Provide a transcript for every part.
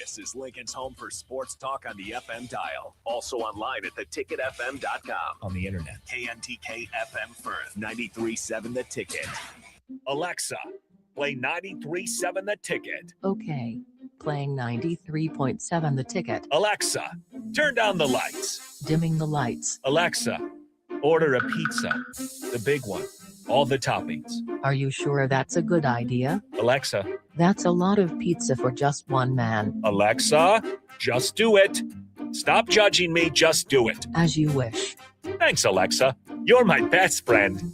This is Lincoln's home for sports talk on the FM dial. Also online at theticketfm.com. On the internet, KNTK FM Firth, 93.7 The Ticket. Alexa, play 93.7 The Ticket. Okay, playing 93.7 The Ticket. Alexa, turn down the lights. Dimming the lights. Alexa, order a pizza. The big one. All the toppings. Are you sure that's a good idea? Alexa. That's a lot of pizza for just one man. Alexa, just do it. Stop judging me, just do it. As you wish. Thanks, Alexa. You're my best friend.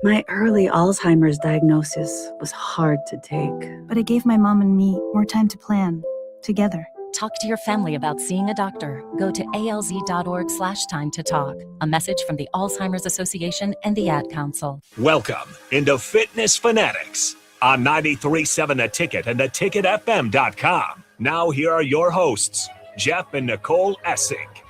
My early Alzheimer's diagnosis was hard to take. But it gave my mom and me more time to plan, together. Talk to your family about seeing a doctor. Go to alz.org/time to talk. A message from the Alzheimer's Association and the Ad Council. Welcome into Fitness Fanatics on 93.7 The Ticket and theticketfm.com. Now here are your hosts, Jeff and Nicole Essink.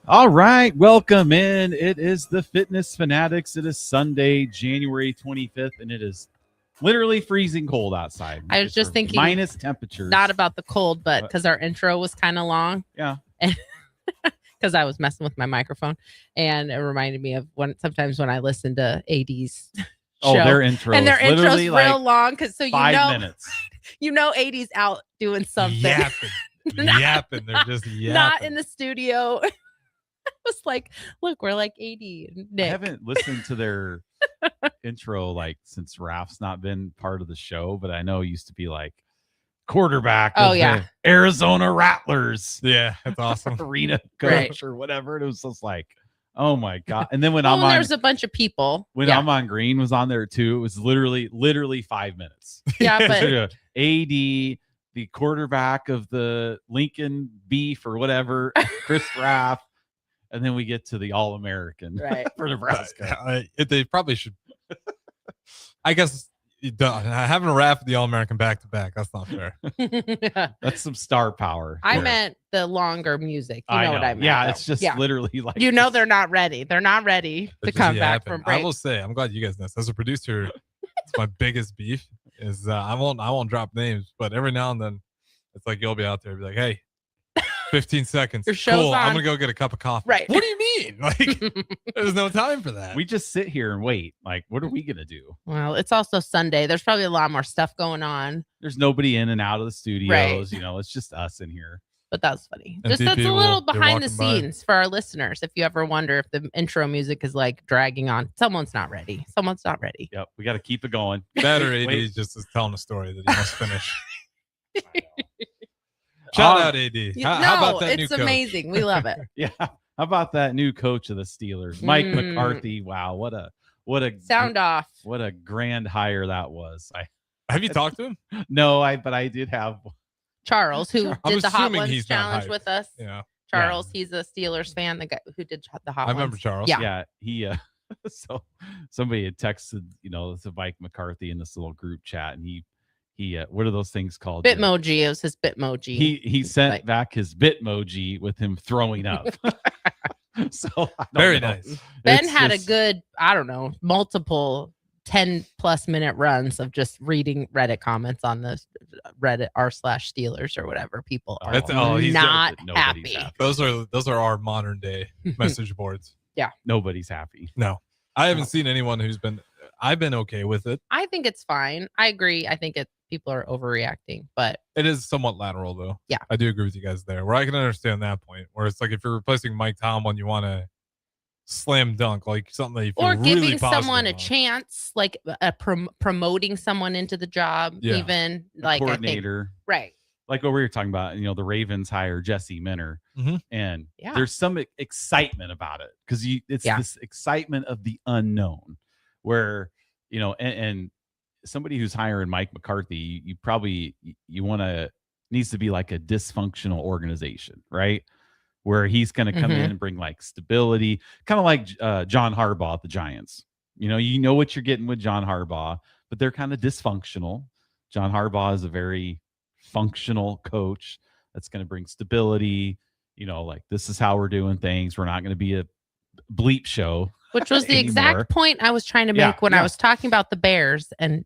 All right, welcome in. It is the Fitness Fanatics. It is Sunday, January 25th, and it is literally freezing cold outside. I was just thinking minus temperatures. Not about the cold, but because our intro was kind of long. Yeah. Because I was messing with my microphone, and it reminded me of sometimes when I listen to AD's show. Their intro. And their intro's real like long, because so 5 minutes. You know AD's out doing something. Yapping. They're just yapping. Not in the studio. I was like, look, we're like 80. Nick. I haven't listened to their intro like since Raf's not been part of the show, but I know it used to be like quarterback of the Arizona Rattlers. Yeah, that's awesome. Arena coach or whatever. It was just like, oh my God. And then when there's a bunch of people. When Amon Green was on there too, it was literally 5 minutes. Yeah, but AD, the quarterback of the Lincoln Beef or whatever, Chris Raff. And then we get to the All-American for Nebraska. They probably should. I guess having a rap for the All-American back-to-back, that's not fair. That's some star power. I meant the longer music. You know what I meant. Yeah, it's just literally like. They're not ready. They're not ready to come back from break. I will say, I'm glad you guys know this. As a producer, it's my biggest beef is I won't drop names, but every now and then it's like you'll be out there and be like, hey, 15 seconds. Your show's cool. on. I'm gonna go get a cup of coffee. Right. What do you mean? Like, there's no time for that. We just sit here and wait. Like, what are we gonna do? Well, it's also Sunday. There's probably a lot more stuff going on. There's nobody in and out of the studios. Right. You know, it's just us in here. But that's funny. And Just that's a people, little they're behind the walking by. scenes for our listeners. If you ever wonder if the intro music is like dragging on, someone's not ready. Someone's not ready. Yep, we got to keep it going. Better AD just is telling a story that he must finish. Shout out AD. How about that new it's coach? amazing. We love it. Yeah. How about that new coach of the Steelers, Mike McCarthy? Wow, what a Sound off. What a grand hire that was. Have you talked to him? No, but I did have Charles, who I'm did the Hot assuming Ones he's not challenge hyped. with us. Yeah. Charles, he's a Steelers fan. The guy who did the Hot I Ones. remember Charles. Yeah. he so somebody had texted, to Mike McCarthy in this little group chat, and he what are those things called? Bitmoji. It was his Bitmoji. He sent back his Bitmoji with him throwing up. So very nice. Ben had a good, multiple 10+ minute runs of just reading Reddit comments on the Reddit r/Steelers or whatever. People are he's not happy. Those are our modern day message boards. Yeah. Nobody's happy. No. I haven't seen anyone I've been okay with it. I think it's fine. I agree. I think people are overreacting, but it is somewhat lateral though. Yeah. I do agree with you guys there. Where I can understand that point. Where it's like if you're replacing Mike Tomlin, you want to slam dunk, like something that you feel or really giving someone a on. chance, like promoting someone into the job, even like coordinator, right? Like what we were talking about, the Ravens hire Jesse Minter, and Yeah. there's some excitement about it because it's this excitement of the unknown, where and somebody who's hiring Mike McCarthy, you probably needs to be like a dysfunctional organization, right? where he's going to come in and bring like stability, kind of like John Harbaugh at the Giants. You know what you're getting with John Harbaugh, but they're kind of dysfunctional. John Harbaugh is a very functional coach that's going to bring stability. Like, this is how we're doing things. We're not going to be a bleep show. Which was the exact point I was trying to make when I was talking about the Bears, and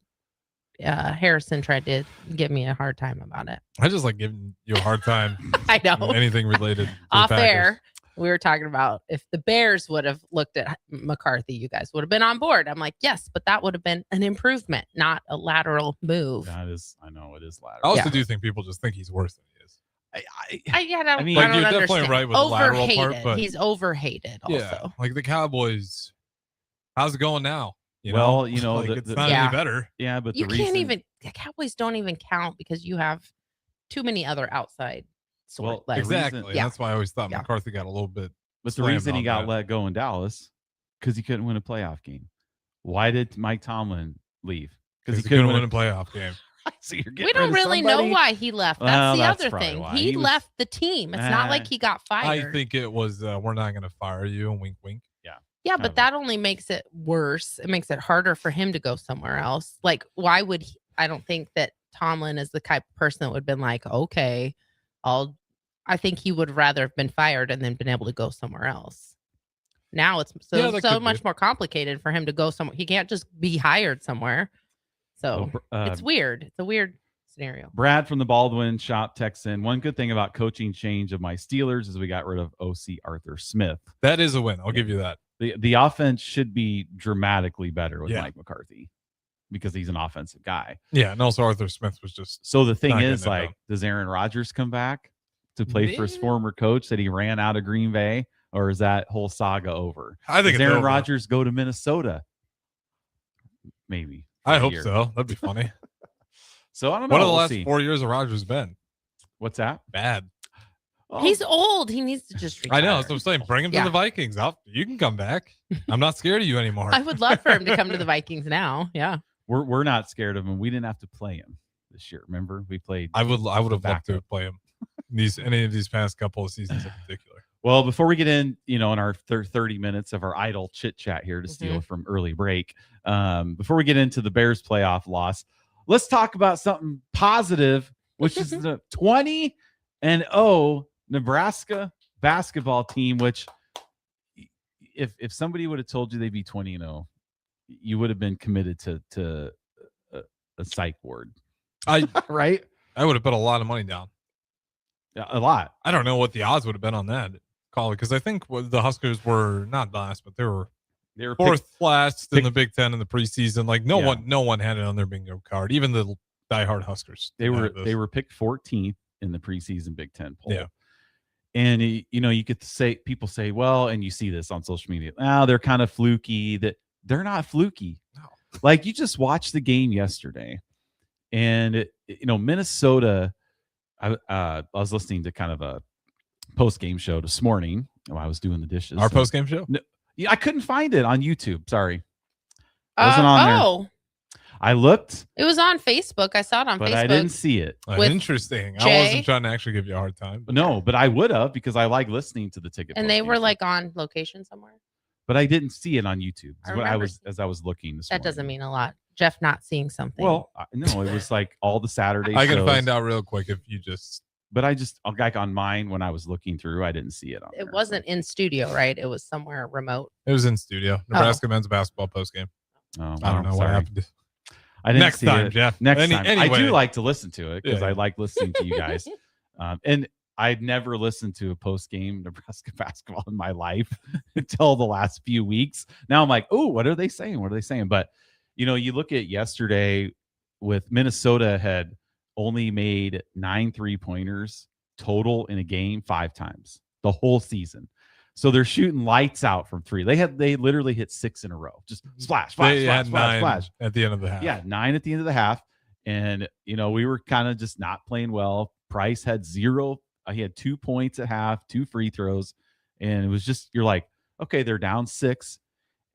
Harrison tried to give me a hard time about it. I just like giving you a hard time. I know. Anything related to off the Packers. air. We were talking about if the Bears would have looked at McCarthy, you guys would have been on board. I'm like, yes, but that would have been an improvement, not a lateral move. I know it is lateral. I also do think people just think he's worse than he is. I mean, like, I don't you're understand. definitely right with the lateral part, but he's overhated also. Yeah, like the Cowboys, how's it going now? Well, like it's not any better. Yeah, but the Cowboys don't even count because you have too many other outside. Exactly. Yeah. That's why I always thought McCarthy got a little bit. But the reason he got let go in Dallas, because he couldn't win a playoff game. Why did Mike Tomlin leave? Because he couldn't win a playoff game. So we don't really know why he left. That's the other thing. He left the team. It's not like he got fired. I think it was, we're not going to fire you, and wink, wink. Yeah, but that only makes it worse. It makes it harder for him to go somewhere else. Like, why would he? I don't think that Tomlin is the type of person that would have been like, okay, I think he would rather have been fired and then been able to go somewhere else. Now it's so much more complicated for him to go somewhere. He can't just be hired somewhere. So it's weird. It's a weird scenario. Brad from the Baldwin Shop texts in, one good thing about coaching change of my Steelers is we got rid of OC Arthur Smith. That is a win. I'll give you that. The offense should be dramatically better with Mike McCarthy because he's an offensive guy. Yeah, and also Arthur Smith was just. So the thing is, like, does Aaron Rodgers come back to play for his former coach that he ran out of Green Bay, or is that whole saga over? I think does Aaron Rodgers go to Minnesota? Maybe. I hope so. That'd be funny. So I don't know. What have the last 4 years of Rodgers been? What's that? Bad. Oh. He's old. He needs to just retire. I know. That's what I'm saying. Bring him to the Vikings. You can come back. I'm not scared of you anymore. I would love for him to come to the Vikings now. Yeah. We're not scared of him. We didn't have to play him this year. Remember, we played. I would have loved to play him any of these past couple of seasons in particular. Well, before we get in, in our 30 minutes of our idle chit chat here to steal from early break, before we get into the Bears playoff loss, let's talk about something positive, which is the 20-0 Nebraska basketball team. Which, if somebody would have told you they'd be 20-0, you would have been committed to a psych ward. Right? I would have put a lot of money down. Yeah, a lot. I don't know what the odds would have been on that call, because I think the Huskers were not last, but they were fourth last in the Big Ten in the preseason. Like no one had it on their bingo card, even the diehard Huskers. They were picked 14th in the preseason Big Ten poll. Yeah. And you could say, people say, well, and you see this on social media, they're kind of fluky. That they're not fluky. No. Like, you just watched the game yesterday, and Minnesota. I was listening to kind of a post-game show this morning while I was doing the dishes. Our post-game show? No, I couldn't find it on YouTube. Sorry. It wasn't on there. I looked. It was on Facebook. I saw it on Facebook. But I didn't see it. Interesting. I wasn't trying to actually give you a hard time. No, but I would have, because I like listening to the ticket. And they were like on location somewhere. But I didn't see it on YouTube as I was looking this morning. That doesn't mean a lot. Jeff not seeing something. Well, no, it was like all the Saturday I shows. can find out real quick if you just. But like on mine, when I was looking through, I didn't see it on It wasn't in studio, right? It was somewhere remote. It was in studio. Nebraska men's basketball postgame. Oh, I don't know what happened. I didn't Next see time, it. Jeff. Next time. Anyway. I do like to listen to it because Yeah. I like listening to you guys. And I'd never listened to a post-game Nebraska basketball in my life until the last few weeks. Now I'm like, oh, what are they saying? What are they saying? But, you look at yesterday with Minnesota had only made 9 3-pointers total in a game 5 times the whole season. So they're shooting lights out from 3. They literally hit 6 in a row. Just splash, splash at the end of the half. Yeah, 9 at the end of the half. And, we were kind of just not playing well. Price had 0. He had 2 points at half, 2 free throws. And it was just, you're like, okay, they're down 6.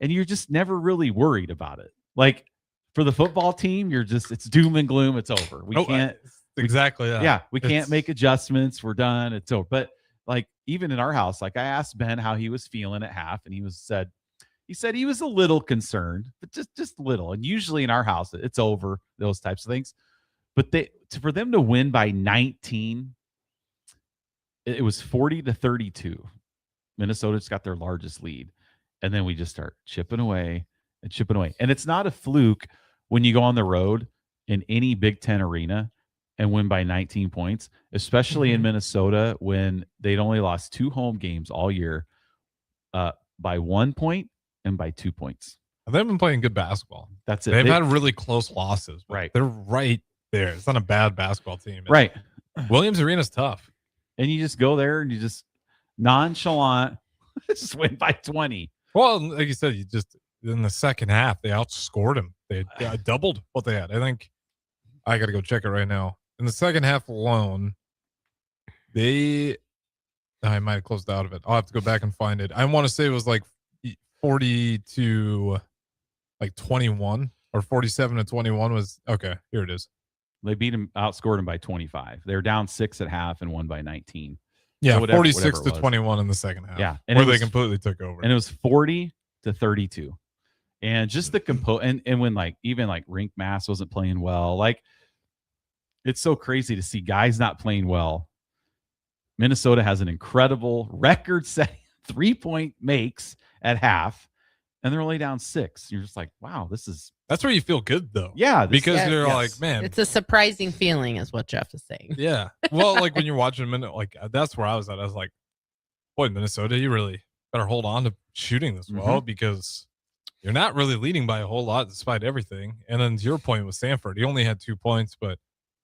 And you're just never really worried about it. Like, for the football team, it's doom and gloom. It's over. We can't. Exactly that. Yeah, we can't make adjustments. We're done. It's over. But like even in our house, like I asked Ben how he was feeling at half, and he said he was a little concerned, but just little. And usually in our house, it's over those types of things. But for them to win by 19, it was 40-32. Minnesota just got their largest lead, and then we just start chipping away. And it's not a fluke when you go on the road in any Big Ten arena and win by 19 points, especially in Minnesota when they'd only lost 2 home games all year, by 1 point and by 2 points. They've been playing good basketball. That's it. They've had really close losses. Right. They're right there. It's not a bad basketball team. Right. Williams Arena's tough. And you just go there and you just nonchalant just win by 20. Well, like you said, you just in the second half, they outscored them. They doubled what they had. I think I got to go check it right now. In the second half alone, I might have closed out of it. I'll have to go back and find it. I want to say it was like 40 to like 21 or 47 to 21 was okay. Here it is. They outscored them by 25. They were down 6 at half and won by 19. Yeah, so whatever, 46 to 21 in the second half. Yeah, and where they completely took over. And it was 40-32. And just the and when like even like Rink Mass wasn't playing well, like it's so crazy to see guys not playing well. Minnesota has an incredible record-setting 3-point makes at half, and they're only down 6. You're just like, wow, that's where you feel good though. Yeah, because you're like, man, it's a surprising feeling, is what Jeff is saying. Yeah. Well, like when you're watching a minute, like that's where I was at. I was like, boy, Minnesota, you really better hold on to shooting this well because you're not really leading by a whole lot despite everything. And then to your point with Sanford, he only had 2 points, but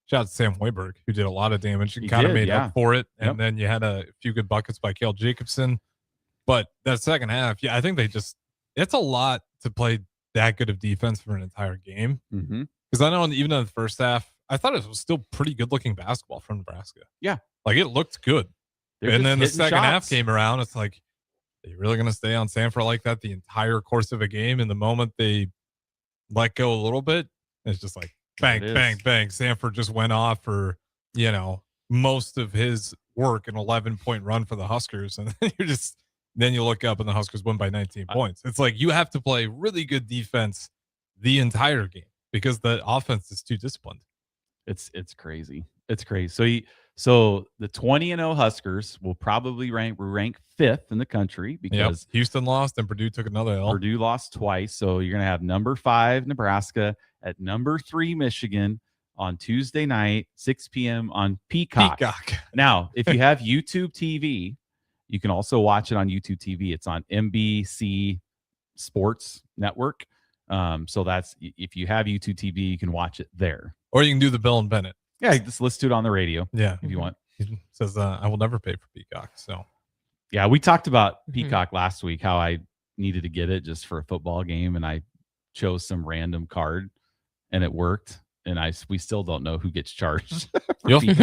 shout out to Sam Hoiberg, who did a lot of damage and kind of made up for it. And then you had a few good buckets by Cale Jacobson. But that second half, I think it's a lot to play that good of defense for an entire game. Because I know even in the first half, I thought it was still pretty good looking basketball from Nebraska. Yeah. Like it looked good. And then the second half came around. It's like, are you really going to stay on Sanford like that the entire course of a game? And the moment they let go a little bit, it's just like bang, bang, bang. Sanford just went off for, most of his work, an 11-point run for the Huskers. And then you look up and the Huskers win by 19 points. It's like you have to play really good defense the entire game because the offense is too disciplined. It's crazy. It's crazy. So the 20-0 Huskers will probably rank 5th in the country because Houston lost and Purdue took another L. Purdue lost twice. So you're going to have number 5 Nebraska at number 3 Michigan on Tuesday night, 6 p.m. on Peacock. Now, if you have YouTube TV, you can also watch it on YouTube TV. It's on NBC Sports Network. So that's if you have YouTube TV, you can watch it there. Or you can do the Bill and Bennett. Yeah, just listen to it on the radio. Yeah, if you want. He says, I will never pay for Peacock. So, yeah, we talked about Peacock last week, how I needed to get it just for a football game, and I chose some random card, and it worked. And we still don't know who gets charged.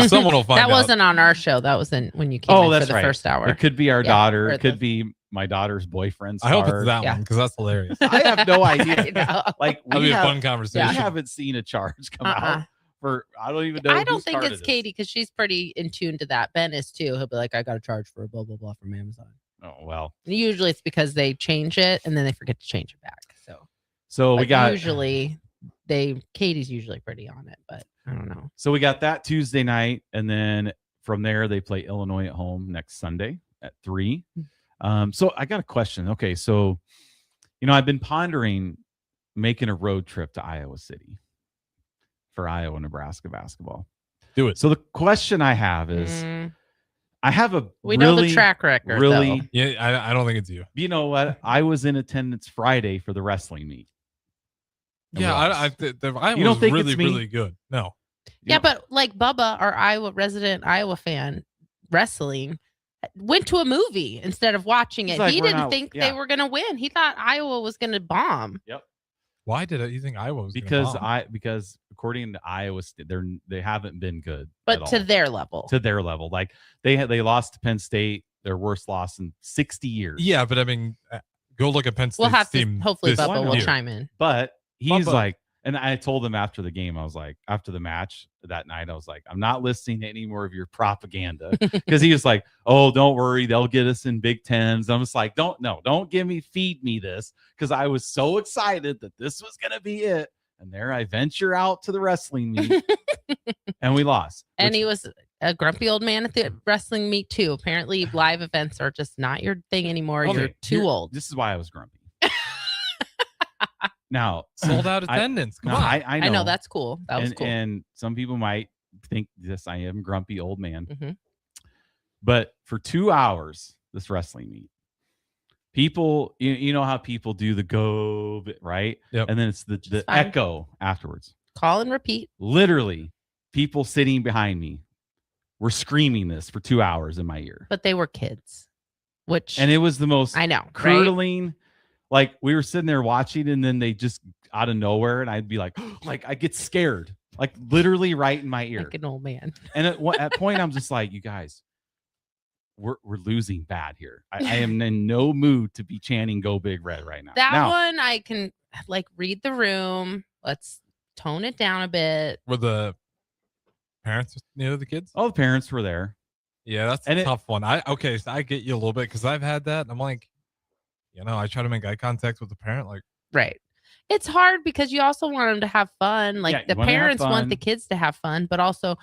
Someone will find out. That wasn't on our show. That was when you came in for the first hour. It could be our daughter. It could be my daughter's boyfriend's I hope it's that one because that's hilarious. I have no idea. Like that'll be a fun conversation. We haven't seen a charge come out. I don't even know. I don't think it's Katie because she's pretty in tune to that. Ben is too. He'll be like, I got a charge for blah, blah, blah from Amazon. Oh, well. And usually it's because they change it and then they forget to change it back. So we got. Usually Katie's usually pretty on it, but I don't know. So we got that Tuesday night. And then from there, they play Illinois at home next Sunday at 3. So I got a question. Okay. So, I've been pondering making a road trip to Iowa City for Iowa-Nebraska basketball. Do it. So the question I have is, I have we know the track record. Really, though. Yeah, I don't think it's you. You know what? I was in attendance Friday for the wrestling meet. Yeah, I you don't think really, it's me? really good. No. Yeah, but like Bubba, our resident Iowa fan, wrestling, went to a movie instead of watching it. Like, he didn't think they were going to win. He thought Iowa was going to bomb. Yep. Why did you think Iowa was because bomb? because according to Iowa, they haven't been good. But to their level. To their level, like they lost to Penn State, their worst loss in 60 years. Yeah, but I mean, go look at Penn State's We'll have team. to. Hopefully, Bubba will chime in. But he's like, And I told him after the game, I was like, after the match that night, I was like, I'm not listening to any more of your propaganda. Because he was like, oh, don't worry, they'll get us in Big Tens. I'm just like, don't feed me this. Because I was so excited that this was going to be it. And there I venture out to the wrestling meet and we lost. And he was a grumpy old man at the wrestling meet too. Apparently live events are just not your thing anymore. Okay, you're too old. This is why I was grumpy. Now, sold out attendance. Come on. I know that's cool. That was cool. And some people might think this, I am grumpy old man. Mm-hmm. But for 2 hours, this wrestling meet, people, you know how people do the go, right? Yep. And then it's the echo afterwards. Call and repeat. Literally, people sitting behind me were screaming this for 2 hours in my ear. But they were kids, and it was the most curdling. Right? Like we were sitting there watching, and then they just out of nowhere, and I'd be like I get scared, like literally right in my ear, like an old man. And at point, I'm just like, you guys, we're losing bad here. I am in no mood to be chanting "Go Big Red" right now. That one I can read the room. Let's tone it down a bit. Were the parents near the kids? Oh, the parents were there. Yeah, that's a tough one. So I get you a little bit because I've had that. I'm like, I try to make eye contact with the parent, right. It's hard because you also want them to have fun. The parents want the kids to have fun, but also,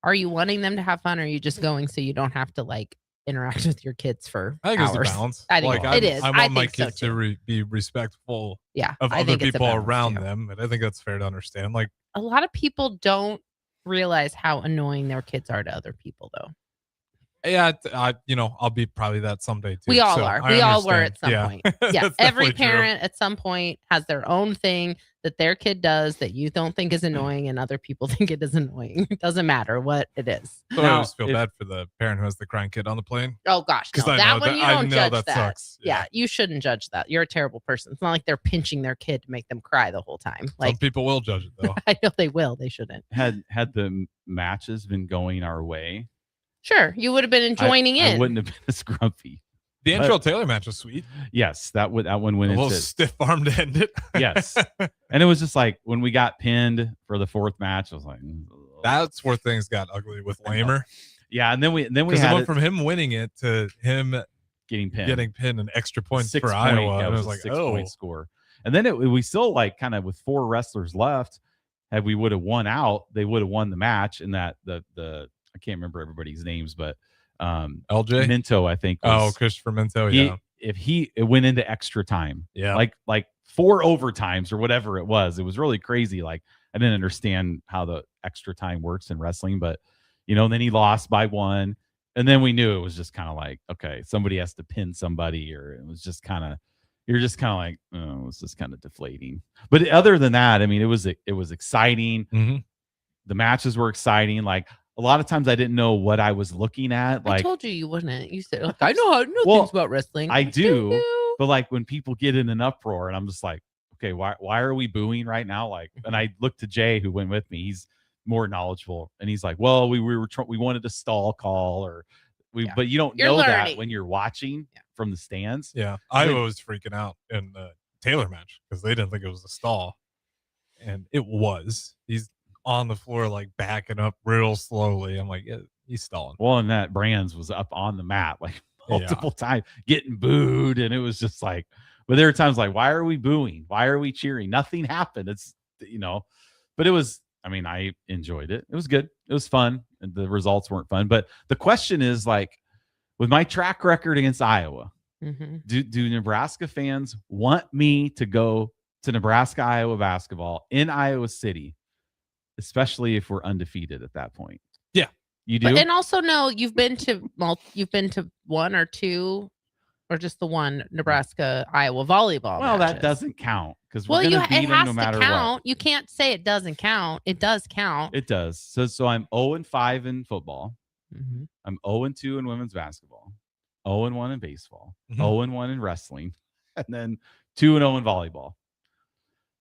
are you wanting them to have fun, or are you just going so you don't have to interact with your kids for I think hours? It's a balance. I think it is. I want my kids to be respectful of other people around them, and I think that's fair to understand. A lot of people don't realize how annoying their kids are to other people, though. Yeah, I'll be probably that someday too. We all are. We all were at some point. Yeah, every parent true. At some point has their own thing that their kid does that you don't think is annoying, and other people think it is annoying. It doesn't matter what it is. So I always feel bad for the parent who has the crying kid on the plane. Oh gosh, no. That one you don't judge that. Sucks. Yeah, you shouldn't judge that. You're a terrible person. It's not like they're pinching their kid to make them cry the whole time. Some people will judge it though. I know they will. They shouldn't. Had the matches been going our way, sure, you would have been joining in. I wouldn't have been as grumpy. The Antrell Taylor match was sweet. Yes, that one went a little stiff arm to end it. Yes, and it was just like when we got pinned for the fourth match, I was like, that's where things got ugly with Lamer. Yeah, and then we went from him winning it to him getting pinned and extra points for Iowa. Yeah, and it was like 6-point score. And then we still kind of with 4 wrestlers left. Had we would have won out, they would have won the match. And that the I can't remember everybody's names, but LJ Minto, I think. Christopher Minto. If it went into extra time, like 4 overtimes or whatever it was really crazy. Like I didn't understand how the extra time works in wrestling, but then he lost by 1, and then we knew it was just kind of like, okay, somebody has to pin somebody, or it was just kind of. You're just kind of like, oh, it's just kind of deflating. But other than that, I mean, it was exciting. Mm-hmm. The matches were exciting. Like a lot of times I didn't know what I was looking at. Like I told you wouldn't. You said, I know things about wrestling. I do. But like when people get in an uproar and I'm just like, okay, why are we booing right now? Like, and I looked to Jay who went with me. He's more knowledgeable. And he's like, well, we wanted a stall call but you don't know that when you're watching from the stands. Yeah. I was freaking out in the Taylor match because they didn't think it was a stall. And it was. He's on the floor, backing up real slowly. I'm like, yeah, he's stalling. Well, and that Brands was up on the mat multiple times, getting booed. And it was just but there were times why are we booing? Why are we cheering? Nothing happened. It's, but it was, I enjoyed it. It was good. It was fun. And the results weren't fun. But the question is with my track record against Iowa, do Nebraska fans want me to go to Nebraska, Iowa basketball in Iowa City, especially if we're undefeated at that point? Yeah, you do. And also, no, you've been to 1 or 2, or just the one Nebraska Iowa volleyball. Well, matches. That doesn't count because we're going to beat them no matter what. What. You can't say it doesn't count. It does count. It does. So I'm 0-5 in football. Mm-hmm. I'm 0-2 in women's basketball. 0-1 in baseball. Mm-hmm. 0-1 in wrestling, and then 2-0 in volleyball.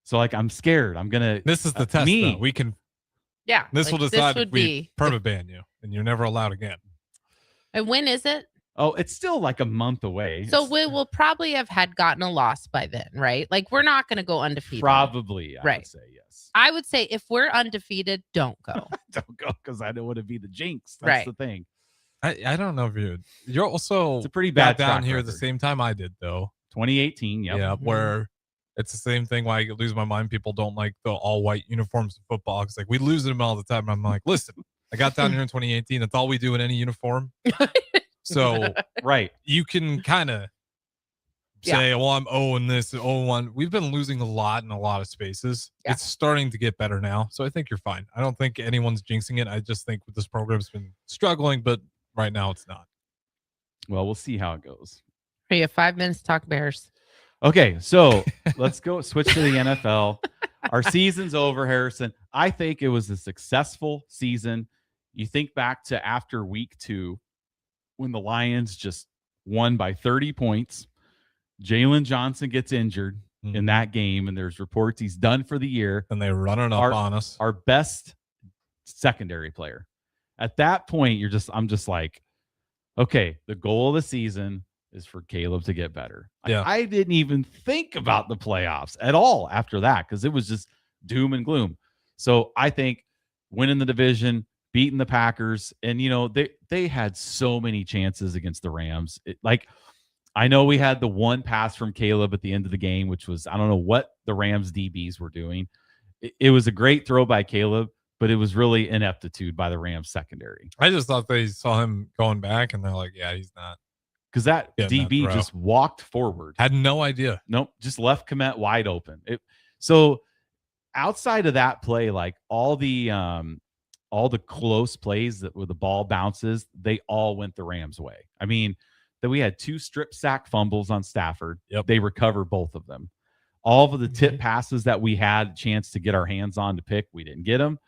So I'm scared. I'm gonna. This is the test. Though. We can. Yeah. This will decide if we perma ban you, and you're never allowed again. And when is it? Oh, it's still like a month away. So we will probably have gotten a loss by then, right? Like we're not going to go undefeated. Probably, I would say yes. I would say if we're undefeated, don't go. Don't go because I don't want to be the jinx. That's the thing. I don't know if you're also it's a pretty bad down here record. at the same time I did though. 2018, yep. Yeah, where it's the same thing why I lose my mind. People don't like the all white uniforms in football. It's like we lose them all the time. I'm like, listen, I got down here in 2018. That's all we do in any uniform. So right, you can kind of say, well, I'm 0-1. We've been losing a lot in a lot of spaces. Yeah. It's starting to get better now. So I think you're fine. I don't think anyone's jinxing it. I just think this program's been struggling, but right now it's not. Well, we'll see how it goes. You have 5 minutes to talk Bears. Okay, so let's go switch to the NFL. Our season's over, Harrison. I think it was a successful season. You think back to after week 2 when the Lions just won by 30 points. Jalen Johnson gets injured in that game, and there's reports he's done for the year. And they're running up on us. Our best secondary player. At that point, I'm just like, okay, the goal of the season is for Caleb to get better. Yeah. I didn't even think about the playoffs at all after that because it was just doom and gloom. So I think winning the division, beating the Packers, and they had so many chances against the Rams. I know we had the one pass from Caleb at the end of the game, which was, I don't know what the Rams DBs were doing. It was a great throw by Caleb, but it was really ineptitude by the Rams secondary. I just thought they saw him going back and they're like, yeah, he's not. Because that DB just walked forward. Had no idea. Nope. Just left Komet wide open. So outside of that play, like all the close plays where the ball bounces, they all went the Rams' way. I mean, that we had 2 strip sack fumbles on Stafford. Yep. They recovered both of them. All of the tip passes that we had a chance to get our hands on to pick, we didn't get them.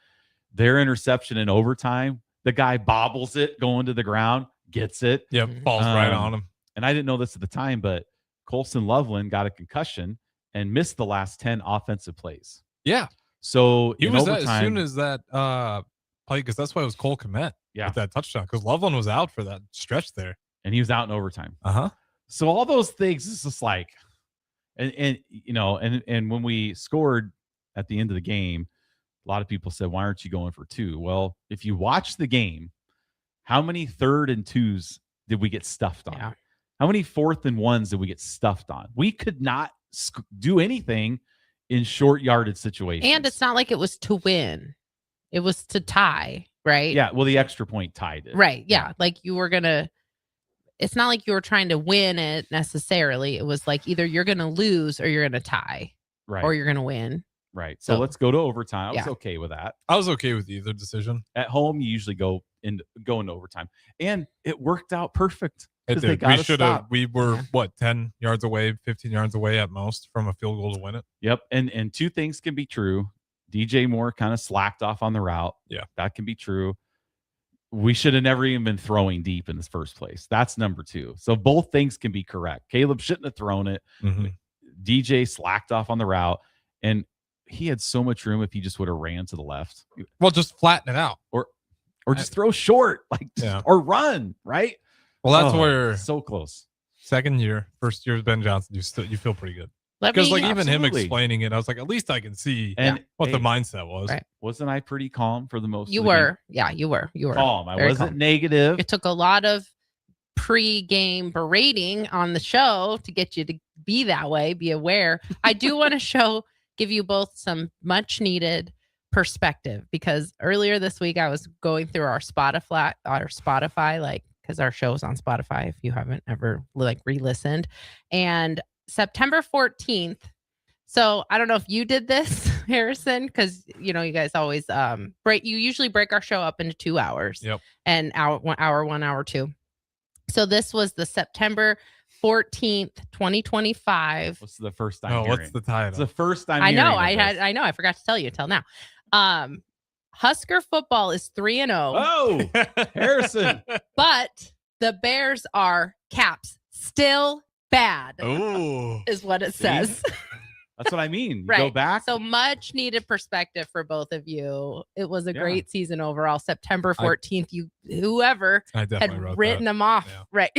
Their interception in overtime, the guy bobbles it going to the ground, gets it. Yep, falls right on him. And I didn't know this at the time, but Colson Loveland got a concussion and missed the last 10 offensive plays. Yeah. So he was overtime, as soon as that play, because that's why it was Cole Kmet with that touchdown, because Loveland was out for that stretch there. And he was out in overtime. Uh-huh. So all those things is just like, and when we scored at the end of the game, a lot of people said, why aren't you going for 2? Well, if you watch the game, how many 3rd and 2s did we get stuffed on? Yeah. How many 4th and 1s did we get stuffed on? We could not do anything in short yarded situations. And it's not like it was to win. It was to tie, right? Yeah. Well, the extra point tied it. Right. Yeah. Like you were going to, it's not like you were trying to win it necessarily. It was like either you're going to lose or you're going to tie. Right. Or you're going to win. Right. So let's go to overtime. I was okay with that. I was okay with either decision. At home, you usually go into overtime. And it worked out perfect. It did. We were 10 yards away, 15 yards away at most from a field goal to win it. Yep. And 2 things can be true. DJ Moore kind of slacked off on the route. Yeah. That can be true. We should have never even been throwing deep in the first place. That's number 2. So both things can be correct. Caleb shouldn't have thrown it. Mm-hmm. DJ slacked off on the route. And he had so much room if he just would have ran to the left. Well, just flatten it out. Or just throw short, or run, right? Well, that's where so close. Second year, first year of Ben Johnson, you feel pretty good. Because even him explaining it, I was like, at least I can see what the mindset was. Right. Wasn't I pretty calm for the most? You of the were, game? yeah, you were calm. I wasn't calm. Negative. It took a lot of pre-game berating on the show to get you to be that way. Be aware. I do want to give you both some much needed perspective, because earlier this week I was going through our Spotify, because our show's on Spotify if you haven't ever re-listened, and September 14th. So I don't know if you did this, Harrison, because you guys always you usually break our show up into 2 hours. Yep. And one hour 2. So this was the September 14th, 2025. What's the first time? What's the title? It's the first time. I know. I forgot to tell you till now. Husker football is 3-0. Oh, Harrison. But the Bears are Caps still bad. Oh, is what it says. That's what I mean. You Right. go back. So much needed perspective for both of you. It was a Yeah. great season overall. September 14th, whoever had written them off. Yeah. Right.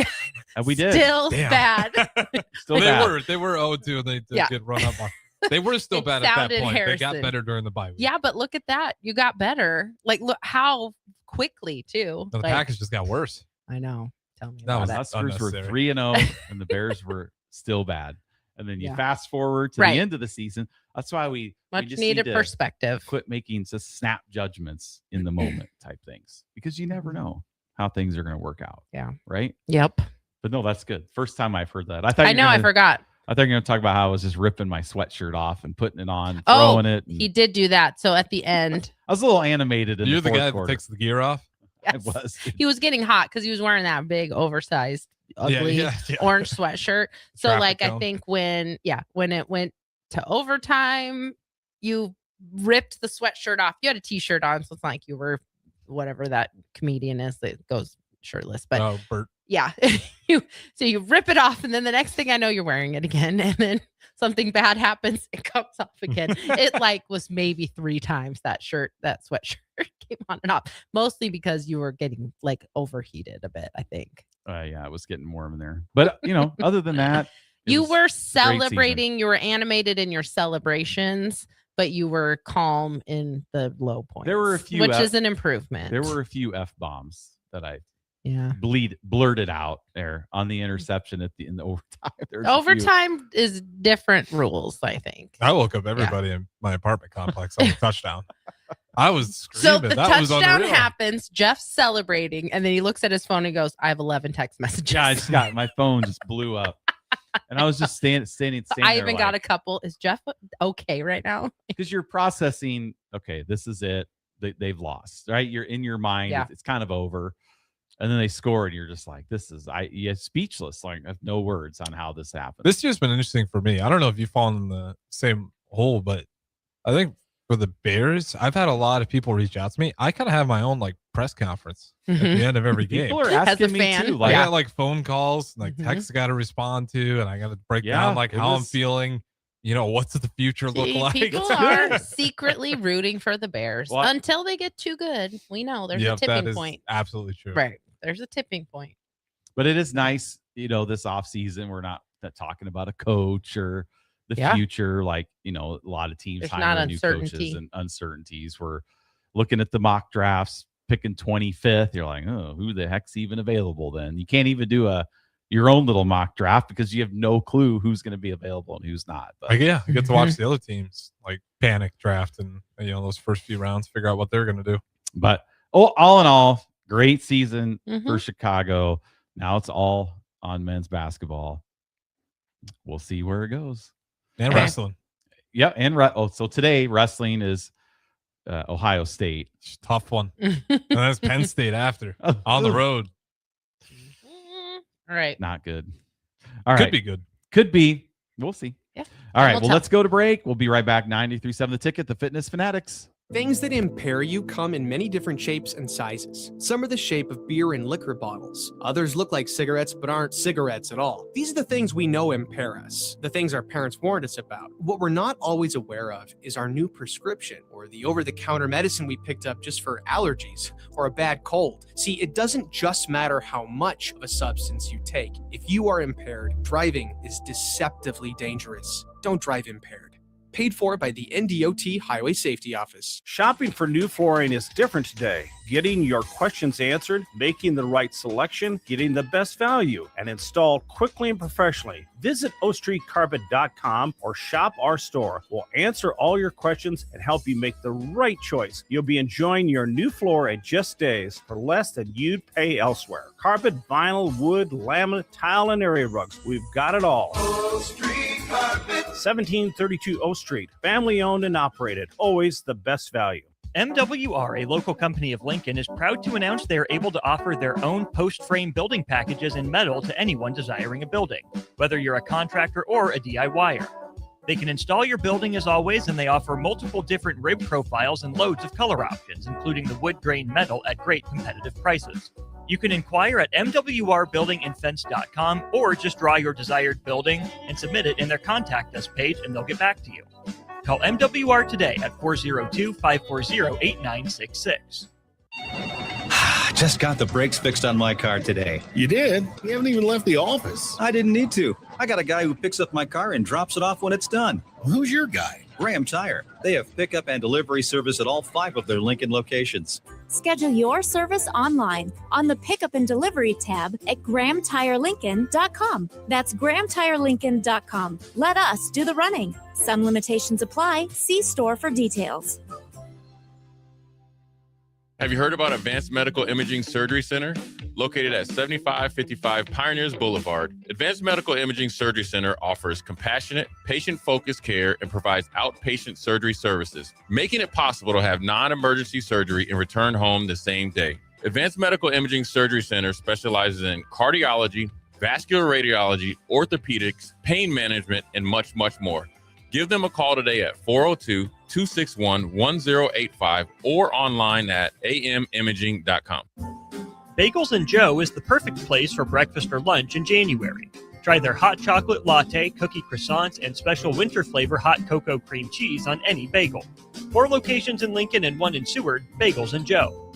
And we did. Still Damn. bad. Still bad. They were 0-2 and they did Yeah. get run up on. They were still It bad at that sounded point. They Harrison. got better during the bye week. Yeah, but look at that. You got better. Like, look how quickly, too. The Like, package just got worse. I know. Tell me That about was it. Huskers were unnecessary. 3-0, and the Bears were still bad. And then you Yeah. fast forward to Right. the end of the season. That's why we Much just needed need to perspective. quit making just snap judgments in the moment type things, because you never know how things are going to work out. Yeah. Right. Yep. But no, that's good. First time I've heard that. I know. I forgot. I thought you were going to talk about how I was just ripping my sweatshirt off and putting it on, and Oh, throwing it. and he did do that. So at the end, I was a little animated in You're the the fourth guy that quarter. takes the gear off. I yes, was. he was getting hot because he was wearing that big, oversized, ugly orange sweatshirt. So Traffic like, I cone. think when it went to overtime, you ripped the sweatshirt off. You had a t-shirt on, so it's not like you were whatever that comedian is that goes shirtless. But Oh, Bert. yeah, so you rip it off, and then the next thing I know, you're wearing it again, and then something bad happens, it comes off again. It like was maybe 3 times that sweatshirt came on and off, mostly because you were getting like overheated a bit, I think. Yeah, it was getting warm in there. But other than that, it You was were a great season. celebrating, you were animated in your celebrations, but you were calm in the low points. There were a few which is an improvement. There were a few F-bombs that I yeah. blurted out there on the interception in the overtime. There's a few. Overtime is different rules, I think. I woke up everybody in my apartment complex on the touchdown. I was So screaming. the that was touchdown unreal. happens, Jeff's celebrating, and then he looks at his phone and goes, I have 11 text messages. Yeah, I just got my phone just blew up, and I was just standing. I even got a couple. Is Jeff okay right now? because you're processing. Okay, this is it. They've lost, right? You're in your mind. Yeah. It's kind of over, and then they score, and you're just like, "This is speechless." Like, I have no words on how this happened. This year's been interesting for me. I don't know if you've fallen in the same hole, but I think for the Bears, I've had a lot of people reach out to me. I kind of have my own like press conference at the end of every game. People are As a asking me fan. too. I Like, got like phone calls, like Mhm. texts I got to respond to, and I got to break Yeah, down like it how I'm was- feeling. What's the future look like? People are secretly rooting for the Bears Well, until they get too good. We know there's a Yep, that tipping is point. absolutely true. Right. There's a tipping point. But it is nice, this off season. We're not talking about a coach or the Yeah. future. Like, a lot of teams There's hire not new uncertainty. coaches and uncertainties. We're looking at the mock drafts, picking 25th. You're like, oh, who the heck's even available then? You can't even do your own little mock draft because you have no clue who's going to be available and who's not. But Like, yeah, I get to watch the other teams like panic draft and those first few rounds, figure out what they're going to do. But all in all, great season Mhm. for Chicago. Now it's all on men's basketball. We'll see where it goes. And Okay. wrestling. Yeah, and so today wrestling is Ohio State. Tough one. And that's Penn State after on the road. All right. Not good. All Could right, be good. could be. We'll see. Yeah. All right. we'll Well, tell. let's go to break. We'll be right back. 93.7 The Ticket, the Fitness Fanatics. Things that impair you come in many different shapes and sizes. Some are the shape of beer and liquor bottles. Others look like cigarettes but aren't cigarettes at all. These are the things we know impair us, the things our parents warned us about. What we're not always aware of is our new prescription or the over-the-counter medicine we picked up just for allergies or a bad cold. See, it doesn't just matter how much of a substance you take. If you are impaired, driving is deceptively dangerous. Don't drive impaired. Paid for by the NDOT Highway Safety Office. Shopping for new flooring is different today. Getting your questions answered, making the right selection, getting the best value, and installed quickly and professionally. Visit ostreetcarpet.com or shop our store. We'll answer all your questions and help you make the right choice. You'll be enjoying your new floor in just days for less than you'd pay elsewhere. Carpet, vinyl, wood, laminate, tile, and area rugs. We've got it all. 1732 O Street. Family owned and operated. Always the best value. MWR, a local company of Lincoln, is proud to announce they are able to offer their own post-frame building packages in metal to anyone desiring a building, whether you're a contractor or a DIYer. They can install your building as always, and they offer multiple different rib profiles and loads of color options, including the wood grain metal at great competitive prices. You can inquire at mwrbuildingandfence.com or just draw your desired building and submit it in their Contact Us page, and they'll get back to you. Call MWR today at 402-540-8966. Just got the brakes fixed on my car today. You did? You haven't even left the office. I didn't need to. I got a guy who picks up my car and drops it off when it's done. Well, who's your guy? Graham Tire. They have pickup and delivery service at all 5 of their Lincoln locations. Schedule your service online on the Pickup and Delivery tab at GrahamTireLincoln.com. That's GrahamTireLincoln.com. Let us do the running. Some limitations apply. See store for details. Have you heard about Advanced Medical Imaging Surgery Center? Located at 7555 Pioneers Boulevard, Advanced Medical Imaging Surgery Center offers compassionate, patient-focused care and provides outpatient surgery services, making it possible to have non-emergency surgery and return home the same day. Advanced Medical Imaging Surgery Center specializes in cardiology, vascular radiology, orthopedics, pain management, and much, much more. Give them a call today at 402-261-1085 or online at amimaging.com. Bagels and Joe is the perfect place for breakfast or lunch in January. Try their hot chocolate latte, cookie croissants, and special winter flavor hot cocoa cream cheese on any bagel. 4 locations in Lincoln and 1 in Seward. Bagels and Joe.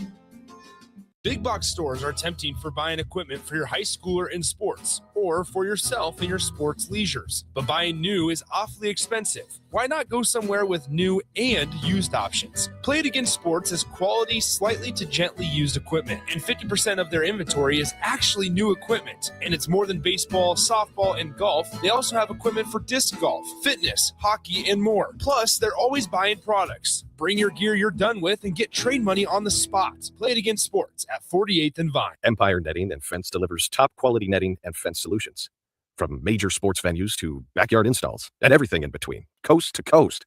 Big box stores are tempting for buying equipment for your high schooler in sports or for yourself in your sports leisures. But buying new is awfully expensive. Why not go somewhere with new and used options? Play It Again Sports has quality, slightly to gently used equipment, and 50% of their inventory is actually new equipment. And it's more than baseball, softball, and golf. They also have equipment for disc golf, fitness, hockey, and more. Plus, they're always buying products. Bring your gear you're done with and get trade money on the spot. Play It Again Sports at 48th and Vine. Empire Netting and Fence delivers top quality netting and fence solutions. From major sports venues to backyard installs and everything in between, coast to coast.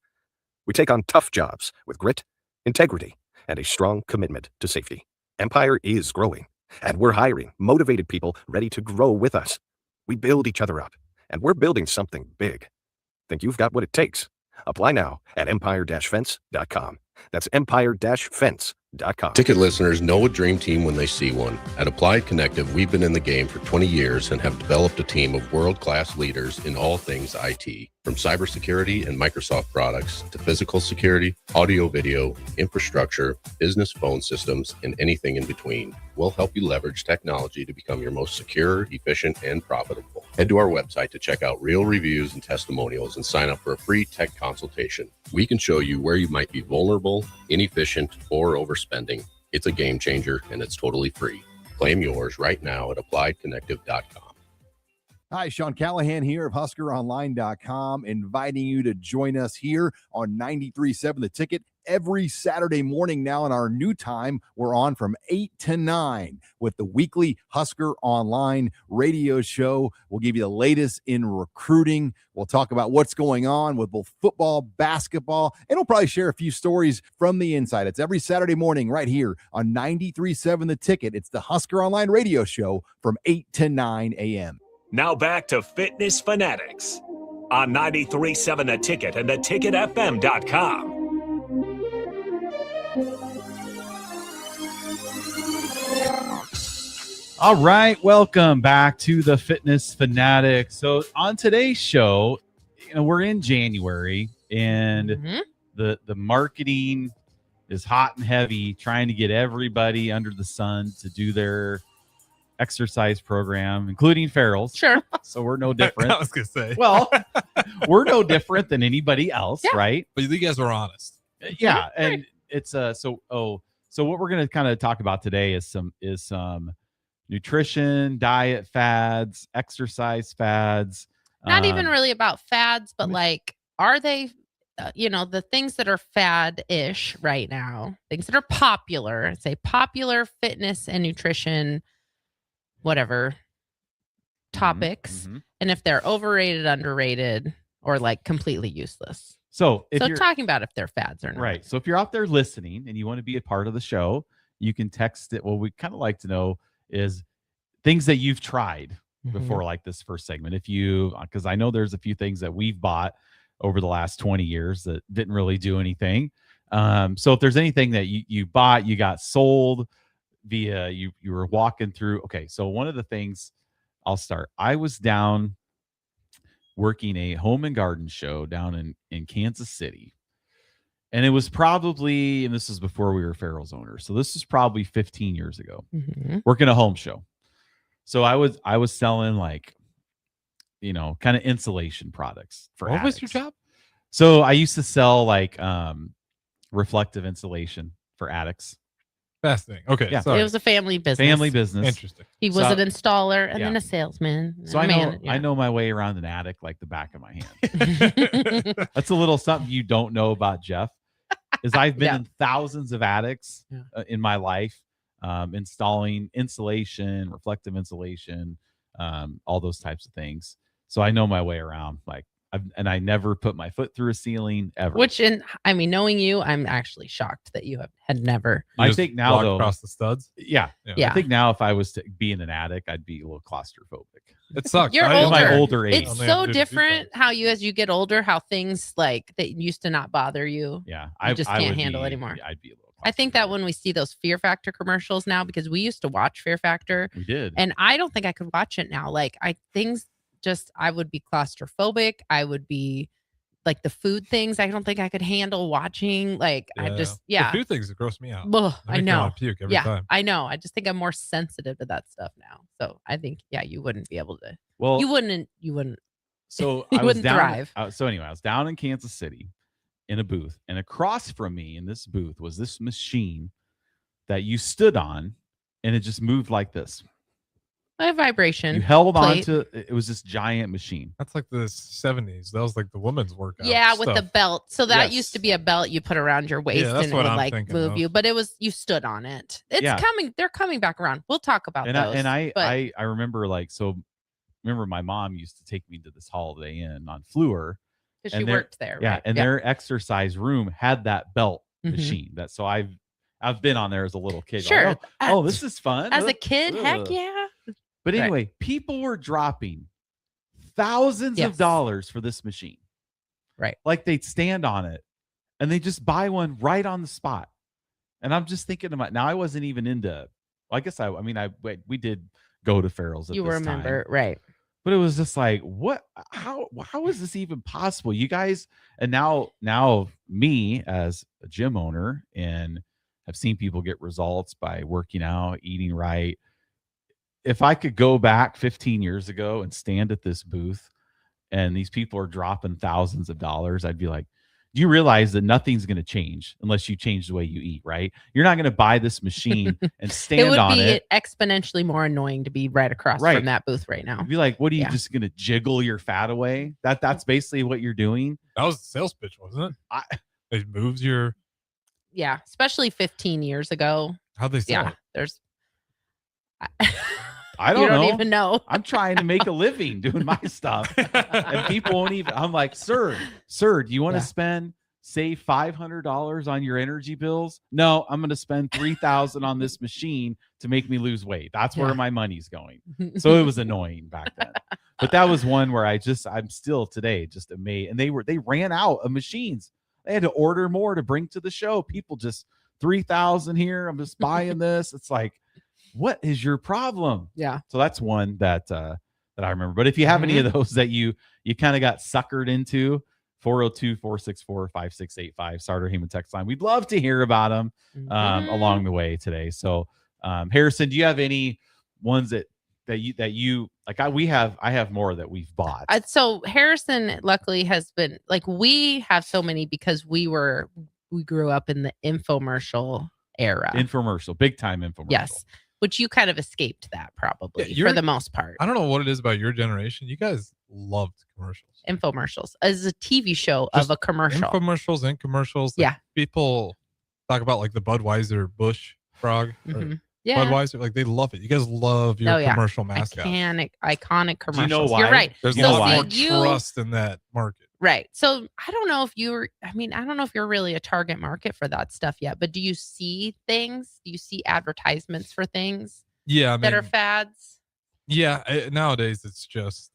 We take on tough jobs with grit, integrity, and a strong commitment to safety. Empire is growing, and we're hiring motivated people ready to grow with us. We build each other up, and we're building something big. Think you've got what it takes? Apply now at empire-fence.com. That's empire-fence.com. Ticket listeners know a dream team when they see one. At Applied Connective, we've been in the game for 20 years and have developed a team of world-class leaders in all things IT. From cybersecurity and Microsoft products to physical security, audio-video, infrastructure, business phone systems, and anything in between. We'll help you leverage technology to become your most secure, efficient, and profitable. Head to our website to check out real reviews and testimonials and sign up for a free tech consultation. We can show you where you might be vulnerable, inefficient, or overspending. It's a game changer, and it's totally free. Claim yours right now at appliedconnective.com. Hi, Sean Callahan here of HuskerOnline.com, inviting you to join us here on 93.7 The Ticket every Saturday morning now in our new time. We're on from 8 to 9 with the weekly Husker Online radio show. We'll give you the latest in recruiting. We'll talk about what's going on with both football, basketball, and we'll probably share a few stories from the inside. It's every Saturday morning right here on 93.7 The Ticket. It's the Husker Online radio show from 8 to 9 a.m. Now back to Fitness Fanatics on 93.7 The Ticket and theticketfm.com. All right, welcome back to the Fitness Fanatics. So on today's show, we're in January, and the marketing is hot and heavy, trying to get everybody under the sun to do their exercise program, including Farrell's. Sure. So we're no different. I was gonna say. Well, we're no different than anybody else, right? But you guys are honest. Yeah, and it's so what we're gonna kind of talk about today is some nutrition, diet fads, exercise fads. Not even really about fads, but like, are they, the things that are fad-ish right now, things that are popular, say popular fitness and nutrition, whatever topics, and if they're overrated, underrated, or like completely useless. So you're talking about if they're fads or not. Right. So if you're out there listening and you want to be a part of the show, you can text it. What we kind of like to know is things that you've tried before, like this first segment. Because I know there's a few things that we've bought over the last 20 years that didn't really do anything. So if there's anything that you bought, you got sold, via you were walking through. Okay, so one of the things I'll start. I was down working a home and garden show down in Kansas City. And it was probably, and this is before we were Farrell's owners. So this is probably 15 years ago. Working a home show. So I was selling like, kind of insulation products for What was attics. your job? So I used to sell like reflective insulation for attics. Fascinating. Okay. Yeah. Sorry. It was a family business. Family business. Interesting. He was an installer and then a salesman. So I know my way around an attic like the back of my hand. That's a little something you don't know about Jeff. Is I've been in thousands of attics in my life, installing insulation, reflective insulation, all those types of things. So I know my way around. Like, I never put my foot through a ceiling ever. Knowing you, I'm actually shocked that you had never. I think now though, across the studs. Yeah. I think now if I was to be in an attic, I'd be a little claustrophobic. It sucks. You're in older. my older age. It's so different how as you get older, how things like that used to not bother you. Yeah, I just can't handle anymore. I'd be a little. I think that when we see those Fear Factor commercials now, because we used to watch Fear Factor, we did, and I don't think I could watch it now. Like I would be claustrophobic. I would be like the food things. I don't think I could handle watching. Like The food things that gross me out. Ugh, They I make me know. wanna puke every time. I know. I just think I'm more sensitive to that stuff now. So I think, you wouldn't be able to. Well, you wouldn't. So you I was wouldn't down. thrive. So anyway, I was down in Kansas City in a booth, and across from me in this booth was this machine that you stood on, and it just moved like this. A vibration. You held on plate. to it. Was this giant machine. That's like the 70s. That was like the women's workout. Yeah, with stuff. the belt. So that Yes. used to be a belt you put around your waist that's and it what would I'm like thinking move of. you. But you stood on it. It's Yeah. coming. They're coming back around. We'll talk about And those. I remember remember my mom used to take me to this Holiday Inn on Fleur. Because she worked there. Yeah, right? and their exercise room had that belt Mhm. machine. So I've been on there as a little kid. Sure. Like, oh, this is fun. As a Ugh, kid, heck ugh. yeah. But Right. anyway, people were dropping thousands of dollars for this machine. Right. Like they'd stand on it and they just buy one right on the spot. And I'm just thinking about now I wasn't even into, well, I guess we did go to Farrell's at You this remember, time. right. But it was just like, how is this even possible? You guys, and now me as a gym owner and have seen people get results by working out, eating right. If I could go back 15 years ago and stand at this booth and these people are dropping thousands of dollars, I'd be like, do you realize that nothing's going to change unless you change the way you eat, right? You're not going to buy this machine and stand on it. It would be exponentially more annoying to be right across from that booth right now. You'd be like, what are you just going to jiggle your fat away? That's basically what you're doing. That was the sales pitch, wasn't it? It moves your. Yeah, especially 15 years ago. How'd they sell it? There's. I don't You don't know. even know. I'm trying to make a living doing my stuff. And people won't even. I'm like, sir, do you want to save $500 on your energy bills? No, I'm going to spend $3,000 on this machine to make me lose weight. That's where my money's going. So it was annoying back then. But that was one where I'm still today just amazed. And they ran out of machines. They had to order more to bring to the show. People just 3,000 here. I'm just buying this. It's like, what is your problem? Yeah. So that's one that I remember. But if you have any of those that you kind of got suckered into, 402-464-5685, Starter Heyman text line. We'd love to hear about them along the way today. So Harrison, do you have any ones that you like? I have more that we've bought. So Harrison luckily has been like, we have so many because we grew up in the infomercial era. Big time infomercial. Yes. Which you kind of escaped that probably for the most part. I don't know what it is about your generation. You guys loved commercials. Infomercials as a TV show of a commercial. Infomercials and commercials. Yeah. People talk about like the Budweiser Bush frog. Or Yeah. Budweiser, like they love it. You guys love your commercial mascot. Iconic commercials. Do you know why? You're right. There's So a lot more see, trust in that market. Right. So I don't know if you're really a target market for that stuff yet, but do you see things? Do you see advertisements for things that are fads? Yeah. Nowadays it's just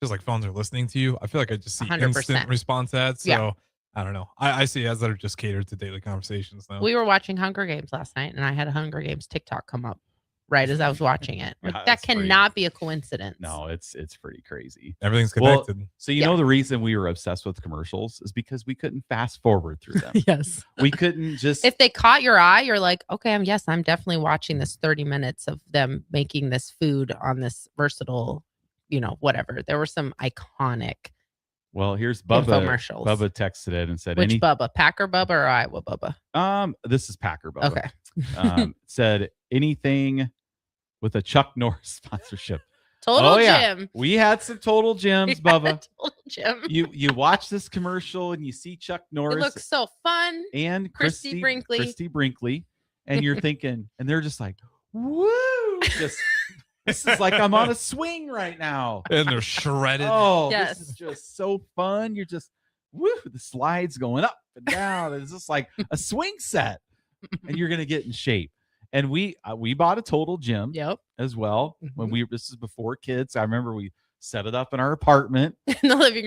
like phones are listening to you. I feel like I just see 100%. instant response ads. So Yeah. I don't know. I see ads that are just catered to daily conversations now. We were watching Hunger Games last night, and I had a Hunger Games TikTok come up right as I was watching it. Like, that cannot be a coincidence. No, it's pretty crazy. Everything's connected. Well, so you know the reason we were obsessed with commercials is because we couldn't fast forward through them. Yes. We couldn't just. If they caught your eye, you're like, okay, I'm definitely watching this 30 minutes of them making this food on this versatile, whatever. There were some iconic. Well, here's Bubba. Infomercials. Bubba texted it and said, Which Bubba? Packer Bubba or Iowa Bubba? This is Packer Bubba. Okay. Said anything with a Chuck Norris sponsorship. Total Gym. We had some Total Gyms, Bubba. Total Gym. You watch this commercial and you see Chuck Norris. It looks so fun. And Christy Brinkley. And you're thinking, and they're just like, woo! This is like I'm on a swing right now. And they're shredded. Oh, yes. This is just so fun. You're just, woo, the slides going up and down. It's just like a swing set. And you're going to get in shape. And we bought a Total Gym as well. When this is before kids. I remember we set it up in our apartment. In the living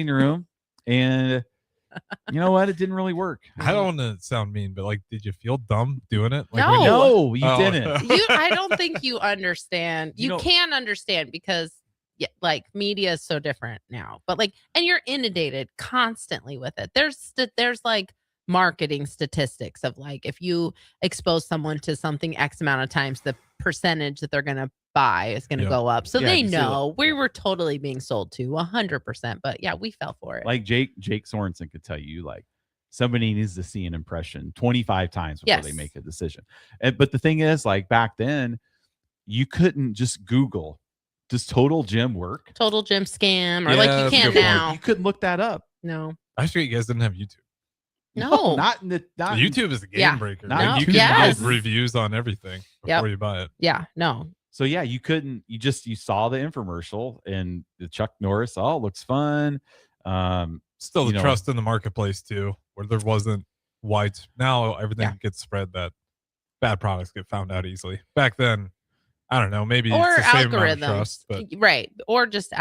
room. And you know what? It didn't really work. I don't want to sound mean, but like, did you feel dumb doing it? Like, No, you didn't. I don't think you understand. You can understand because media is so different now. But and you're inundated constantly with it. There's like marketing statistics of if you expose someone to something X amount of times, the percentage that they're going to buy is going to go up. So they know we were totally being sold to 100%. But yeah, we fell for it. Like Jake Sorensen could tell you, somebody needs to see an impression 25 times before they make a decision. But the thing is, back then, you couldn't just Google, does Total Gym work? Total Gym scam, or you can now. You couldn't look that up. No. I sure you guys didn't have YouTube. No, not in the YouTube is a game breaker. No, you can get reviews on everything before you buy it. Yeah, no. So yeah, you couldn't. You saw the infomercial and the Chuck Norris. Oh, it looks fun. Still the trust in the marketplace too, where there wasn't wide. Now everything gets spread that bad products get found out easily. Back then, I don't know. Maybe or it's the same algorithms, amount of trust, but or just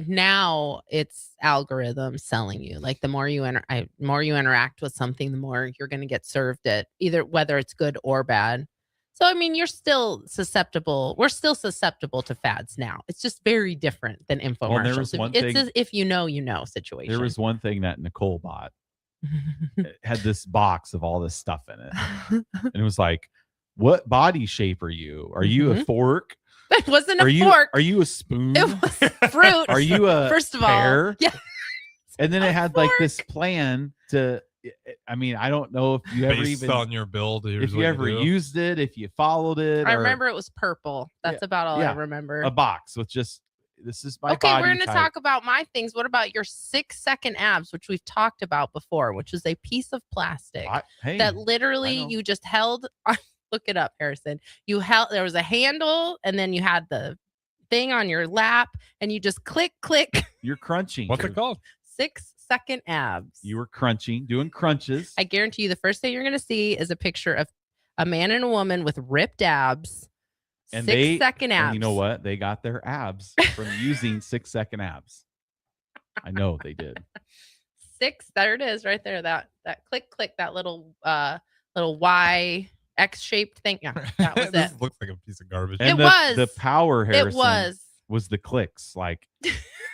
now it's algorithms selling you. The more you interact with something, the more you're going to get served it, either whether it's good or bad. So I mean, you're still susceptible. We're still susceptible to fads now. It's just very different than infomercials. It's if you know situation. There was one thing that Nicole bought. It had this box of all this stuff in it, and it was like, what body shape are you? Are you a fork? It wasn't a fork. Are you a spoon? It was fruit. Are you a first of pear? all? Yeah. And then it had this plan to. I mean, I don't know if you ever based on your build, if you ever used it, if you followed it. I remember it was purple. That's about all I remember. A box with just this is my okay. body We're going to type. talk about my things. What about your 6-second abs, which we've talked about before, which is a piece of plastic that literally you just held. Look it up, Harrison. There was a handle, and then you had the thing on your lap, and you just click. You're crunching. What's it called? 6-second abs. You were crunching, doing crunches. I guarantee you the first thing you're going to see is a picture of a man and a woman with ripped abs. And 6-second abs. And you know what? They got their abs from using 6-second abs. I know they did. There it is right there. That click, that little Y X-shaped thing. Yeah, that was This it. looks like a piece of garbage. And the power, Harrison, was the clicks. Like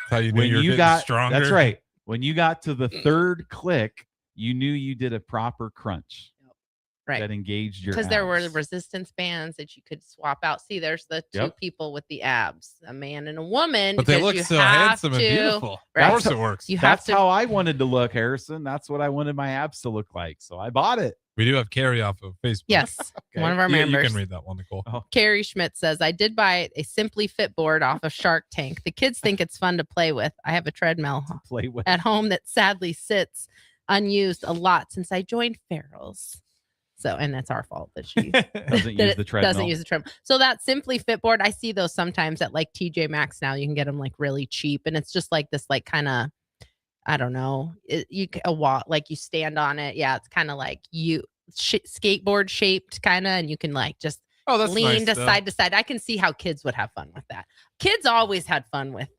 how you knew you got stronger. That's right. When you got to the third click, you knew you did a proper crunch. Right. That engaged your because there were resistance bands that you could swap out. See, there's the two people with the abs, a man and a woman. But they look so handsome and beautiful. Right? Of course it works. That's how I wanted to look, Harrison. That's what I wanted my abs to look like. So I bought it. We do have Carrie off of Facebook. Yes. Okay. One of our members. You can read that one, Nicole. Oh. Carrie Schmidt says, I did buy a Simply Fit board off of Shark Tank. The kids think it's fun to play with. I have a treadmill at home that sadly sits unused a lot since I joined Farrell's. So, and that's our fault that she doesn't use the treadmill. Doesn't use the treadmill. So that Simply Fit board, I see those sometimes at like TJ Maxx now. You can get them like really cheap, and it's just like this, like kind of, I don't know, like you stand on it. Yeah, it's kind of like skateboard shaped kind of, and you can like just lean to side to side. I can see how kids would have fun with that. Kids always had fun with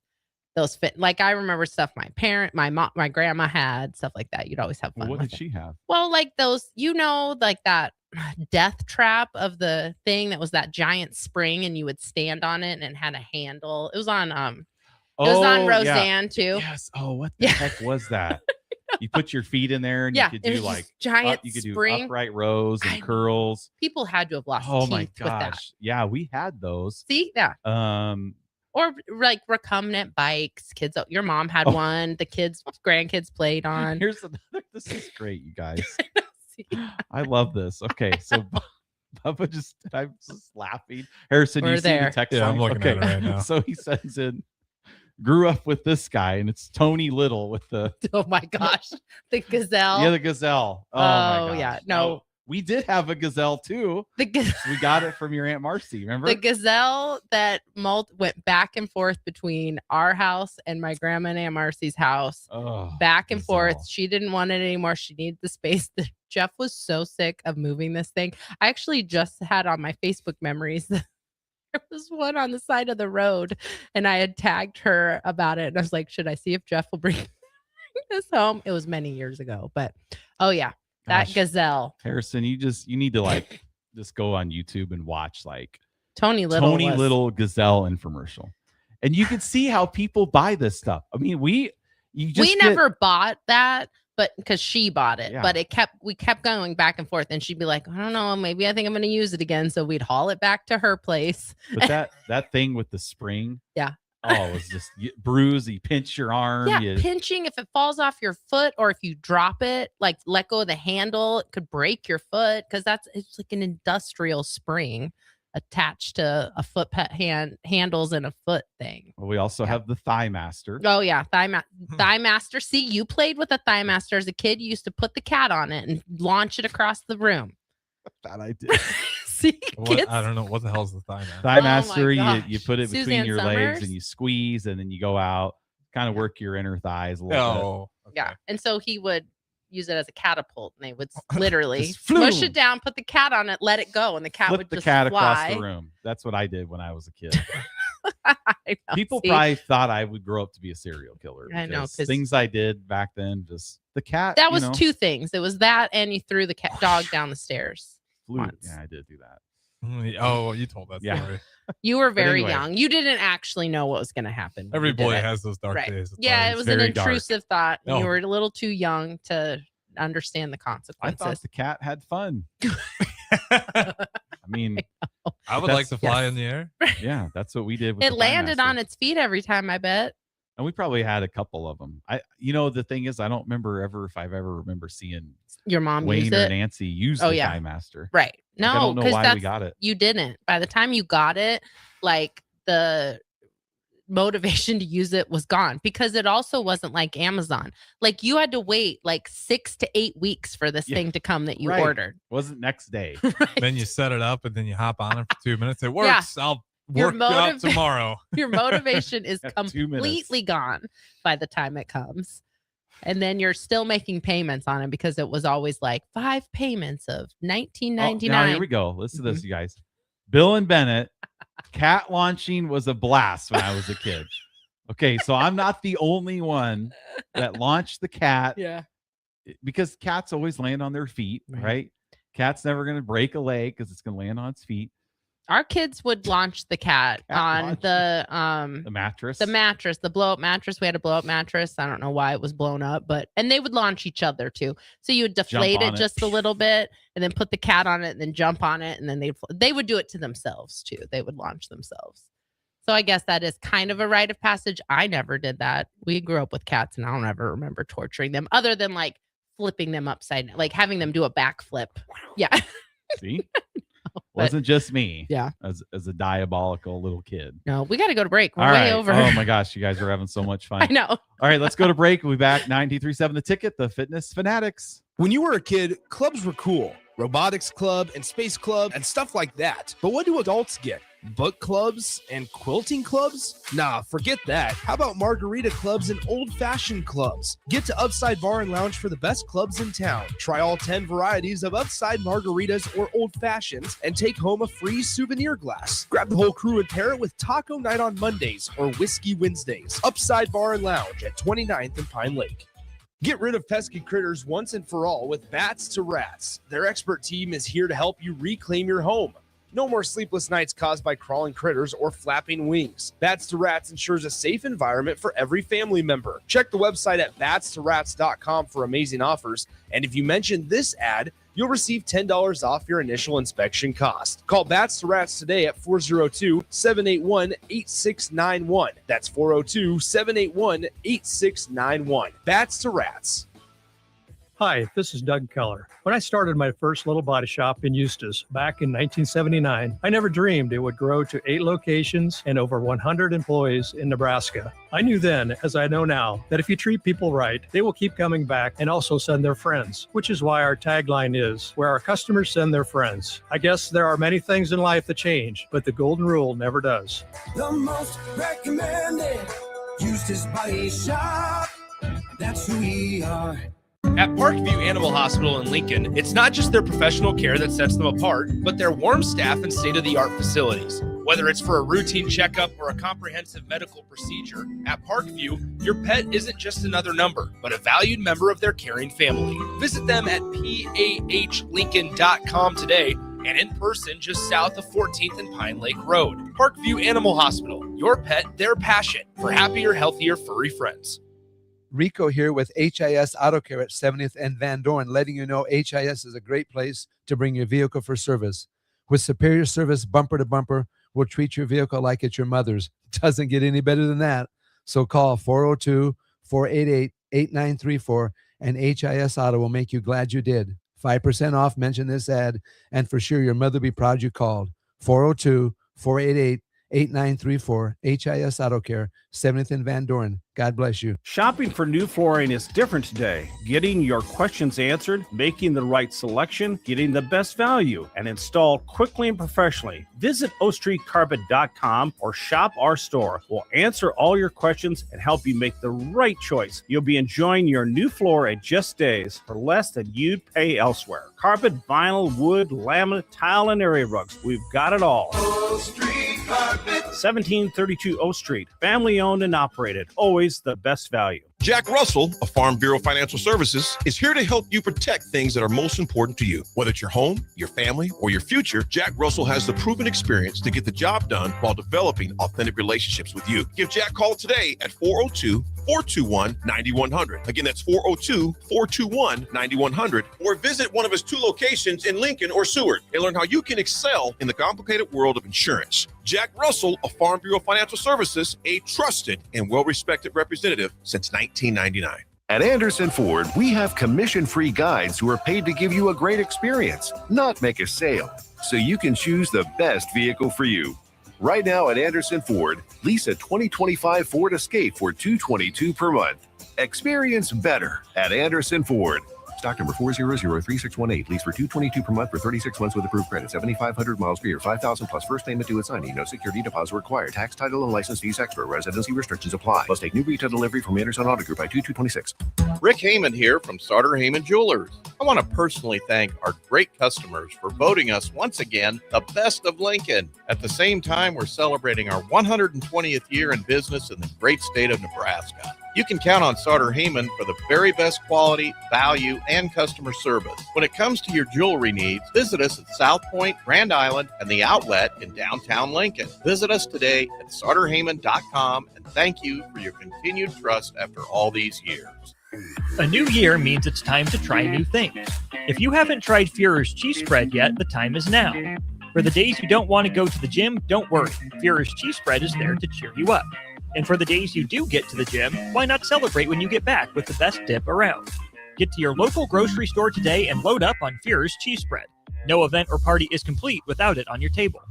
those fit. Like I remember stuff my mom, my grandma had, stuff like that. You'd always have fun. What with did it. she have? Well, like those, like that death trap of the thing that was that giant spring, and you would stand on it, and it had a handle. It was on Roseanne too. Yes. Oh, what the heck was that? You put your feet in there, and you could do like giant you could spring. do upright rows and curls. People had to have lost Oh teeth my with that. gosh. Yeah, we had those. See, yeah. Or like recumbent bikes. Kids, your mom had one. The grandkids played on. Here's another. This is great, you guys. I love this. Okay, so Bubba I'm just laughing. Harrison, you see the text line? I'm looking at it right now. So he sends in, grew up with this guy, and it's Tony Little with the oh my gosh, the gazelle. Yeah, the gazelle. Oh my gosh. Yeah, no. We did have a gazelle too. We got it from your Aunt Marcy. Remember the gazelle that went back and forth between our house and my grandma and Aunt Marcy's house, back and forth. She didn't want it anymore. She needed the space. Jeff was so sick of moving this thing. I actually just had on my Facebook memories. There was one on the side of the road, and I had tagged her about it. And I was like, should I see if Jeff will bring this home? It was many years ago, but oh yeah. That gazelle. Harrison, you need to just go on YouTube and watch like Tony Little gazelle infomercial. And you can see how people buy this stuff. I mean, we never bought that, but because she bought it, but we kept going back and forth, and she'd be like, I don't know, maybe I think I'm going to use it again. So we'd haul it back to her place. But that thing with the spring. Yeah. Oh, it was just bruise. You pinch your arm. Yeah, pinching. If it falls off your foot, or if you drop it, like let go of the handle, it could break your foot because it's like an industrial spring attached to a foot handles and a foot thing. Well, we also have the Thigh Master. Oh yeah, Thigh Master. See, you played with a Thigh Master as a kid. You used to put the cat on it and launch it across the room. That I did. See, kids? I don't know what the hell's the Thigh Master. Thigh Master, you put it Suzanne between your legs Summers? and you squeeze, and then you go out, kind of work your inner thighs a little bit. Yeah, and so he would use it as a catapult, and they would literally push it down, put the cat on it, let it go, and the cat would just fly across the room. That's what I did when I was a kid. People probably thought I would grow up to be a serial killer. I know, 'cause things I did back then, just the cat. That was two things. It was that, and you threw the dog down the stairs. Yeah, I did do that. Oh, you told that story. You were very young. You didn't actually know what was going to happen. Every boy has those dark days. Yeah, it was an intrusive thought. No. You were a little too young to understand the I consequences. thought the cat had fun. I mean, I would like to fly in the air. Yeah, that's what we did. With It the Thigh landed Master. on its feet every time, I bet. And we probably had a couple of them. The thing is, I don't remember if I've ever remember seeing Your mom Wayne used or it? Nancy use the Thigh Master. Right. Like, I No, don't know because why we got it. you didn't. By the time you got it, like the motivation to use it was gone, because it also wasn't like Amazon. Like you had to wait like 6 to 8 weeks for this thing to come that you Right. ordered. Wasn't next day. Then you set it up and then you hop on it for 2 minutes. It works. I'll work out tomorrow. Your motivation is 2 minutes. completely gone by the time it comes. And then you're still making payments on it because it was always like 5 payments of $19.99. Now here we go. Listen to this, you guys. Bill and Bennett, cat launching was a blast when I was a kid. Okay, so I'm not the only one that launched the cat. Yeah. Because cats always land on their feet, right? Cat's never going to break a leg because it's going to land on its feet. Our kids would launch the cat on the mattress. The blow-up mattress. We had a blow-up mattress. I don't know why it was blown up, and they would launch each other too. So you would deflate it just a little bit and then put the cat on it and then jump on it, and then they would do it to themselves too. They would launch themselves. So I guess that is kind of a rite of passage. I never did that. We grew up with cats, and I don't ever remember torturing them other than like flipping them upside down, like having them do a backflip. Yeah. See? Wasn't just me. Yeah. As a diabolical little kid. No, we got to go to break. We're All way right. over. Oh my gosh, you guys are having so much fun. I know. All right, let's go to break. We'll be back. 93.7 The Ticket, the Fitness Fanatics. When you were a kid, clubs were cool. Robotics club and space club and stuff like that. But what do adults get? Book clubs and quilting clubs? Nah, forget that. How about margarita clubs and old-fashioned clubs? Get to Upside Bar and Lounge for the best clubs in town. Try all 10 varieties of Upside margaritas or old fashions and take home a free souvenir glass. Grab the whole crew and pair it with taco night on Mondays or whiskey Wednesdays. Upside Bar and Lounge at 29th and Pine Lake. Get rid of pesky critters once and for all with Bats to Rats. Their expert team is here to help you reclaim your home. No more sleepless nights caused by crawling critters or flapping wings. Bats to Rats ensures a safe environment for every family member. Check the website at batstorats.com for amazing offers. And if you mention this ad, you'll receive $10 off your initial inspection cost. Call Bats to Rats today at 402-781-8691. That's 402-781-8691. Bats to Rats. Hi, this is Doug Keller. When I started my first little body shop in Eustis back in 1979, I never dreamed it would grow to 8 locations and over 100 employees in Nebraska. I knew then, as I know now, that if you treat people right, they will keep coming back and also send their friends, which is why our tagline is, where our customers send their friends. I guess there are many things in life that change, but the golden rule never does. The most recommended Eustis Body Shop. That's who we are. At Parkview Animal Hospital in Lincoln, it's not just their professional care that sets them apart, but their warm staff and state-of-the-art facilities. Whether it's for a routine checkup or a comprehensive medical procedure, at Parkview, your pet isn't just another number, but a valued member of their caring family. Visit them at pahlincoln.com today and in person just south of 14th and Pine Lake Road. Parkview Animal Hospital, your pet, their passion for happier, healthier, furry friends. Rico here with HIS Auto Care at 70th and Van Dorn, letting you know HIS is a great place to bring your vehicle for service. With superior service, bumper to bumper, we'll treat your vehicle like it's your mother's. It doesn't get any better than that. So call 402-488-8934 and HIS Auto will make you glad you did. 5% off, mention this ad, and for sure your mother will be proud you called. 402-488-8934, HIS Auto Care, 70th and Van Dorn. God bless you. Shopping for new flooring is different today. Getting your questions answered, making the right selection, getting the best value, and installed quickly and professionally. Visit OakStreetCarpet.com or shop our store. We'll answer all your questions and help you make the right choice. You'll be enjoying your new floor at just days for less than you'd pay elsewhere. Carpet, vinyl, wood, laminate, tile, and area rugs. We've got it all. Oak Street Carpet. 1732 O Street. Family owned and operated. Always the best value. Jack Russell of Farm Bureau Financial Services is here to help you protect things that are most important to you. Whether it's your home, your family, or your future, Jack Russell has the proven experience to get the job done while developing authentic relationships with you. Give Jack a call today at 402-421-9100. Again, that's 402-421-9100. Or visit one of his 2 locations in Lincoln or Seward and learn how you can excel in the complicated world of insurance. Jack Russell of Farm Bureau Financial Services, a trusted and well-respected representative since 1999. At Anderson Ford, we have commission-free guides who are paid to give you a great experience, not make a sale, so you can choose the best vehicle for you. Right now at Anderson Ford, lease a 2025 Ford Escape for $222 per month. Experience better at Anderson Ford. Stock number 4003618. Lease for $222 per month for 36 months with approved credit. 7,500 miles per year. 5,000 plus first payment due at signing. No security deposit required. Tax, title, and license fees extra. Residency restrictions apply. Must take new retail delivery from Anderson Auto Group by 2226. Rick Heyman here from Sauter Heyman Jewelers. I want to personally thank our great customers for voting us once again the best of Lincoln. At the same time, we're celebrating our 120th year in business in the great state of Nebraska. You can count on Sauter Heyman for the very best quality, value, and customer service. When it comes to your jewelry needs, visit us at South Point, Grand Island, and the Outlet in downtown Lincoln. Visit us today at SauterHeyman.com, and thank you for your continued trust after all these years. A new year means it's time to try new things. If you haven't tried Führer's cheese spread yet, the time is now. For the days you don't want to go to the gym, don't worry. Führer's cheese spread is there to cheer you up. And for the days you do get to the gym, why not celebrate when you get back with the best dip around? Get to your local grocery store today and load up on Führer's cheese spread. No event or party is complete without it on your table.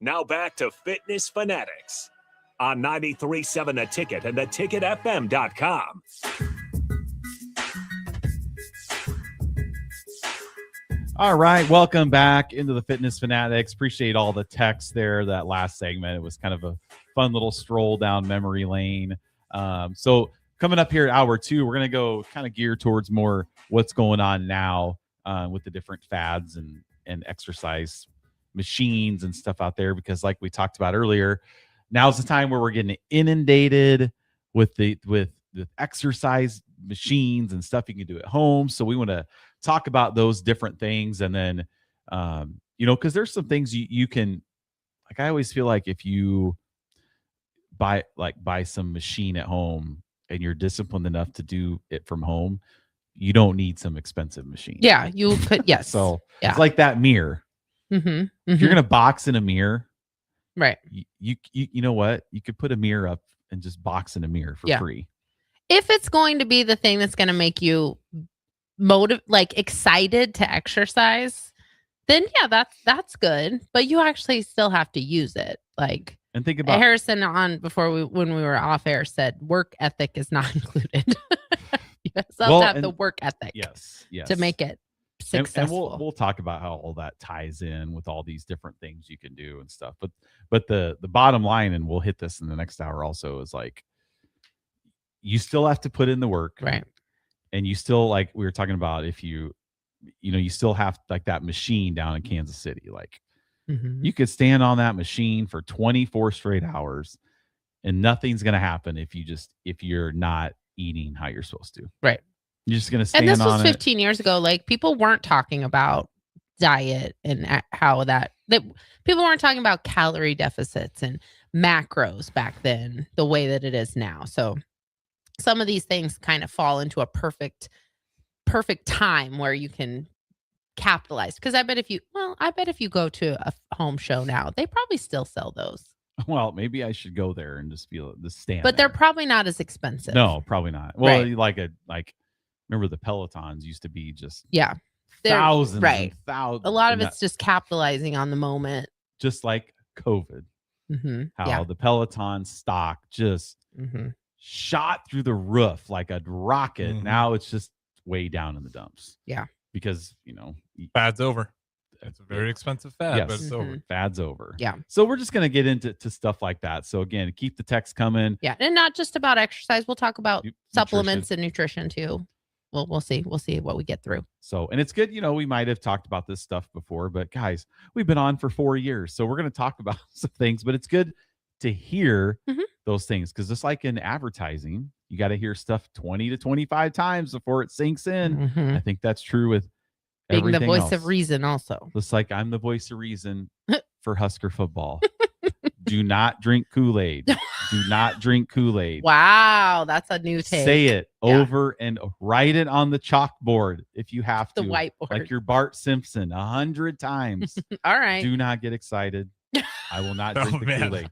Now back to Fitness Fanatics on 93.7 The Ticket and theticketfm.com. All right, welcome back into the Fitness Fanatics. Appreciate all the text there. That last segment, it was kind of a fun little stroll down memory lane. So coming up here at hour 2, we're going to go kind of gear towards more what's going on now with the different fads and exercise machines and stuff out there, because like we talked about earlier, now's the time where we're getting inundated with the exercise machines and stuff you can do at home. So we want to talk about those different things. And then, because there's some things you can, like, I always feel like if you buy some machine at home and you're disciplined enough to do it from home, you don't need some expensive machine. Yeah, you could. Yes. So yeah. It's like that mirror. Mm-hmm. If you're going to box in a mirror, right. You know what? You could put a mirror up and just box in a mirror for free. If it's going to be the thing that's going to make you excited to exercise, then yeah, that's good. But you actually still have to use it. Like, and think about Harrison when we were off air said work ethic is not included. You still have the work ethic. Yes. To make it successful. And we'll talk about how all that ties in with all these different things you can do and stuff. But the bottom line, and we'll hit this in the next hour also, is like, you still have to put in the work. Right. And you still, like we were talking about, if you still have like that machine down in Kansas City, like you could stand on that machine for 24 straight hours and nothing's going to happen if you're not eating how you're supposed to. Right. You're just going to stand on it. And this was 15 years ago. Like, people weren't talking about diet and how that people weren't talking about calorie deficits and macros back then the way that it is now. So some of these things kind of fall into a perfect time where you can capitalize. Because I bet if you go to a home show now, they probably still sell those. Well, maybe I should go there and just feel the stand. But they're probably not as expensive. No, probably not. Well, right. Remember the Pelotons used to be just thousands, right? Thousands. A lot of it's just capitalizing on the moment, just like COVID. Mm-hmm. How the Peloton stock just shot through the roof like a rocket. Mm-hmm. Now it's just way down in the dumps. Yeah, because fad's over. It's a very expensive fad, but it's over. Fad's over. Yeah. So we're just gonna get into stuff like that. So again, keep the text coming. Yeah, and not just about exercise. We'll talk about supplements and nutrition too. We'll see what we get through. So, and it's good, we might have talked about this stuff before, but guys, we've been on for 4 years. So we're going to talk about some things, but it's good to hear those things, because just like in advertising, you got to hear stuff 20 to 25 times before it sinks in. I think that's true with being the voice else. Of reason also. Just like I'm the voice of reason for Husker football. Do not drink Kool-Aid. Do not drink Kool-Aid. Wow, that's a new take. Say it over and write it on the chalkboard if you have to. The whiteboard. Like you're Bart Simpson 100 times. All right. Do not get excited. I will not drink the Kool-Aid.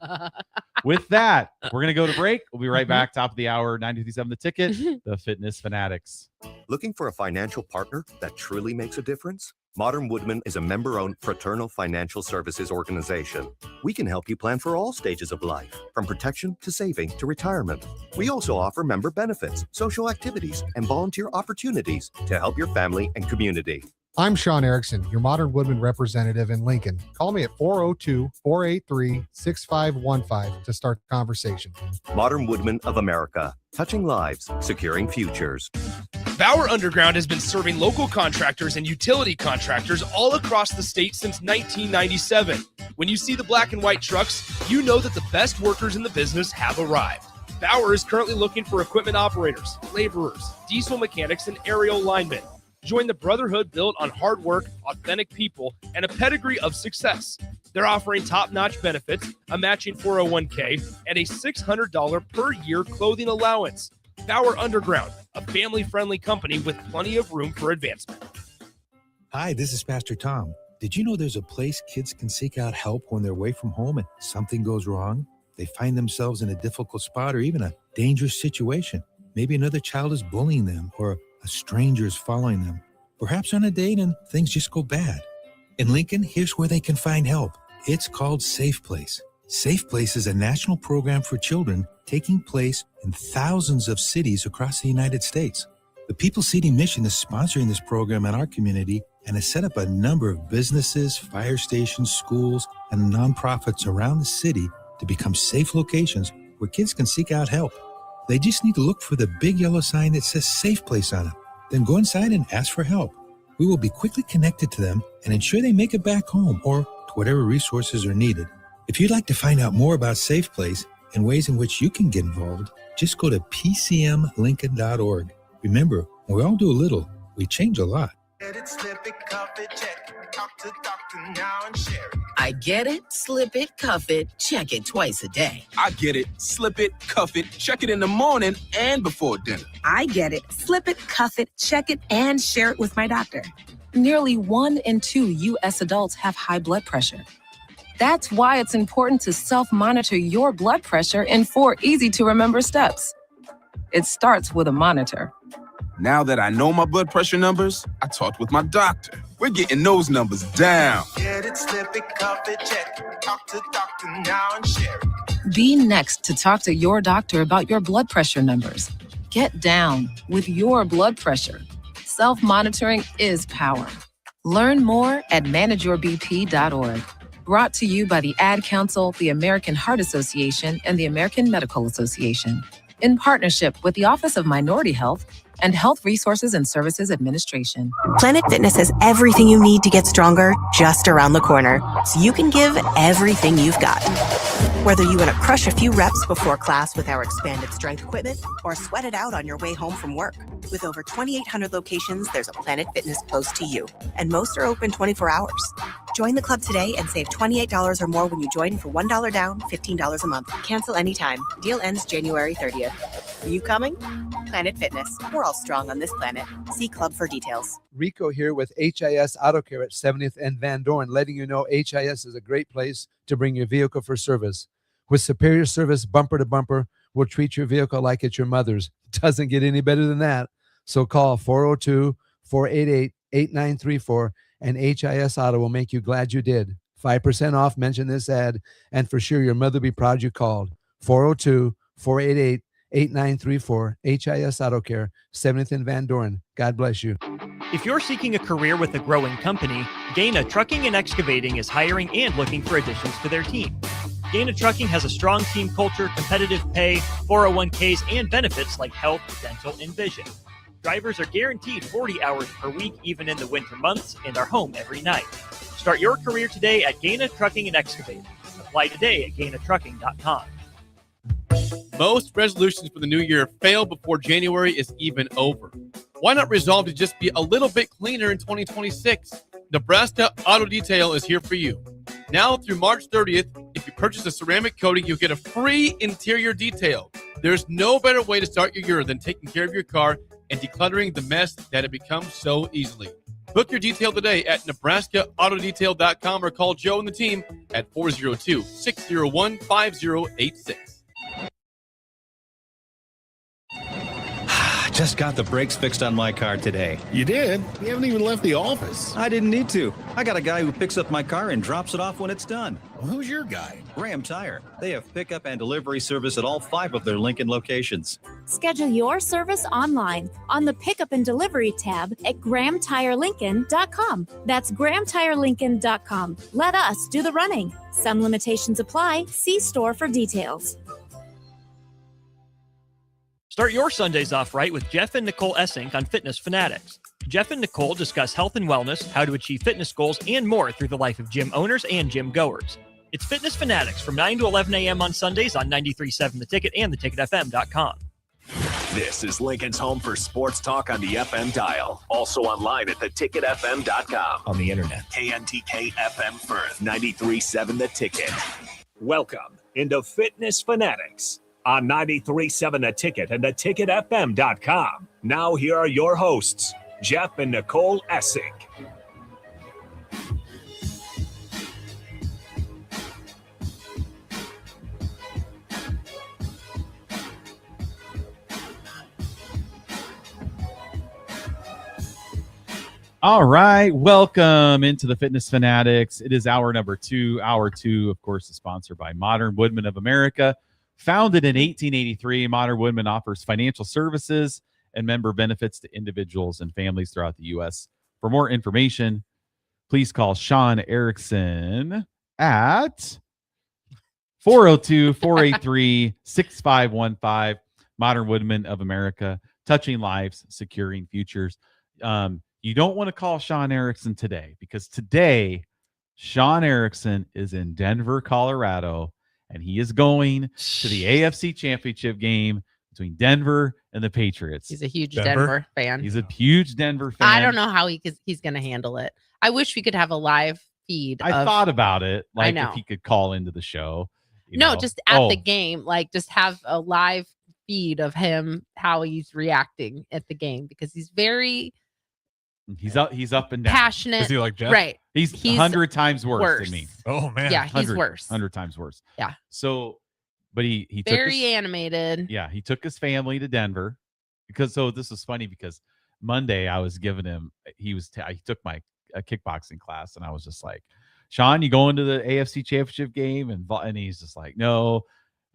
With that, we're going to go to break. We'll be right back. Top of the hour, 93.7 The Ticket, the Fitness Fanatics. Looking for a financial partner that truly makes a difference? Modern Woodman is a member-owned fraternal financial services organization. We can help you plan for all stages of life, from protection to saving to retirement. We also offer member benefits, social activities, and volunteer opportunities to help your family and community. I'm Sean Erickson, your Modern Woodman representative in Lincoln. Call me at 402-483-6515 to start the conversation. Modern Woodman of America, touching lives, securing futures. Bauer Underground has been serving local contractors and utility contractors all across the state since 1997. When you see the black and white trucks, you know that the best workers in the business have arrived. Bauer is currently looking for equipment operators, laborers, diesel mechanics, and aerial linemen. Join the brotherhood built on hard work, authentic people, and a pedigree of success. They're offering top-notch benefits, a matching 401k, and a $600 per year clothing allowance. Bauer Underground, a family-friendly company with plenty of room for advancement. Hi, this is Pastor Tom. Did you know there's a place kids can seek out help when they're away from home and something goes wrong? They find themselves in a difficult spot or even a dangerous situation. Maybe another child is bullying them or a stranger is following them. Perhaps on a date and things just go bad. In Lincoln, here's where they can find help. It's called Safe Place. Safe Place is a national program for children taking place in thousands of cities across the United States. The People Seeding Mission is sponsoring this program in our community and has set up a number of businesses, fire stations, schools, and nonprofits around the city to become safe locations where kids can seek out help. They just need to look for the big yellow sign that says Safe Place on it. Then go inside and ask for help. We will be quickly connected to them and ensure they make it back home or to whatever resources are needed. If you'd like to find out more about Safe Place and ways in which you can get involved, just go to pcmlincoln.org. Remember, when we all do a little, we change a lot. I get it, slip it, cuff it, check it twice a day. I get it, slip it, cuff it, check it in the morning and before dinner. I get it, slip it, cuff it, check it, and share it with my doctor. Nearly 1 in 2 U.S. adults have high blood pressure. That's why it's important to self-monitor your blood pressure in 4 easy-to-remember steps. It starts with a monitor. Now that I know my blood pressure numbers, I talked with my doctor. We're getting those numbers down. Get it, slip it, cuff it, check it. Talk to doctor now and share it. Be next to talk to your doctor about your blood pressure numbers. Get down with your blood pressure. Self-monitoring is power. Learn more at manageyourbp.org. Brought to you by the Ad Council, the American Heart Association, and the American Medical Association, in partnership with the Office of Minority Health and Health Resources and Services Administration. Planet Fitness has everything you need to get stronger just around the corner, so you can give everything you've got. Whether you want to crush a few reps before class with our expanded strength equipment or sweat it out on your way home from work. With over 2,800 locations, there's a Planet Fitness close to you, and most are open 24 hours. Join the club today and save $28 or more when you join for $1 down, $15 a month. Cancel anytime. Deal ends January 30th. Are you coming? Planet Fitness. We're all strong on this planet. See club for details. Rico here with HIS Auto Care at 70th and Van Dorn, letting you know HIS is a great place to bring your vehicle for service. With superior service bumper to bumper, we'll treat your vehicle like it's your mother's. Doesn't get any better than that. So call 402-488-8934 and HIS Auto will make you glad you did. 5% off, mention this ad, and for sure your mother will be proud you called. 402-488-8934, HIS Auto Care, 70th and Van Dorn. God bless you. If you're seeking a career with a growing company, Gaina Trucking and Excavating is hiring and looking for additions to their team. Gaina Trucking has a strong team culture, competitive pay, 401ks, and benefits like health, dental, and vision. Drivers are guaranteed 40 hours per week, even in the winter months, and are home every night. Start your career today at Gaina Trucking and Excavating. Apply today at GainaTrucking.com. Most resolutions for the new year fail before January is even over. Why not resolve to just be a little bit cleaner in 2026? Nebraska Auto Detail is here for you. Now through March 30th, if you purchase a ceramic coating, you'll get a free interior detail. There's no better way to start your year than taking care of your car and decluttering the mess that it becomes so easily. Book your detail today at NebraskaAutoDetail.com or call Joe and the team at 402-601-5086. Just got the brakes fixed on my car today. You did? You haven't even left the office. I didn't need to. I got a guy who picks up my car and drops it off when it's done. Well, who's your guy? Graham Tire. They have pickup and delivery service at all 5 of their Lincoln locations. Schedule your service online on the Pickup and Delivery tab at GrahamTireLincoln.com. That's GrahamTireLincoln.com. Let us do the running. Some limitations apply. See store for details. Start your Sundays off right with Jeff and Nicole Essink on Fitness Fanatics. Jeff and Nicole discuss health and wellness, how to achieve fitness goals, and more through the life of gym owners and gym goers. It's Fitness Fanatics from 9 to 11 a.m. on Sundays on 93.7 The Ticket and theticketfm.com. This is Lincoln's home for sports talk on the FM dial. Also online at theticketfm.com. On the internet. KNTK FM Firth, 93.7 The Ticket. Welcome into Fitness Fanatics on 93.7 The Ticket and theticketfm.com. Now here are your hosts, Jeff and Nicole Essink. All right, welcome into the Fitness Fanatics. It is hour number 2. Hour 2, of course, is sponsored by Modern Woodmen of America. Founded in 1883, Modern Woodmen offers financial services and member benefits to individuals and families throughout the U.S. For more information, please call Sean Erickson at 402-483-6515. Modern Woodmen of America, touching lives, securing futures. You don't want to call Sean Erickson today, because today Sean Erickson is in Denver, Colorado, and he is going to the AFC Championship game between Denver and the Patriots. He's a huge Denver fan. He's a huge Denver fan. I don't know how he's going to handle it. I wish we could have a live feed. I thought about it, like know. if he could call into the show. Just at the game, like just have a live feed of him, how he's reacting at the game, because he's very he's up and down. Passionate. Is he like Jeff? Right. He's 100 times worse than me. Oh man. Yeah, he's worse. 100 times worse. Yeah. So, but he took very animated. Yeah, he took his family to Denver because this was funny because Monday I was giving him he took my kickboxing class, and I was just like, Sean, you going to the AFC Championship game? And he's just like, no.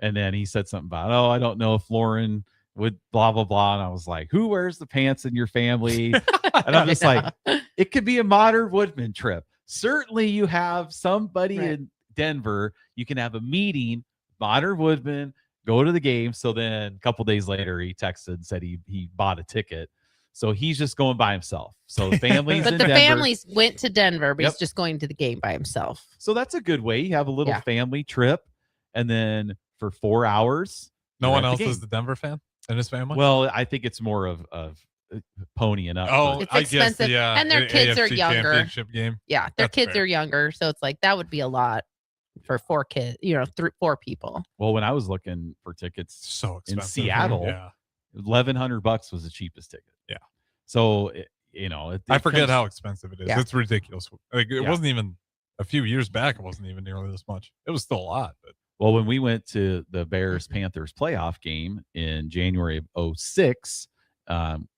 And then he said something about, oh, I don't know if Lauren would blah, blah, blah. And I was like, who wears the pants in your family? And I'm just like, it could be a Modern Woodman trip. Certainly you have somebody in Denver. You can have a meeting, Modern Woodman, go to the game. So then a couple days later, he texted and said he bought a ticket. So he's just going by himself. So the family's but in the Denver. families went to Denver, but he's just going to the game by himself. So that's a good way. You have a little family trip, and then for 4 hours, no you're one at the else game. is the Denver fan in his family. Well, I think it's more of ponying up. Oh, It's I expensive, guess, and their kids are AFC younger. Championship game. Yeah, their That's kids fair. are younger, so it's like that would be a lot for 4 kids. 4 people. Well, when I was looking for tickets, so in expensive. Seattle, Yeah. $1,100 was the cheapest ticket. Yeah. So I forget how expensive it is. Yeah. It's ridiculous. Like it Yeah. wasn't even a few years back. It wasn't even nearly this much. It was still a lot, but Well, when we went to the Bears-Panthers playoff game in January of 2006,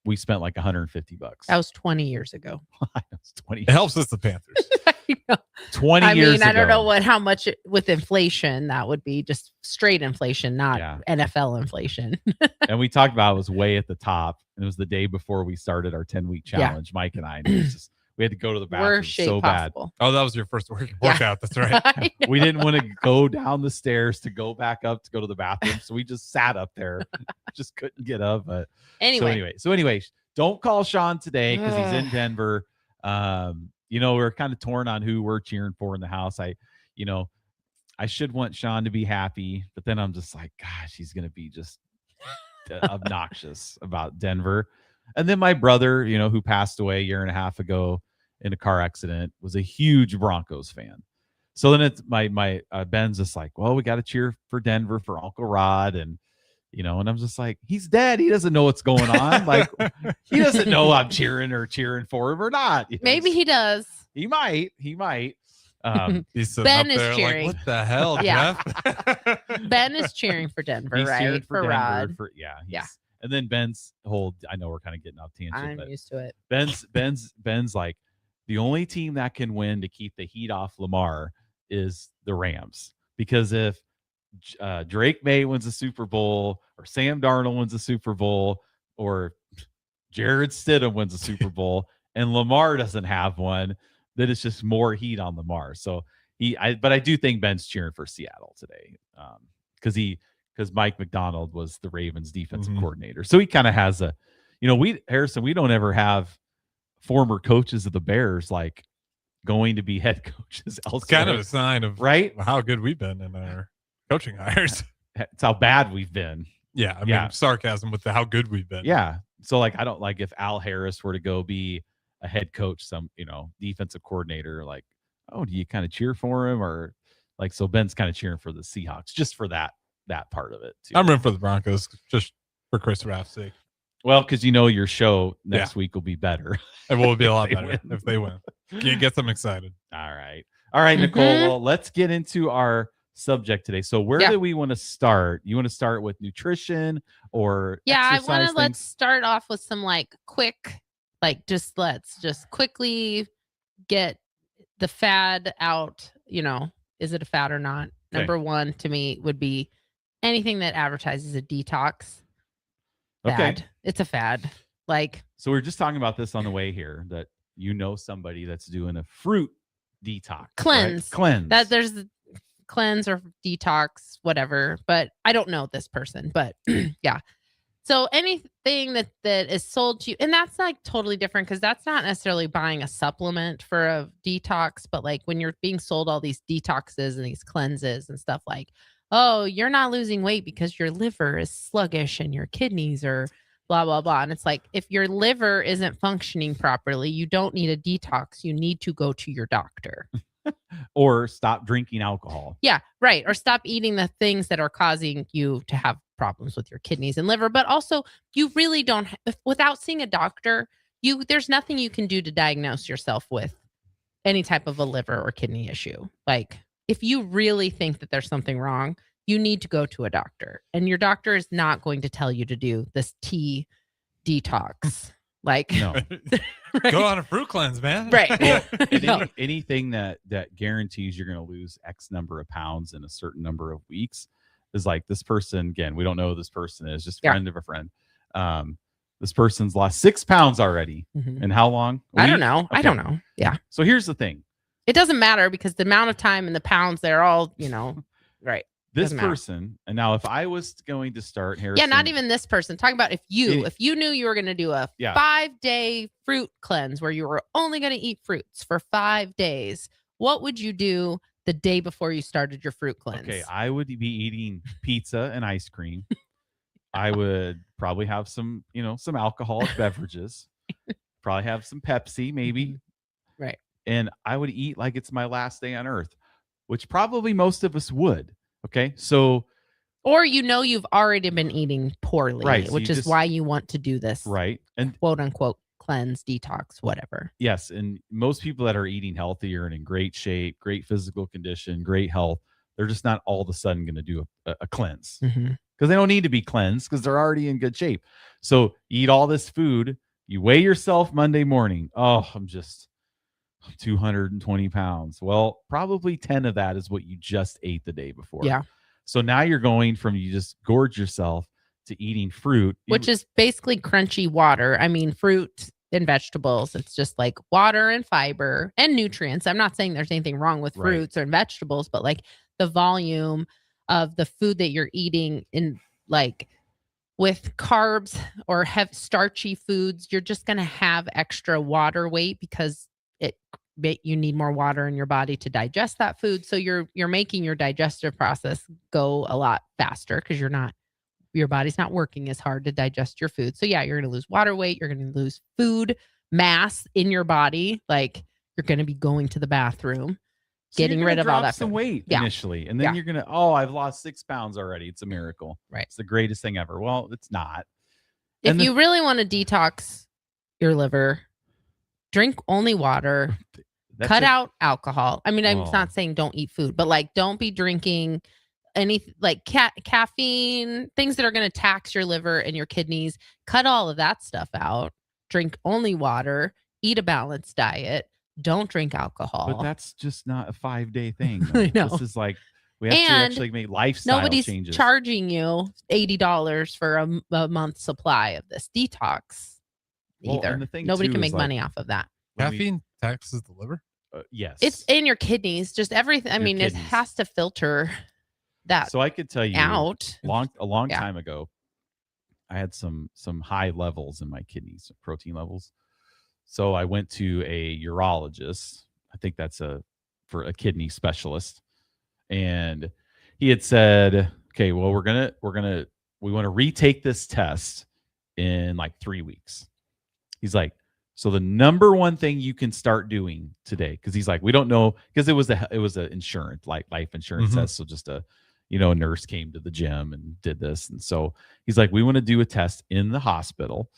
we spent like $150. That was 20 years ago. That's 20. it helps us the Panthers. 20 I years mean, I don't ago. know how much with inflation that would be, just straight inflation, not NFL inflation. And we talked about it was way at the top. And it was the day before we started our 10-week challenge, Mike and I. And it was just, we had to go to the bathroom Worst shape so possible. Oh, that was your first workout. That's right. We didn't want to go down the stairs to go back up to go to the bathroom. So we just sat up there. Just couldn't get up. But Anyway. So anyway, don't call Sean today because he's in Denver. We're kind of torn on who we're cheering for in the house. I should want Sean to be happy, but then I'm just like, gosh, he's going to be just obnoxious about Denver. And then my brother, who passed away a year and a half ago in a car accident, was a huge Broncos fan. So then it's my Ben's just like, well, we got to cheer for Denver for Uncle Rod. And I'm just like, he's dead. He doesn't know what's going on. Like, he doesn't know I'm cheering for him or not. Maybe he does. He might. He's sitting Ben up is there cheering. like, what the hell, Yeah. Jeff? Ben is cheering for Denver, He's right? cheering for Denver. Rod. Yeah. And then Ben's I know we're kind of getting off tangent, I'm but used to it. Ben's like, the only team that can win to keep the heat off Lamar is the Rams, because if Drake May wins a Super Bowl, or Sam Darnold wins a Super Bowl, or Jared Stidham wins a Super Bowl, and Lamar doesn't have one, then it's just more heat on Lamar. So but I do think Ben's cheering for Seattle today, because Mike McDonald was the Ravens defensive coordinator. So he kind of has we don't ever have former coaches of the Bears like going to be head coaches elsewhere. It's kind of a sign of right how good we've been in our coaching hires. It's how bad we've been. Yeah, I mean, sarcasm with how good we've been. Yeah. So like, I don't like if Al Harris were to go be a head coach, some defensive coordinator, like, oh, do you kind of cheer for him? Or like, so Ben's kind of cheering for the Seahawks just for that part of it too. I'm rooting for the Broncos just for Chris Raff's sake. Well, because your show next week will be better. It will be a lot better if they win. You get them excited. All right, Nicole. Well, let's get into our subject today. So where do we want to start? You want to start with nutrition or exercise let's start off with some like quick, let's just quickly get the fad out. Is it a fad or not? Okay. Number one to me would be anything that advertises a detox. Okay. Fad. It's a fad. So we were just talking about this on the way here, that you know somebody that's doing a fruit detox. Cleanse. Right? Cleanse. That there's cleanse or detox, whatever. But I don't know this person. But yeah. So anything that is sold to you, and that's like totally different because that's not necessarily buying a supplement for a detox, but like when you're being sold all these detoxes and these cleanses and stuff like, oh, you're not losing weight because your liver is sluggish and your kidneys are blah, blah, blah. And it's like, if your liver isn't functioning properly, you don't need a detox. You need to go to your doctor. Or stop drinking alcohol. Yeah, right. Or stop eating the things that are causing you to have problems with your kidneys and liver. But also, you really don't, without seeing a doctor, there's nothing you can do to diagnose yourself with any type of a liver or kidney issue. Like, if you really think that there's something wrong, you need to go to a doctor. And your doctor is not going to tell you to do this tea detox. Like, no. Right? Go on a fruit cleanse, man. Right. No. Anything that guarantees you're going to lose X number of pounds in a certain number of weeks is like this person. Again, we don't know who this person is, just a friend of a friend. This person's lost 6 pounds already. Mm-hmm. And how long? I don't know. Okay. I don't know. Yeah. So here's the thing. It doesn't matter because the amount of time and the pounds, they're all, right. This person, and now if I was going to start Harrison. Yeah, not even this person. Talk about if you knew you were going to do a 5-day fruit cleanse where you were only going to eat fruits for 5 days, what would you do the day before you started your fruit cleanse? Okay, I would be eating pizza and ice cream. I would probably have some alcoholic beverages. Probably have some Pepsi, maybe. Right. And I would eat like it's my last day on earth, which probably most of us would. Okay, so. Or you've already been eating poorly, right, so which is why you want to do this, right? And quote unquote cleanse, detox, whatever. Yes, and most people that are eating healthier and in great shape, great physical condition, great health, they're just not all of a sudden going to do a cleanse because they don't need to be cleansed because they're already in good shape. So you eat all this food, you weigh yourself Monday morning. Oh, I'm 220 pounds. Well, probably 10 of that is what you just ate the day before. Yeah. So now you're going from you just gorge yourself to eating fruit, which is basically crunchy water. I mean, fruit and vegetables. It's just like water and fiber and nutrients. I'm not saying there's anything wrong with fruits or vegetables, but like the volume of the food that you're eating in like with carbs or have starchy foods, you're just going to have extra water weight because you need more water in your body to digest that food. So you're making your digestive process go a lot faster because your body's not working as hard to digest your food. So yeah, you're going to lose water weight. You're going to lose food mass in your body. Like you're going to be going to the bathroom, getting rid of all that some weight initially. And then you're going to, I've lost 6 pounds already. It's a miracle. Right. It's the greatest thing ever. Well, it's not. If you really want to detox your liver, drink only water, cut out alcohol. I mean, I'm not saying don't eat food, but like, don't be drinking any like caffeine, things that are going to tax your liver and your kidneys. Cut all of that stuff out. Drink only water, eat a balanced diet. Don't drink alcohol. But that's just not a 5-day thing. I know. This is like, we have to actually make lifestyle nobody's changes. Charging you $80 for a month supply of this detox either. Nobody can make money off of that. Caffeine taxes the liver? Yes. It's in your kidneys, just everything. I mean, it has to filter that. So I could tell you out a long time ago, I had some high levels in my kidneys, protein levels. So I went to a urologist. I think that's for a kidney specialist. And he had said, okay, well, we want to retake this test in like 3 weeks. He's like, so the number one thing you can start doing today, because he's like, we don't know, because it was a insurance, like life insurance test. So just a nurse came to the gym and did this. And so he's like, we want to do a test in the hospital.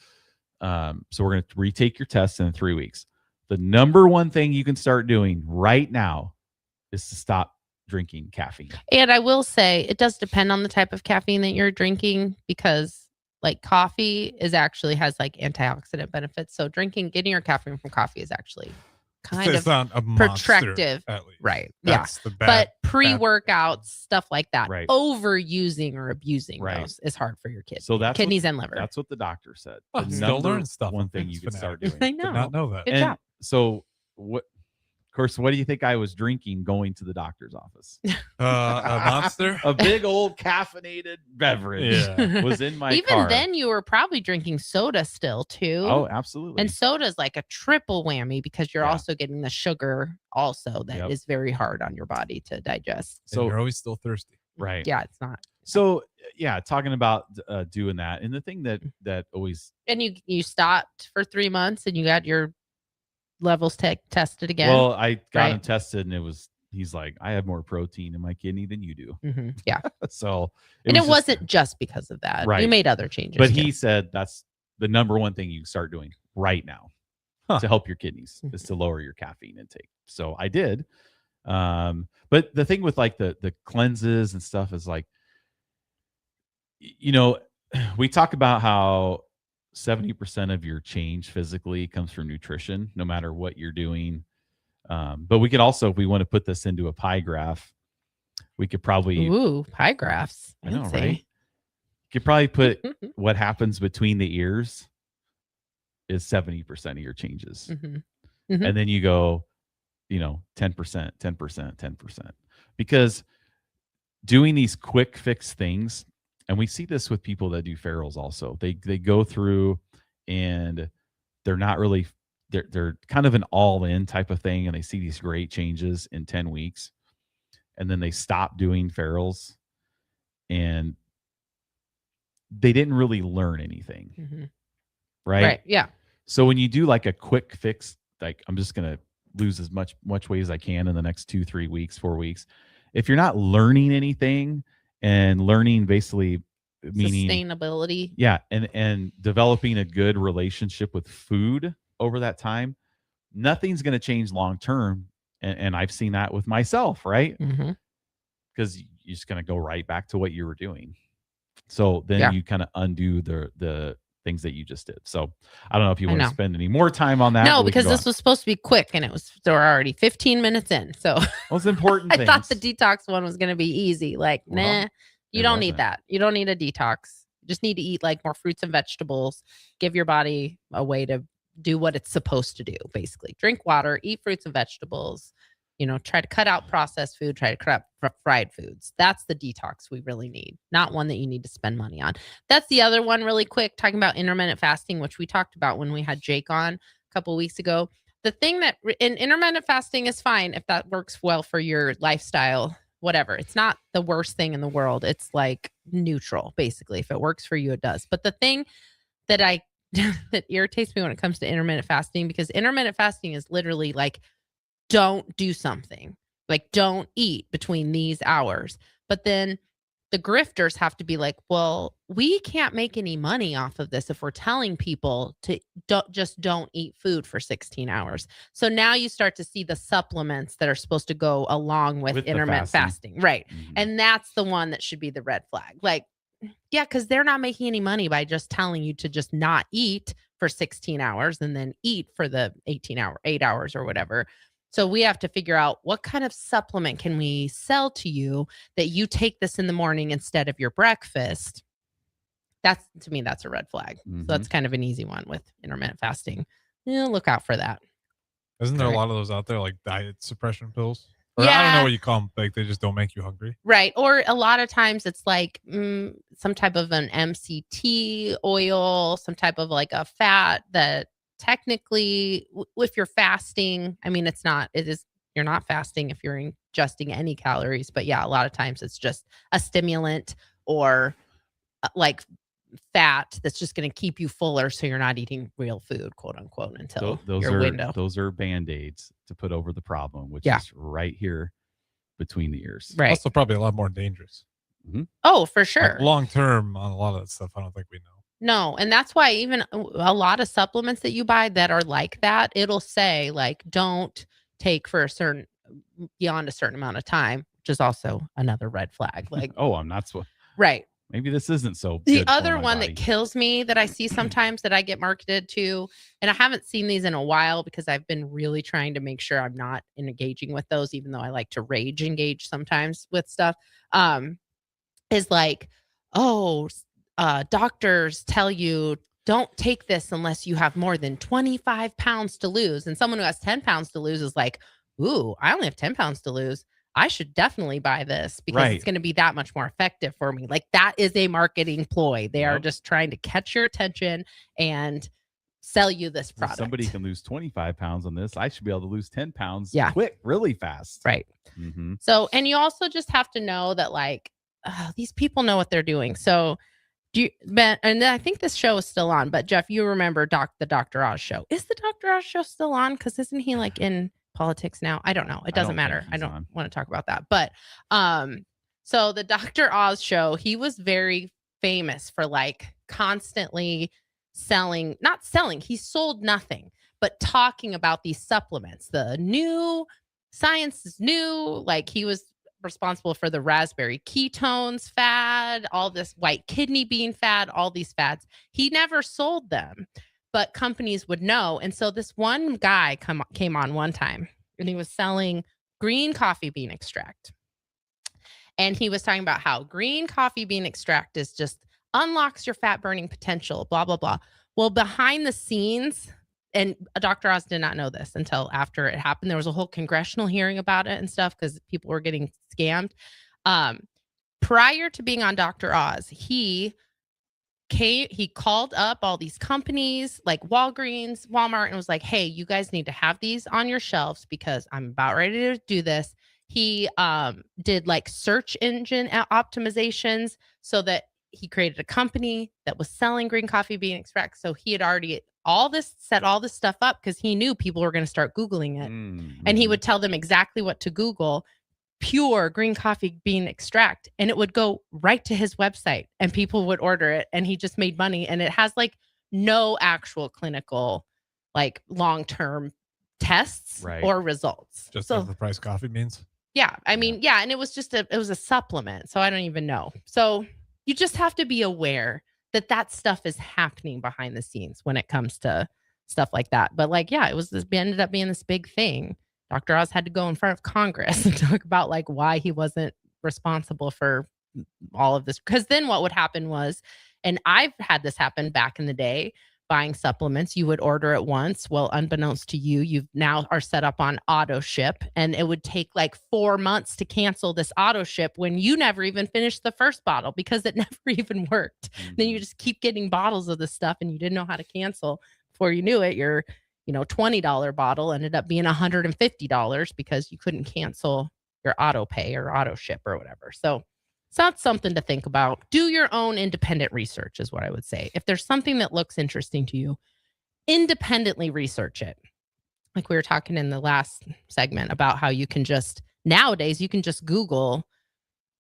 So we're going to retake your test in 3 weeks. The number one thing you can start doing right now is to stop drinking caffeine. And I will say it does depend on the type of caffeine that you're drinking, because like coffee has like antioxidant benefits. So getting your caffeine from coffee is actually kind of not a protractive. Right. That's but pre-workouts, stuff like that, overusing or abusing those is hard for your kids. So that's kidneys and liver. That's what the doctor said. Oh, the still learn stuff. One thing you can start doing. I know. Did not know that. Good job. So what? Of course, what do you think I was drinking going to the doctor's office? A Monster, a big old caffeinated beverage was in my Even car. then, you were probably drinking soda still too. Oh, absolutely. And soda's like a triple whammy because you're also getting the sugar also that is very hard on your body to digest. So you're always still thirsty, right? Yeah, it's not. So talking about doing that, and the thing that always And you stopped for 3 months and you got your levels tested again. Well, I got him tested, and he's like, I have more protein in my kidney than you do. Yeah. So it wasn't just because of that. Right. You made other changes. But too. he said that's the number one thing you can start doing right now to help your kidneys is to lower your caffeine intake. So I did. But the thing with like the cleanses and stuff is like, we talk about how 70% of your change physically comes from nutrition, no matter what you're doing. But we could also, if we want to put this into a pie graph, we could probably pie graphs. I know, right? You could probably put what happens between the ears is 70% of your changes. And then you go, 10%, 10%, 10%. Because doing these quick fix things, and we see this with people that do ferals also. They go through and they're not really, they're kind of an all-in type of thing, and they see these great changes in 10 weeks. And then they stop doing ferals and they didn't really learn anything. Right? Yeah. So when you do like a quick fix, like I'm just going to lose as much weight as I can in the next 2, 3 weeks, 4 weeks. If you're not learning anything and learning basically meaning sustainability. Yeah. And developing a good relationship with food over that time, nothing's going to change long-term. And I've seen that with myself, right? Because you're just going to go right back to what you were doing. So then you kind of undo the things that you just did. So I don't know if you want to spend any more time on that. No, because this was supposed to be quick and we're already 15 minutes in. So it's important. I thought the detox one was going to be easy. Like, nah, you don't need that. You don't need a detox. You just need to eat like more fruits and vegetables, give your body a way to do what it's supposed to do. Basically drink water, eat fruits and vegetables, try to cut out processed food, try to cut out fried foods. That's the detox we really need, not one that you need to spend money on. That's the other one really quick, talking about intermittent fasting, which we talked about when we had Jake on a couple of weeks ago. The thing that in intermittent fasting is fine if that works well for your lifestyle, whatever. It's not the worst thing in the world. It's like neutral, basically. If it works for you, it does. But the thing that that irritates me when it comes to intermittent fasting, because intermittent fasting is literally like, don't do something, like don't eat between these hours. But then the grifters have to be like, well, we can't make any money off of this if we're telling people to don't eat food for 16 hours. So now you start to see the supplements that are supposed to go along with intermittent fasting. Right. And that's the one that should be the red flag. Like, yeah, because they're not making any money by just telling you to just not eat for 16 hours and then eat for the 8 hours or whatever. So we have to figure out what kind of supplement can we sell to you that you take this in the morning instead of your breakfast. That's, to me, that's a red flag. So that's kind of an easy one with intermittent fasting. Look out for that. Isn't there a lot of those out there, like diet suppression pills? Or I don't know what you call them. Like they just don't make you hungry. Right. Or a lot of times it's like some type of an MCT oil, some type of like a fat that technically if you're fasting, I mean, you're not fasting if you're ingesting any calories, but yeah, a lot of times it's just a stimulant or like fat that's just going to keep you fuller. So you're not eating real food, quote unquote, until your window. Those are Band-Aids to put over the problem, which is right here between the ears. Right. Also probably a lot more dangerous. Oh, for sure. Like long-term on a lot of that stuff, I don't think we know. No, and that's why even a lot of supplements that you buy that are like that, it'll say like, don't take for beyond a certain amount of time, which is also another red flag. Like, oh, I'm not supposed. Right. Maybe this isn't so. The other one that kills me that I see sometimes that I get marketed to, and I haven't seen these in a while because I've been really trying to make sure I'm not engaging with those, even though I like to rage engage sometimes with stuff, is like, doctors tell you don't take this unless you have more than 25 pounds to lose. And someone who has 10 pounds to lose is like, ooh, I only have 10 pounds to lose. I should definitely buy this because it's going to be that much more effective for me. Like that is a marketing ploy. They are just trying to catch your attention and sell you this product. If somebody can lose 25 pounds on this, I should be able to lose 10 pounds quick, really fast. Right. Mm-hmm. So, and you also just have to know that like these people know what they're doing. So Ben, and I think this show is still on, but Jeff, you remember the Dr. Oz show. Is the Dr. Oz show still on? Because isn't he like in politics now? I don't know. It doesn't matter. I don't want to talk about that. But so the Dr. Oz show, he was very famous for like constantly not selling, he sold nothing, but talking about these supplements. The new science is new. Like he was responsible for the raspberry ketones fad, all this white kidney bean fad, all these fads. He never sold them, but companies would know. And so this one guy came on one time and he was selling green coffee bean extract. And he was talking about how green coffee bean extract is just unlocks your fat burning potential, blah, blah, blah. Well, behind the scenes, and Dr. Oz did not know this until after it happened. There was a whole congressional hearing about it and stuff because people were getting scammed. Prior to being on Dr. Oz, he called up all these companies like Walgreens, Walmart, and was like, hey, you guys need to have these on your shelves because I'm about ready to do this. He did like search engine optimizations so that he created a company that was selling green coffee bean extract. So he had already set all this stuff up because he knew people were going to start Googling it. Mm-hmm. And he would tell them exactly what to Google, pure green coffee bean extract. And it would go right to his website and people would order it. And he just made money. And it has like no actual clinical, like long-term tests or results. Just overpriced coffee beans. Yeah. I mean, yeah. And it was just it was a supplement. So I don't even know. So you just have to be aware that stuff is happening behind the scenes when it comes to stuff like that. But like, yeah, it ended up being this big thing. Dr. Oz had to go in front of Congress and talk about like why he wasn't responsible for all of this. Because then what would happen was, and I've had this happen back in the day, buying supplements, you would order it once. Well, unbeknownst to you, you now are set up on auto ship, and it would take like 4 months to cancel this auto ship when you never even finished the first bottle because it never even worked. Mm-hmm. Then you just keep getting bottles of this stuff and you didn't know how to cancel. Before you knew it, your $20 bottle ended up being $150 because you couldn't cancel your auto pay or auto ship or whatever. So it's not something to think about. Do your own independent research is what I would say. If there's something that looks interesting to you, independently research it. Like we were talking in the last segment about how nowadays you can just Google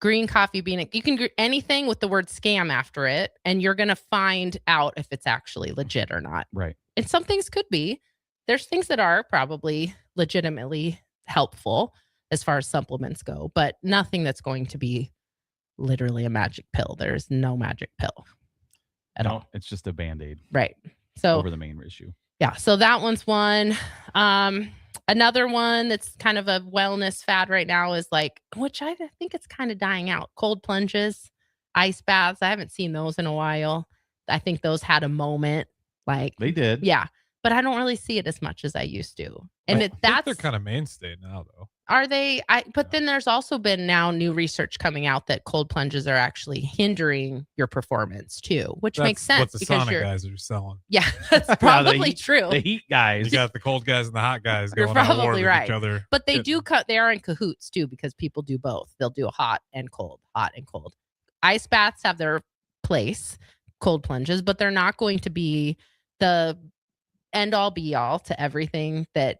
green coffee bean. You can anything with the word scam after it, and you're going to find out if it's actually legit or not. Right. And some things could be. There's things that are probably legitimately helpful as far as supplements go, but nothing that's going to be literally a magic pill. There's no magic pill at all. It's just a Band-Aid. Right. So over the main issue. Yeah. So that one's one. Another one that's kind of a wellness fad right now is like, which I think it's kind of dying out. Cold plunges, ice baths. I haven't seen those in a while. I think those had a moment. Like they did. Yeah. But I don't really see it as much as I used to. And they're kind of mainstay now, though. Are they? But then there's also been now new research coming out that cold plunges are actually hindering your performance too, which makes sense. What the sauna guys are selling. Yeah, that's probably true. The heat guys. You got the cold guys and the hot guys You're going on war probably with right. each other. But they they are in cahoots too because people do both. They'll do hot and cold. Ice baths have their place, cold plunges, but they're not going to be the end all be all to everything that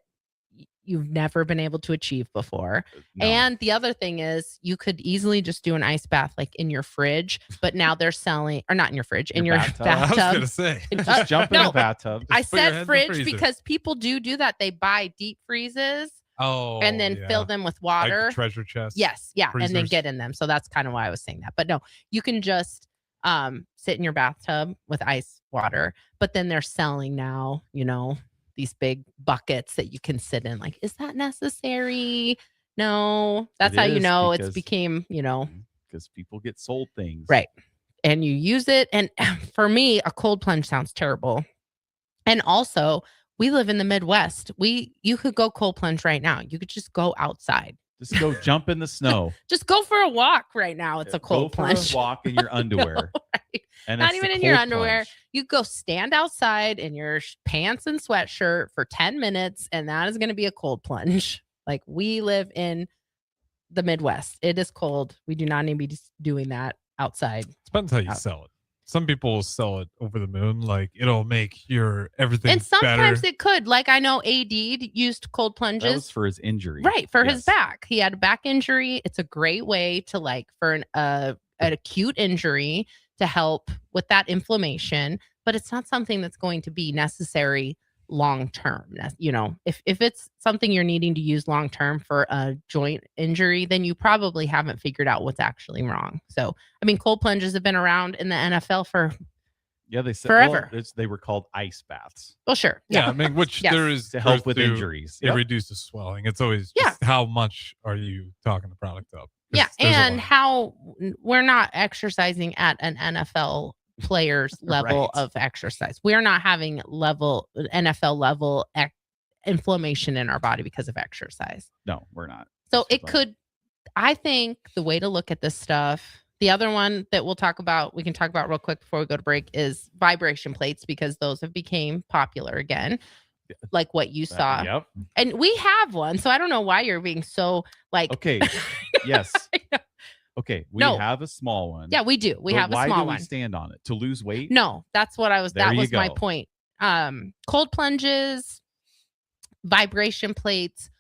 you've never been able to achieve before. No. And the other thing is you could easily just do an ice bath like in your fridge, but now they're selling, or not in your fridge, in your bathtub. I was going to say. Just jump in a bathtub. I said fridge because people do that. They buy deep freezes and then fill them with water. Like treasure chest. Yes. Yeah. Freezers. And then get in them. So that's kind of why I was saying that. But no, you can just sit in your bathtub with ice water, but then they're selling now, these big buckets that you can sit in. Like, is that necessary? No, that's how it's became, because people get sold things. Right. and you use it. And for me, a cold plunge sounds terrible. And also, we live in the Midwest. You could go cold plunge right now. You could just go outside. Just go jump in the snow. Just go for a walk right now. It's a cold plunge. Go for a walk in your underwear. Right. And not it's even the in your cold underwear. plunge. You go stand outside in your pants and sweatshirt for 10 minutes, and that is going to be a cold plunge. Like, we live in the Midwest. It is cold. We do not need to be doing that outside. Depends how you sell it. Some people will sell it over the moon, like it'll make your everything And sometimes better. it could. Like, I know AD used cold plunges. That was for his injury. Right, for his back. He had a back injury. It's a great way to, like, for an acute injury to help with that inflammation, but it's not something that's going to be necessary long term. You know, if it's something you're needing to use long term for a joint injury, then you probably haven't figured out what's actually wrong. So, I mean, cold plunges have been around in the NFL for they said forever. Well, they were called ice baths. Well, sure. Yeah, I mean, which Yes. there is To help with to- injuries. It Yep. reduces swelling. It's always just how much are you talking the product up? Yeah, There's a and lot. how we're not exercising at an NFL player's level Right. of exercise. We're not having NFL level inflammation in our body because of exercise. No, we're not. So it could, I think the way to look at this stuff, the other one that we can talk about real quick before we go to break, is vibration plates, because those have become popular again, like what you saw. Yep. And we have one, so I don't know why you're being so like. Okay. Yes. Okay. We No. have a small one. Yeah, we do. We But have a why small do we one. stand on it? To lose weight? No, that's what I was. There That you was my go. point. Cold plunges, vibration plates,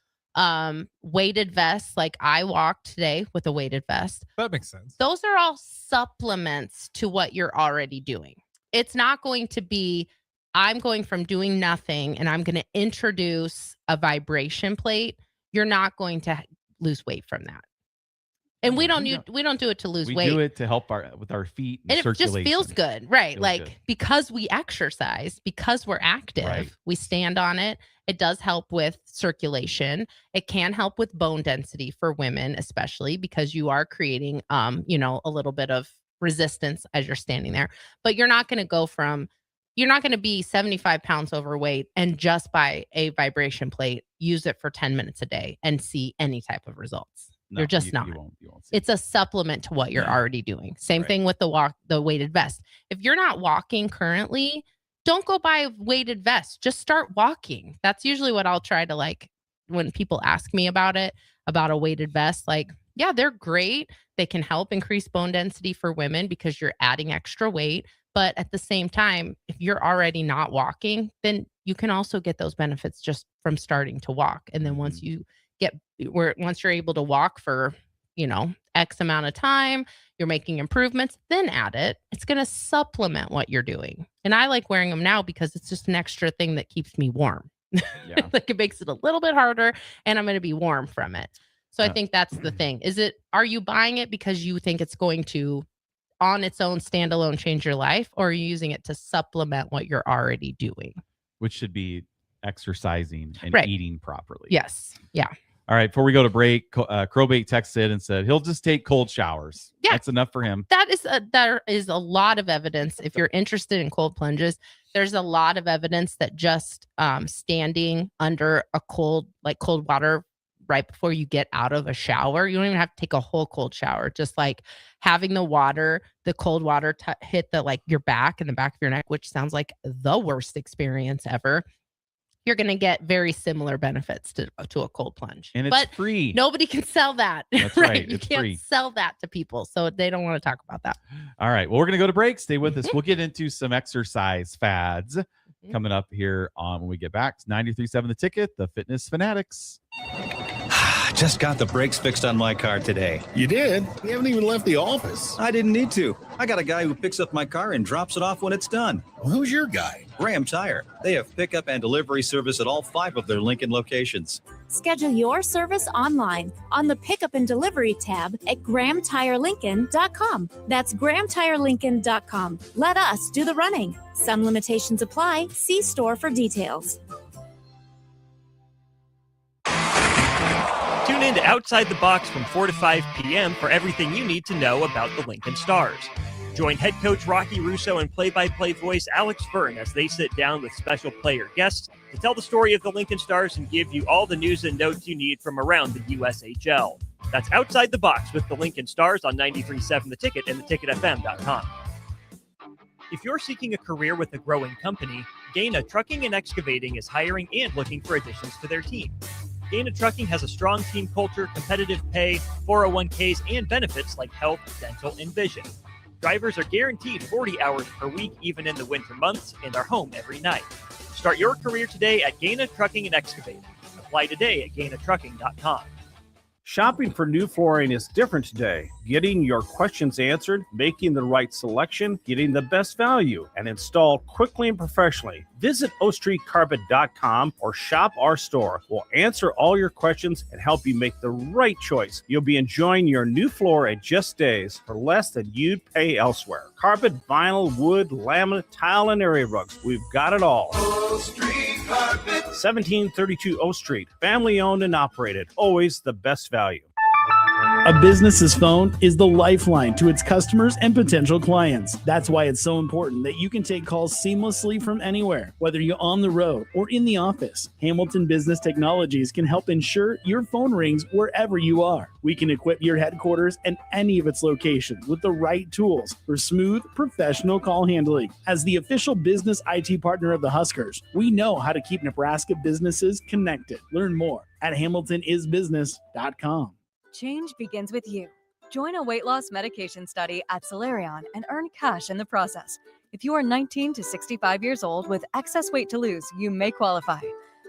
weighted vests. Like, I walked today with a weighted vest. That makes sense. Those are all supplements to what you're already doing. It's not going to be, I'm going from doing nothing and I'm going to introduce a vibration plate. You're not going to lose weight from that. And we don't do it to lose We weight. do it to help with our feet and And it just circulation. feels good, right? Feels Like, good. because we exercise, because we're active, Right. we stand on it. It does help with circulation. It can help with bone density for women, especially because you are creating, a little bit of resistance as you're standing there. But you're not going to be 75 pounds overweight and just buy a vibration plate, use it for 10 minutes a day and see any type of results. No, You're just you not. won't see. It's a supplement to what you're already doing. Same thing with the weighted vest. If you're not walking currently, don't go buy a weighted vest. Just start walking. That's usually what I'll try to, like, when people ask me about a weighted vest, like, yeah, they're great. They can help increase bone density for women because you're adding extra weight. But at the same time, if you're already not walking, then you can also get those benefits just from starting to walk. And then once you're able to walk for, X amount of time, you're making improvements, then add it. It's going to supplement what you're doing. And I like wearing them now because it's just an extra thing that keeps me warm. Yeah. Like, it makes it a little bit harder and I'm going to be warm from it. So I think that's the thing. Are you buying it because you think it's going to, on its own standalone, change your life, or are you using it to supplement what you're already doing? Which should be exercising and Right. eating properly. Yes. Yeah. All right. Before we go to break, Crowbait texted and said he'll just take cold showers. Yeah. That's enough for him. There is a lot of evidence. If you're interested in cold plunges, there's a lot of evidence that just standing under a cold water right before you get out of a shower, you don't even have to take a whole cold shower. Just like having the cold water hit your back and the back of your neck, which sounds like the worst experience ever. You're going to get very similar benefits to a cold plunge. And it's free. Nobody can sell that. That's right. right. You It's can't free. sell that to people. So they don't want to talk about that. All right. Well, we're going to go to break. Stay with us. We'll get into some exercise fads coming up here on when we get back. It's 93.7 The Ticket, the Fitness Fanatics. Just got the brakes fixed on my car today. You did? You haven't even left the office. I didn't need to. I got a guy who picks up my car and drops it off when it's done. Well, who's your guy? Graham Tire. They have pickup and delivery service at all 5 of their Lincoln locations. Schedule your service online on the Pickup and Delivery tab at GrahamTireLincoln.com. That's GrahamTireLincoln.com. Let us do the running. Some limitations apply. See store for details. Tune in to Outside the Box from 4 to 5 p.m. for everything you need to know about the Lincoln Stars. Join head coach Rocky Russo and play-by-play voice Alex Byrne as they sit down with special player guests to tell the story of the Lincoln Stars and give you all the news and notes you need from around the USHL. That's Outside the Box with the Lincoln Stars on 93.7 The Ticket and theticketfm.com. If you're seeking a career with a growing company, Gaina Trucking and Excavating is hiring and looking for additions to their team. Gaina Trucking has a strong team culture, competitive pay, 401ks, and benefits like health, dental, and vision. Drivers are guaranteed 40 hours per week, even in the winter months, and are home every night. Start your career today at Gaina Trucking and Excavating. Apply today at GainaTrucking.com. Shopping for new flooring is different today. Getting your questions answered, making the right selection, getting the best value, and installed quickly and professionally. Visit OakStreetCarpet.com or shop our store. We'll answer all your questions and help you make the right choice. You'll be enjoying your new floor in just days for less than you'd pay elsewhere. Carpet, vinyl, wood, laminate, tile, and area rugs. We've got it all. Oak Street Carpet. 1732 O Street. Family owned and operated. Always the best value. A business's phone is the lifeline to its customers and potential clients. That's why it's so important that you can take calls seamlessly from anywhere, whether you're on the road or in the office. Hamilton Business Technologies can help ensure your phone rings wherever you are. We can equip your headquarters and any of its locations with the right tools for smooth, professional call handling. As the official business IT partner of the Huskers, we know how to keep Nebraska businesses connected. Learn more at hamiltonisbusiness.com. Change begins with you. Join a weight loss medication study at Solarion and earn cash in the process. If you are 19 to 65 years old with excess weight to lose, you may qualify.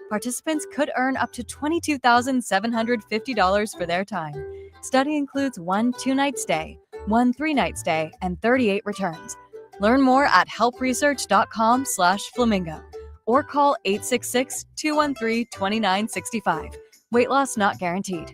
Participants could earn up to $22,750 for their time. Study includes 1 2-night stay, 1 3-night stay, and 38 returns. Learn more at helpresearch.com/flamingo or call 866-213-2965. Weight loss not guaranteed.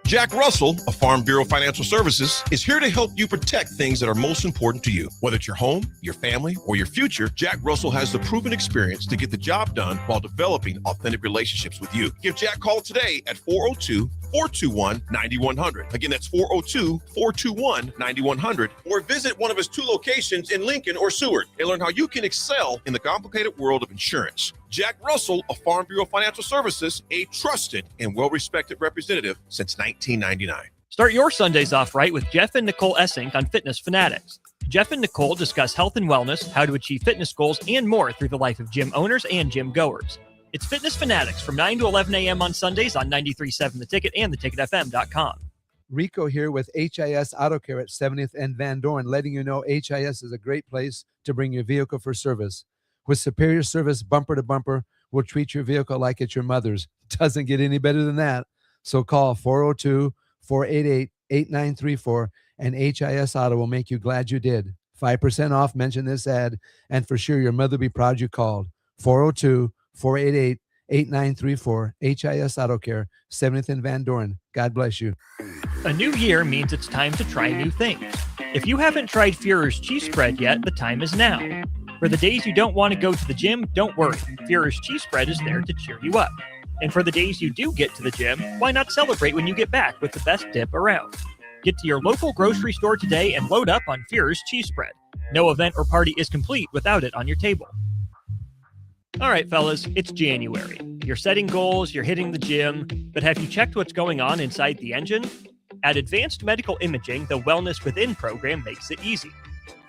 Jack Russell of Farm Bureau Financial Services is here to help you protect things that are most important to you. Whether it's your home, your family, or your future, Jack Russell has the proven experience to get the job done while developing authentic relationships with you. Give Jack a call today at 402-421-9100. Again, that's 402-421-9100. Or visit one of his 2 locations in Lincoln or Seward and learn how you can excel in the complicated world of insurance. Jack Russell of Farm Bureau Financial Services, a trusted and well-respected representative since 1999. Start your Sundays off right with Jeff and Nicole Essink on Fitness Fanatics. Jeff and Nicole discuss health and wellness, how to achieve fitness goals, and more through the life of gym owners and gym goers. It's Fitness Fanatics from 9 to 11 a.m. on Sundays on 93.7 The Ticket and theticketfm.com. Rico here with HIS Auto Care at 70th and Van Dorn, letting you know HIS is a great place to bring your vehicle for service. With superior service bumper to bumper, we'll treat your vehicle like it's your mother's. Doesn't get any better than that. So call 402-488-8934 and HIS Auto will make you glad you did. 5% off, mention this ad, and for sure your mother will be proud you called. 402-488-8934, HIS Auto Care, 70th and Van Dorn. God bless you. A new year means it's time to try new things. If you haven't tried Führer's cheese spread yet, the time is now. For the days you don't want to go to the gym, don't worry. Führer's cheese spread is there to cheer you up. And for the days you do get to the gym, why not celebrate when you get back with the best dip around? Get to your local grocery store today and load up on Führer's cheese spread. No event or party is complete without it on your table. All right, fellas, it's January. You're setting goals, you're hitting the gym, but have you checked what's going on inside the engine? At Advanced Medical Imaging, the Wellness Within program makes it easy.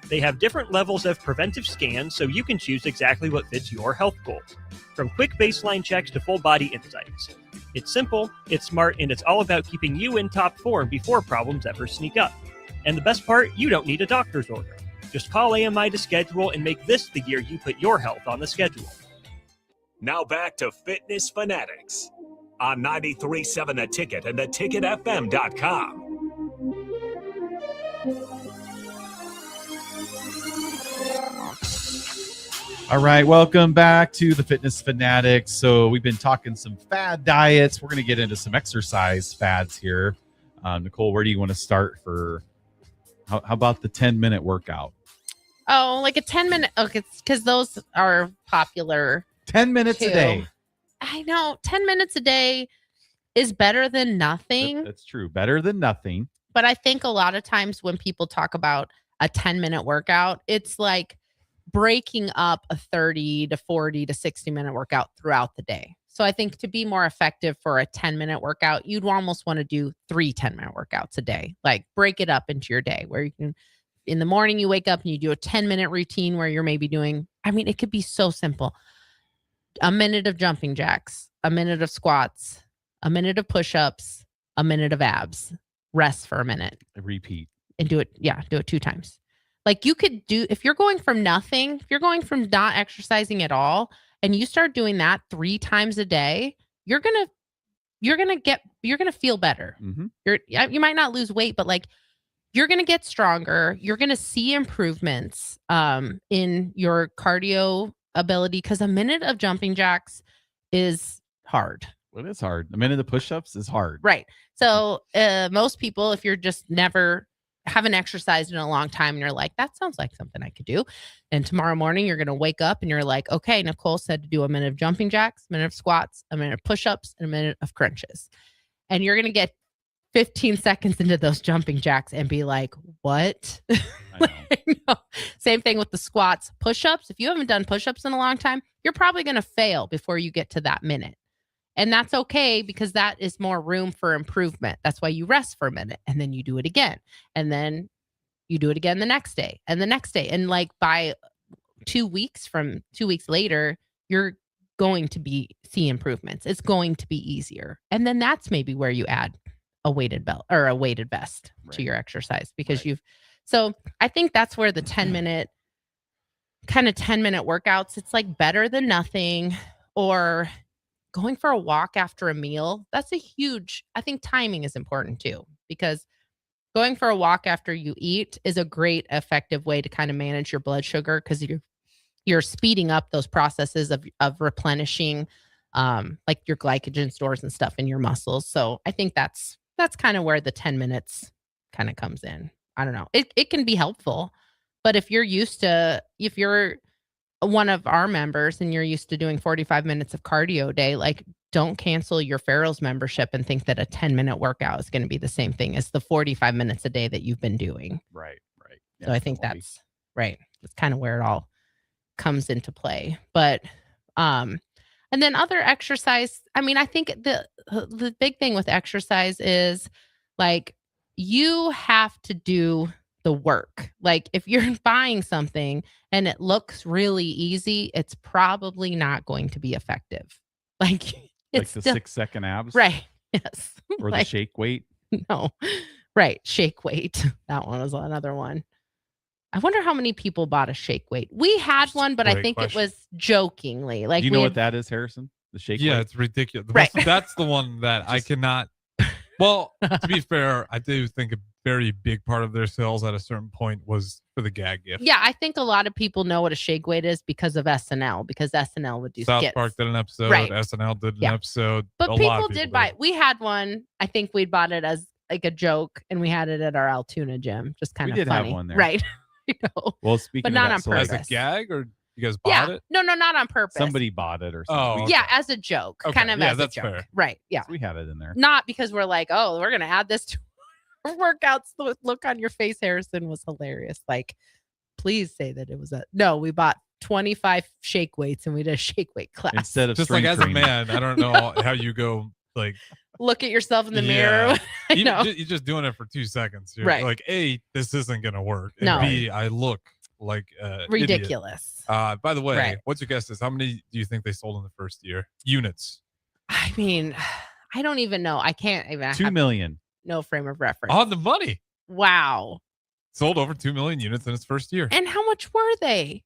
They have different levels of preventive scans so you can choose exactly what fits your health goals. From quick baseline checks to full body insights. It's simple, it's smart, and it's all about keeping you in top form before problems ever sneak up. And the best part, you don't need a doctor's order. Just call AMI to schedule and make this the year you put your health on the schedule. Now back to Fitness Fanatics on 93.7 The Ticket and theticketfm.com. All right, welcome back to the Fitness Fanatics. So we've been talking some fad diets. We're going to get into some exercise fads here. Nicole, where do you want to start for, how about the 10-minute workout? Oh, like a 10-minute, okay, because those are popular. 10 minutes too. A day. I know, 10 minutes a day is better than nothing. That's true, better than nothing. But I think a lot of times when people talk about a 10-minute workout, it's like breaking up a 30 to 40 to 60-minute workout throughout the day. So I think to be more effective for a 10-minute workout, you'd almost want to do 3 10-minute workouts a day. Like break it up into your day where you can, in the morning you wake up and you do a 10-minute routine where you're maybe doing, I mean, it could be so simple. A minute of jumping jacks, a minute of squats, a minute of push-ups, a minute of abs, rest for a minute. Repeat. And do it 2 times. Like you could do, if you're going from nothing, if you're going from not exercising at all, and you start doing that 3 times a day, you're gonna feel better. Mm-hmm. You might not lose weight, but like you're gonna get stronger. You're gonna see improvements in your cardio ability, because a minute of jumping jacks is hard. Well, it is hard. A minute of push-ups is hard. Right. So most people, if you're just haven't exercised in a long time and you're like, that sounds like something I could do. And tomorrow morning you're going to wake up and you're like, okay, Nicole said to do a minute of jumping jacks, a minute of squats, a minute of push-ups, and a minute of crunches. And you're going to get 15 seconds into those jumping jacks and be like, what? No. Same thing with the squats, push-ups. If you haven't done push-ups in a long time, you're probably going to fail before you get to that minute. And that's okay, because that is more room for improvement. That's why you rest for a minute and then you do it again. And then you do it again the next day and the next day. And like by 2 weeks later, you're going to see improvements. It's going to be easier. And then that's maybe where you add a weighted belt or a weighted vest to your exercise, because so I think that's where the 10-minute workouts, it's like better than nothing. Or going for a walk after a meal, that's I think timing is important too, because going for a walk after you eat is a great effective way to kind of manage your blood sugar, because you're speeding up those processes of replenishing like your glycogen stores and stuff in your muscles. So I think that's kind of where the 10 minutes kind of comes in. I don't know. It can be helpful, but if you're one of our members and you're used to doing 45 minutes of cardio a day, like don't cancel your Farrell's membership and think that a 10-minute workout is going to be the same thing as the 45 minutes a day that you've been doing. Right. So I think that's right. That's kind of where it all comes into play. But and then other exercise, I mean, I think the big thing with exercise is like you have to do the work. Like if you're buying something and it looks really easy, it's probably not going to be effective. Like it's the 6-second abs, right? Yes. Or the shake weight. No, right? Shake weight. That one was another one. I wonder how many people bought a shake weight. We had one, but I think it was jokingly. Like, do you know what that is, Harrison? The shake weight? Yeah, it's ridiculous. Right. That's the one that I cannot. Well, to be fair, I do think a very big part of their sales at a certain point was for the gag gift. Yeah, I think a lot of people know what a shake weight is because of SNL, because SNL would do South skits. Park did an episode. Right. SNL did an episode. But a lot people of did buy it. We had one. I think we bought it as like a joke, and we had it at our Altoona gym. Just kind We of did funny. have one there. Right. You know, Well, speaking but of not that, on so purpose. As a gag, or you guys bought it? No, not on purpose. somebody bought it or something. Oh, Yeah, as a joke. Okay. Kind of Yeah, as that's a joke. fair. Right. Yeah. We had it in there. Not because we're like, oh, we're gonna add this to our workouts. The look on your face, Harrison, was hilarious. Like, please say that it was no. We bought 25 shake weights and we did a shake weight class Instead of just like strength as a training. man, I don't know how you go like. Look at yourself in the mirror. I know. You're just doing it for 2 seconds. You're Right. like, A, this isn't gonna work. And No. B, I look like Ridiculous. Idiot. By the way, Right. what's your guess? Is how many do you think they sold in the first year? Units. I mean, I don't even know. I can't even. 2 million. No frame of reference. On the money. Wow. Sold over 2 million units in its first year. And how much were they?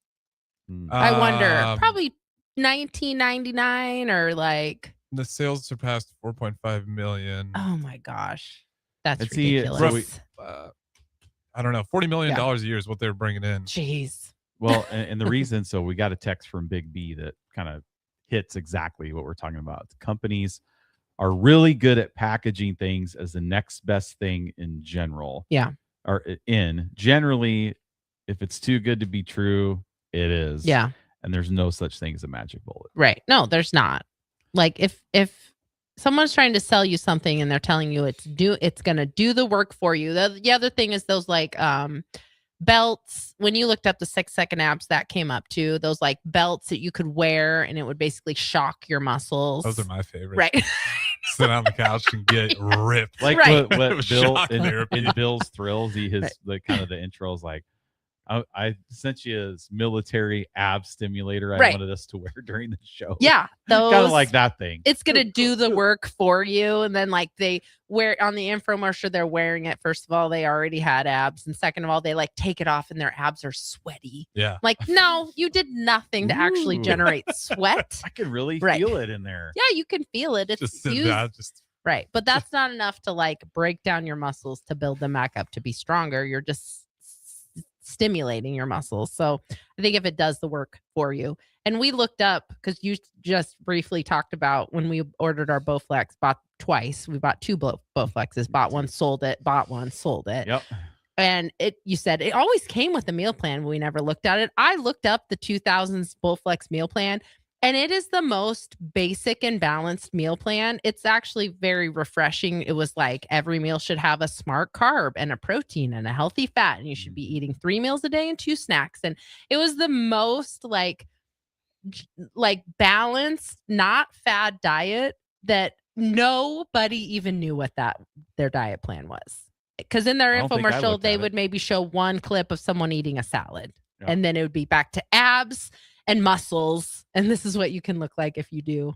I wonder. Probably $19.99 or like. The sales surpassed 4.5 million. Oh my gosh, that's And see, ridiculous. I don't know, $40 million a year is what they're bringing in. Jeez. Well, and the reason, so we got a text from Big B that kind of hits exactly what we're talking about. The companies are really good at packaging things as the next best thing in general. Yeah. Or generally, if it's too good to be true, it is. Yeah. And there's no such thing as a magic bullet. Right. No, there's not. Like if someone's trying to sell you something and they're telling you it's going to do the work for you. The other thing is those like belts. When you looked up the 6-second abs, that came up too. Those like belts that you could wear and it would basically shock your muscles. Those are my favorite. Right. Sit on the couch and get ripped. Like Right. what Bill Shock therapy. in Bill's Thrills, the kind of the intro is like, I sent you a military ab stimulator I Right. wanted us to wear during the show. Yeah, Kind those of like that thing. It's gonna do the work for you, and then like they wear on the infomercial, they're wearing it. First of all, they already had abs, and second of all, they like take it off and their abs are sweaty. Yeah. Like, no, you did nothing to actually Ooh. generate sweat. I can really Right. feel it in there. Yeah, you can feel it. It's Just sit used- down. Just right, but that's not enough to like break down your muscles to build them back up to be stronger. You're just stimulating your muscles. So I think if it does the work for you, and we looked up because you just briefly talked about when we ordered our Bowflex, bought twice. We bought 2 Bowflexes, bought one, sold it, bought one, sold it. Yep. And you said it always came with a meal plan. But we never looked at it. I looked up the 2000s Bowflex meal plan, and it is the most basic and balanced meal plan. It's actually very refreshing. It was like every meal should have a smart carb and a protein and a healthy fat, and you should be eating 3 meals a day and 2 snacks. And it was the most like balanced, not fad diet that nobody even knew what their diet plan was. Because in their I don't think I infomercial, looked they at it. would maybe show one clip of someone eating a salad, Yeah. and then it would be back to abs and muscles. And this is what you can look like if you do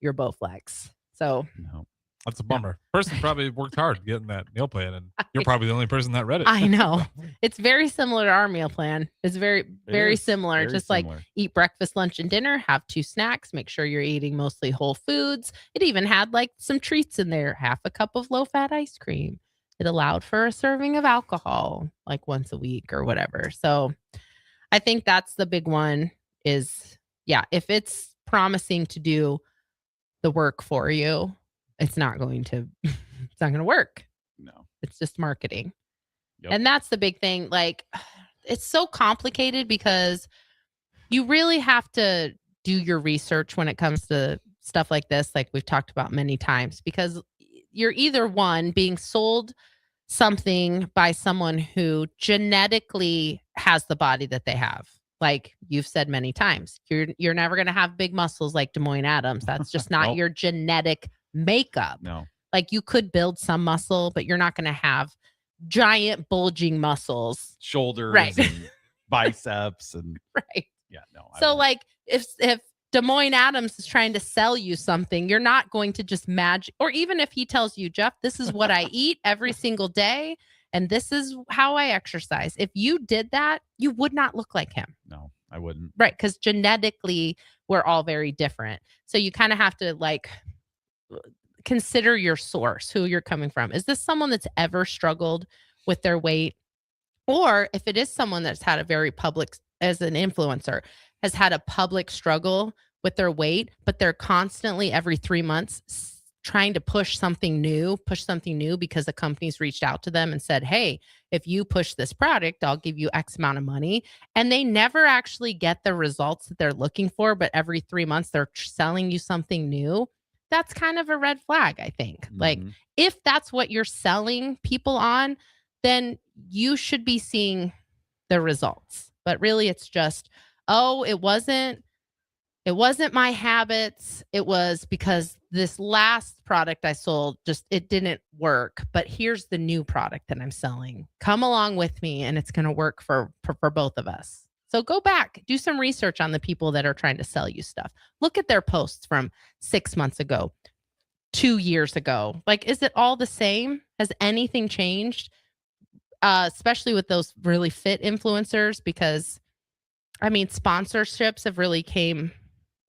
your Bowflex. So No. that's a bummer. Person probably worked hard getting that meal plan, and you're probably the only person that read it. I know it's very similar to our meal plan. It's very is similar. very Just similar. like eat breakfast, lunch, and dinner. Have 2 snacks. Make sure you're eating mostly whole foods. It even had like some treats in there. Half a cup of low-fat ice cream. It allowed for a serving of alcohol like once a week or whatever. So I think that's the big one is, yeah, if it's promising to do the work for you, it's not going to work. No. It's just marketing. Yep. And that's the big thing. Like, it's so complicated because you really have to do your research when it comes to stuff like this, like we've talked about many times, because you're either one being sold something by someone who genetically has the body that they have. Like you've said many times, you're never going to have big muscles like Des Moines Adams. That's just not Nope. your genetic makeup. No. Like you could build some muscle, but you're not going to have giant bulging muscles. Shoulders Right. and biceps and Right. yeah, no. I So don't- like if Des Moines Adams is trying to sell you something, you're not going to just magic, or even if he tells you, Jeff, this is what I eat every single day, and this is how I exercise. If you did that, you would not look like him. no, I wouldn't. Right. Because genetically, we're all very different. So you kind of have to like consider your source, who you're coming from. Is this someone that's ever struggled with their weight? Or if it is someone that's had a very public, as an influencer, has had a public struggle with their weight, but they're constantly every 3 months trying to push something new because the company's reached out to them and said, hey, if you push this product, I'll give you X amount of money. And they never actually get the results that they're looking for, but every 3 months they're selling you something new. That's kind of a red flag, I think. Like Mhm. if that's what you're selling people on, then you should be seeing the results. But really it's just, oh, it wasn't my habits. It was because this last product I sold it didn't work. But here's the new product that I'm selling. Come along with me and it's going to work for both of us. So go back, do some research on the people that are trying to sell you stuff. Look at their posts from 6 months ago, 2 years ago. Like, is it all the same? Has anything changed? Especially with those really fit influencers, because I mean, sponsorships have really came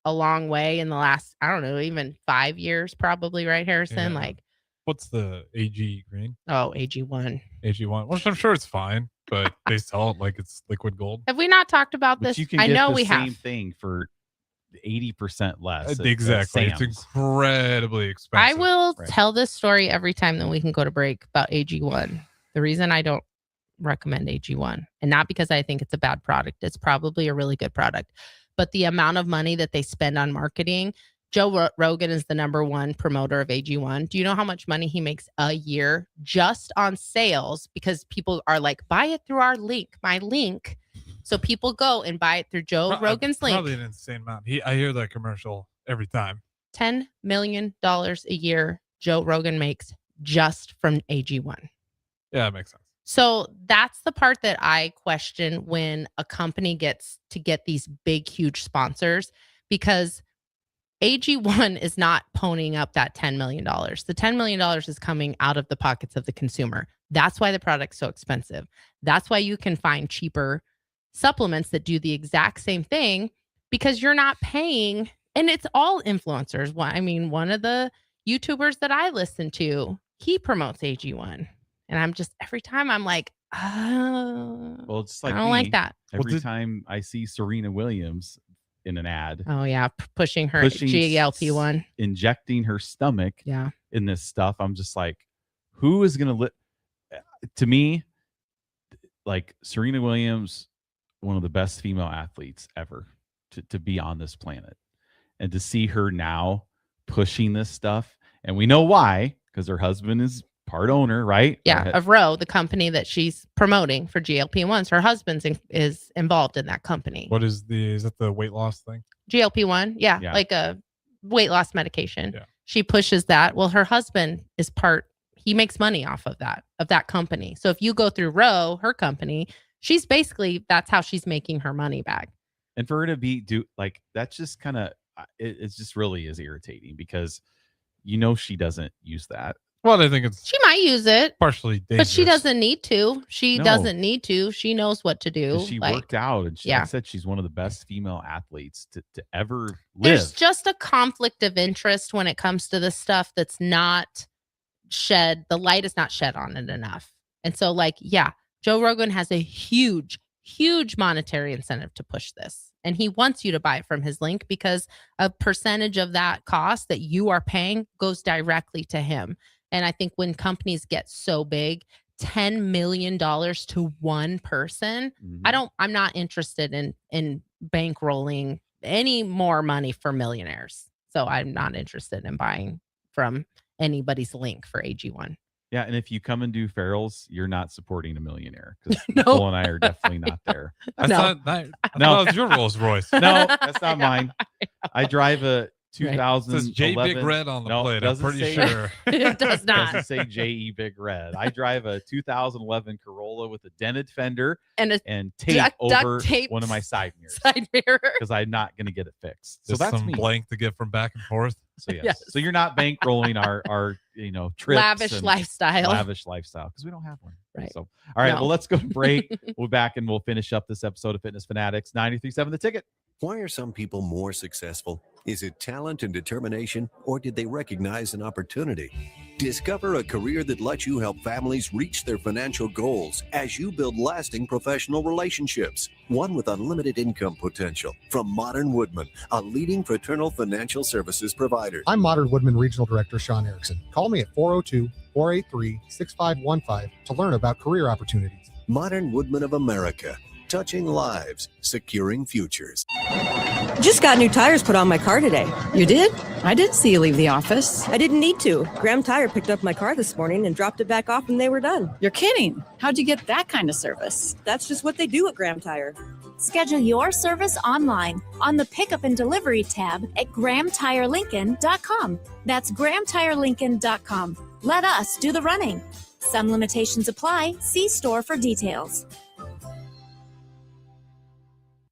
a long way in the last, I don't know, even 5 years, probably, right, Harrison? Yeah. Like, What's the AG green? oh, AG1. AG1, which I'm sure it's fine, but they sell it like it's liquid gold. Have we not talked about But this? you can I get know the we same have. thing for 80% less. at Exactly. It's Sam's. incredibly expensive. I will Right. tell this story every time that we can go to break about AG1. The reason I don't recommend AG1, and not because I think it's a bad product, it's probably a really good product, but the amount of money that they spend on marketing Joe Rogan is the #1 promoter of AG1. Do you know how much money he makes a year just on sales? Because people are like, buy it through our link, my link. So people go and buy it through Joe Rogan's link. Probably an insane amount. I hear that commercial every time. $10 million a year Joe Rogan makes just from AG1. Yeah, that makes sense. So that's the part that I question when a company gets to get these big, huge sponsors, because AG1 is not ponying up that $10 million. The $10 million is coming out of the pockets of the consumer. That's why the product's so expensive. That's why you can find cheaper supplements that do the exact same thing, because you're not paying. And it's all influencers. I mean, one of the YouTubers that I listen to, he promotes AG1. And I'm just, every time I'm like, well, it's like I don't like that. Every time I see Serena Williams in an ad. Oh, yeah. Pushing her GLP-1. Injecting her stomach yeah. in this stuff. I'm just like, who is going to to me, like Serena Williams, one of the best female athletes ever to be on this planet. And to see her now pushing this stuff. And we know why, because her husband is part owner, right? Yeah, of Roe, the company that she's promoting for GLP-1s. Her husband is involved in that company. What is that the weight loss thing? GLP-1, yeah, like a weight loss medication. Yeah. She pushes that. Well, her husband is he makes money off of that company. So if you go through Roe, her company, she's basically, that's how she's making her money back. And for her to that's just kind of, it just really is irritating, because she doesn't use that. Well, I think she might use it partially dangerous. But she doesn't need to. She doesn't need to. She knows what to do. She worked out, and she said she's one of the best female athletes to ever live. There's just a conflict of interest when it comes to this stuff that's not shed. The light is not shed on it enough. And so, Joe Rogan has a huge, huge monetary incentive to push this. And he wants you to buy it from his link, because a percentage of that cost that you are paying goes directly to him. And I think when companies get so big, $10 million to one person, I'm not interested in bankrolling any more money for millionaires. So I'm not interested in buying from anybody's link for AG1. Yeah, and if you come and do Farrell's, you're not supporting a millionaire, because Nicole and I are definitely not there. No, it's your Rolls Royce. No, that's not mine. I drive a 2011. It says J Big Red on the plate. I'm pretty sure. It does not. It doesn't say J.E. Big Red. I drive a 2011 Corolla with a dented fender and tape over one of my side mirrors. Because I'm not going to get it fixed. So just that's some me. Blank to get from back and forth. So yes. So you're not bankrolling our trips, lavish lifestyle, because we don't have one. Right. So all right, well, let's go to break. We'll be back and we'll finish up this episode of Fitness Fanatics. 93.7 The Ticket. Why are some people more successful? Is it talent and determination, or did they recognize an opportunity? Discover a career that lets you help families reach their financial goals as you build lasting professional relationships, one with unlimited income potential. From Modern Woodman, a leading fraternal financial services provider. I'm Modern Woodman Regional Director Sean Erickson. Call me at 402-483-6515 to learn about career opportunities. Modern Woodman of America. Touching lives, securing futures. Just got new tires put on my car today. You did? I didn't see you leave the office. I didn't need to. Graham Tire picked up my car this morning and dropped it back off when they were done. You're kidding. How'd you get that kind of service? That's just what they do at Graham Tire. Schedule your service online on the Pickup and Delivery tab at GrahamTireLincoln.com. That's GrahamTireLincoln.com. Let us do the running. Some limitations apply. See store for details.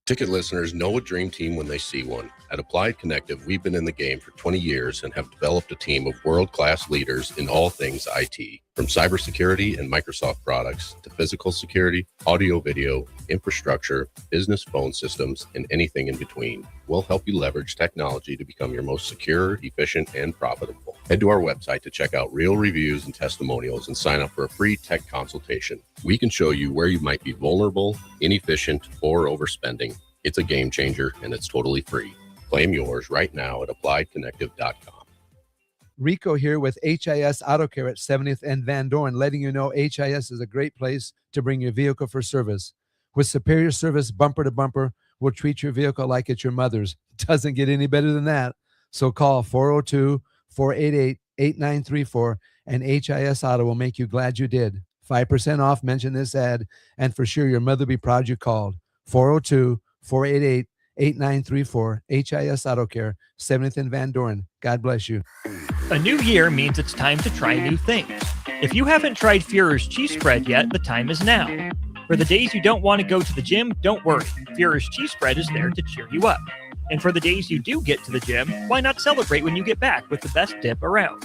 Ticket listeners know a dream team when they see one. At Applied Connective, we've been in the game for 20 years and have developed a team of world-class leaders in all things IT. From cybersecurity and Microsoft products to physical security, audio-video, infrastructure, business phone systems, and anything in between, we'll help you leverage technology to become your most secure, efficient, and profitable. Head to our website to check out real reviews and testimonials and sign up for a free tech consultation. We can show you where you might be vulnerable, inefficient, or overspending. It's a game changer, and it's totally free. Claim yours right now at appliedconnective.com. Rico here with HIS Auto Care at 70th and Van Dorn, letting you know HIS is a great place to bring your vehicle for service. With superior service bumper to bumper, we'll treat your vehicle like it's your mother's. Doesn't get any better than that. So call 402-488-8934 and HIS Auto will make you glad you did. 5% off, mention this ad, and for sure your mother will be proud you called. 402-488-8934, HIS Auto Care, 7th and Van Doren. God bless you. A new year means it's time to try new things. If you haven't tried Führer's cheese spread yet, the time is now. For the days you don't want to go to the gym, don't worry. Führer's cheese spread is there to cheer you up. And for the days you do get to the gym, why not celebrate when you get back with the best dip around?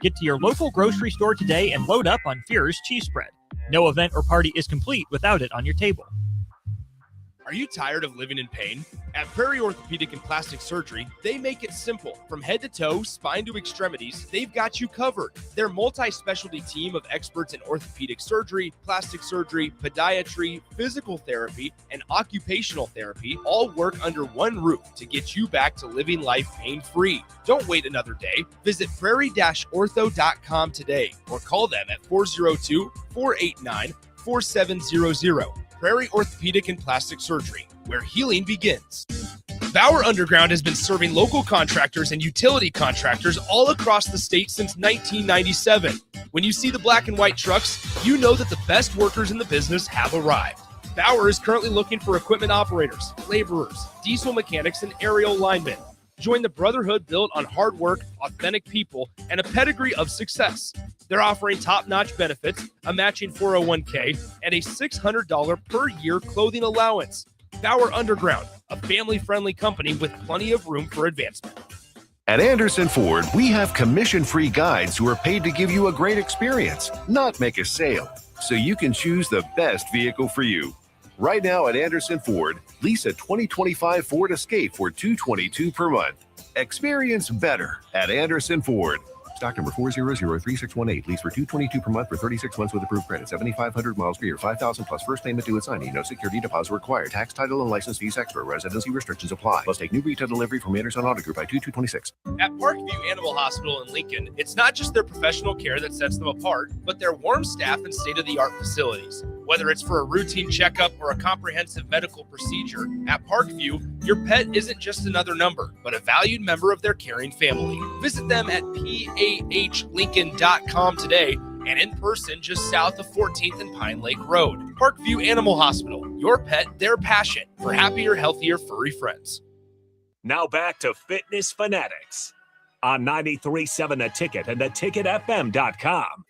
Get to your local grocery store today and load up on Führer's cheese spread. No event or party is complete without it on your table. Are you tired of living in pain? At Prairie Orthopedic and Plastic Surgery, they make it simple. From head to toe, spine to extremities, they've got you covered. Their multi-specialty team of experts in orthopedic surgery, plastic surgery, podiatry, physical therapy, and occupational therapy all work under one roof to get you back to living life pain-free. Don't wait another day. Visit prairie-ortho.com today or call them at 402-489-4700. Prairie Orthopedic and Plastic Surgery, where healing begins. Bauer Underground has been serving local contractors and utility contractors all across the state since 1997. When you see the black and white trucks, you know that the best workers in the business have arrived. Bauer is currently looking for equipment operators, laborers, diesel mechanics, and aerial linemen. Join the brotherhood built on hard work, authentic people, and a pedigree of success. They're offering top-notch benefits, a matching 401k, and a $600 per year clothing allowance. Bauer Underground, a family-friendly company with plenty of room for advancement. At Anderson Ford, we have commission-free guides who are paid to give you a great experience, not make a sale, so you can choose the best vehicle for you. Right now at Anderson Ford, lease a 2025 Ford Escape for $222 per month. Experience better at Anderson Ford. Stock number 4003618. Lease for $222 per month for 36 months with approved credit. 7,500 miles per year. 5,000 plus first payment due at signing. No security deposit required. Tax, title, and license fees extra. Residency restrictions apply. Must take new retail delivery from Anderson Auto Group by 2/2/26. At Parkview Animal Hospital in Lincoln, it's not just their professional care that sets them apart, but their warm staff and state-of-the-art facilities. Whether it's for a routine checkup or a comprehensive medical procedure, at Parkview, your pet isn't just another number, but a valued member of their caring family. Visit them at PAHLincoln.com today and in person just south of 14th and Pine Lake Road. Parkview Animal Hospital, your pet, their passion for happier, healthier, furry friends. Now back to Fitness Fanatics on 93.7 The Ticket and theticketfm.com.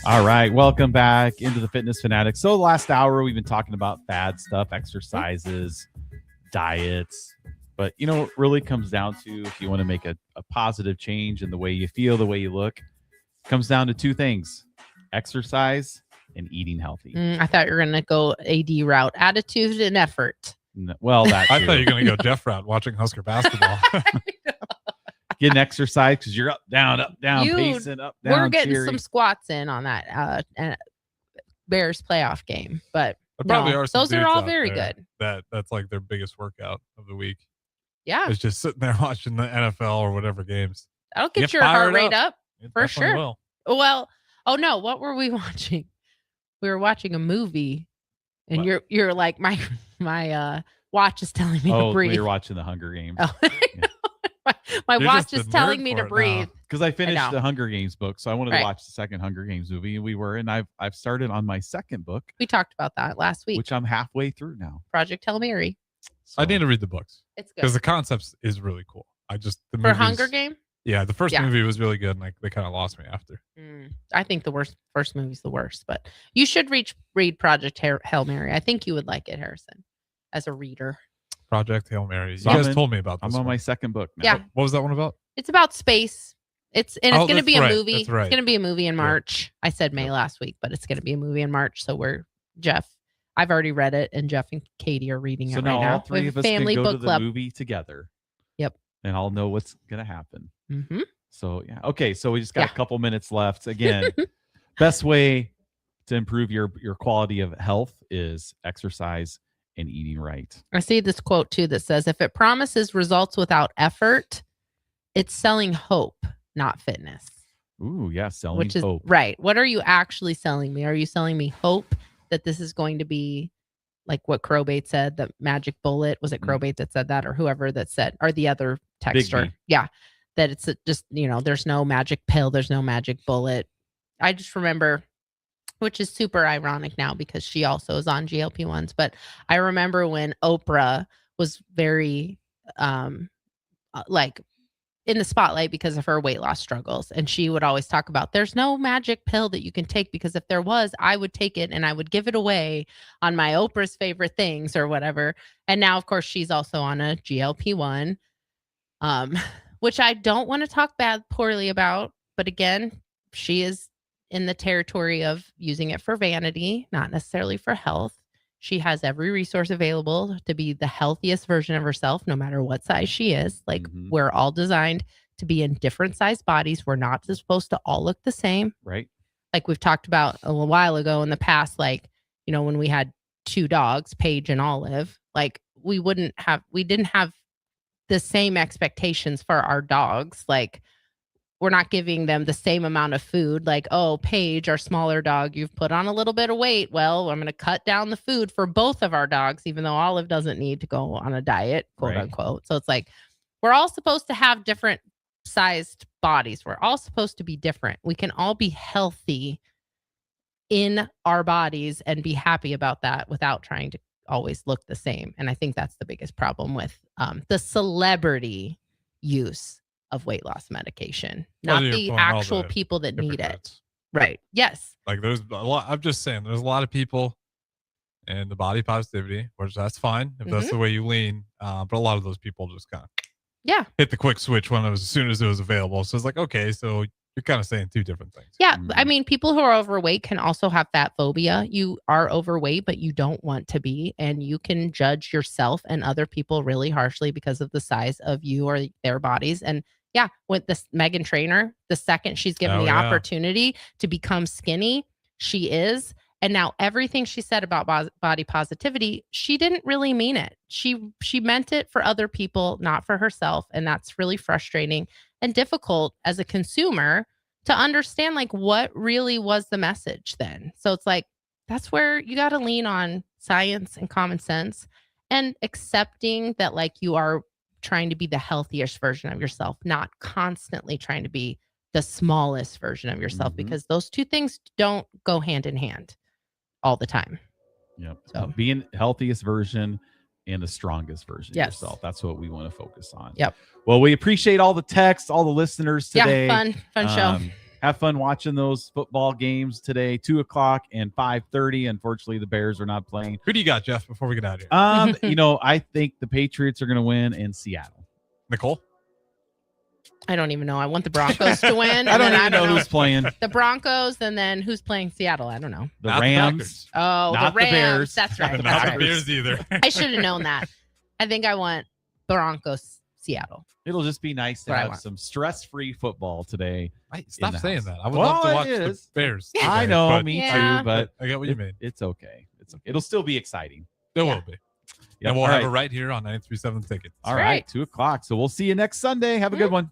All right, welcome back into the Fitness Fanatics. So last hour, we've been talking about fad stuff, exercises, diets. But, you know, it really comes down to if you want to make a positive change in the way you feel, the way you look, it comes down to two things, exercise and eating healthy. I thought you were going to go AD route, attitude and effort. Well, that I thought you were going to go Jeff route, watching Husker basketball. Getting exercise because you're up, down, pacing, up, down. We're getting cheering. some squats in on that Bears playoff game, but probably are some those are dudes all out very there good. That's like their biggest workout of the week. Yeah, it's just sitting there watching the NFL or whatever games. That'll get your heart rate up for sure. Will. Well, oh no, what were we watching? We were watching a movie, and you're like my watch is telling me to breathe. You're watching the Hunger Games. Oh, yeah. My watch is telling me to breathe. Because I finished the Hunger Games book, so I wanted to watch the second Hunger Games movie, and I've started on my second book. We talked about that last week, which I'm halfway through now. Project Hail Mary. So, I need to read the books. It's good because the concept is really cool. For Hunger Game. Yeah, the first movie was really good, and they kind of lost me after. I think the first movie's the worst, but you should read Project Hail Mary. I think you would like it, Harrison, as a reader. Project Hail Mary. You guys told me about this. I'm on my second book now. Yeah. What was that one about? It's about space. It's going to be a movie. That's right. It's going to be a movie in March. I said May last week, but it's going to be a movie in March. So I've already read it, and Jeff and Katie are reading it right now. So now all three of us family can go book to the club. movie together. Yep. And I'll know what's going to happen. Mm-hmm. So, yeah. Okay. So we just got a couple minutes left. Again, best way to improve your quality of health is exercise and eating right. I see this quote too that says, if it promises results without effort, it's selling hope, not fitness. Ooh, yeah. Selling hope. Right. What are you actually selling me? Are you selling me hope that this is going to be like what Crowbait said, the magic bullet. Was it Crowbait that said that, or whoever that said, or the other texter? Yeah. That it's just, there's no magic pill. There's no magic bullet. I just remember, which is super ironic now because she also is on GLP-1s. But I remember when Oprah was very like in the spotlight because of her weight loss struggles. And she would always talk about there's no magic pill that you can take, because if there was, I would take it and I would give it away on my Oprah's favorite things or whatever. And now, of course, she's also on a GLP-1, which I don't want to talk poorly about. But again, she is in the territory of using it for vanity, not necessarily for health. She has every resource available to be the healthiest version of herself, no matter what size she is. Like, we're all designed to be in different sized bodies. We're not supposed to all look the same. Right. Like we've talked about a little while ago in the past, like, when we had 2 dogs, Paige and Olive, like we didn't have the same expectations for our dogs. Like, we're not giving them the same amount of food. Like, oh, Paige, our smaller dog, you've put on a little bit of weight. Well, I'm going to cut down the food for both of our dogs, even though Olive doesn't need to go on a diet, quote unquote. So it's like, we're all supposed to have different sized bodies. We're all supposed to be different. We can all be healthy in our bodies and be happy about that without trying to always look the same. And I think that's the biggest problem with the celebrity use of weight loss medication, not the actual people that need it. Right. Yes. Like there's a lot. I'm just saying there's a lot of people and the body positivity, which that's fine if that's the way you lean. But a lot of those people just kind of hit the quick switch as soon as it was available. So it's like, okay, so you're kind of saying 2 different things. Yeah. I mean, people who are overweight can also have fat phobia. You are overweight, but you don't want to be. And you can judge yourself and other people really harshly because of the size of you or their bodies. And yeah, with this Meghan Trainor, the second she's given the opportunity to become skinny, she is. And now everything she said about body positivity, she didn't really mean it. She meant it for other people, not for herself. And that's really frustrating and difficult as a consumer to understand, like, what really was the message then. So it's like, that's where you got to lean on science and common sense and accepting that, like, you are trying to be the healthiest version of yourself, not constantly trying to be the smallest version of yourself, because those 2 things don't go hand in hand all the time. Yep. So being healthiest version and the strongest version of yourself. That's what we want to focus on. Yep. Well, we appreciate all the texts, all the listeners today. Yeah, fun show. Have fun watching those football games today, 2:00 and 5:30. Unfortunately, the Bears are not playing. Who do you got, Jeff, before we get out of here? I think the Patriots are going to win in Seattle. Nicole? I don't even know. I want the Broncos to win. I don't even know who's playing. The Broncos, and then who's playing Seattle? I don't know. The Rams. Oh, not the Rams. The Bears. That's right. Not the Bears either. I should have known that. I think I want Broncos, Seattle. It'll just be nice to have some stress-free football today. Stop saying that. I would love to watch the Bears. Today, I know, me too, but I get what you mean. It's okay. It'll still be exciting. It will be. And we'll have it right here on 93.7 Ticket. All right, 2:00. So we'll see you next Sunday. Have a good one.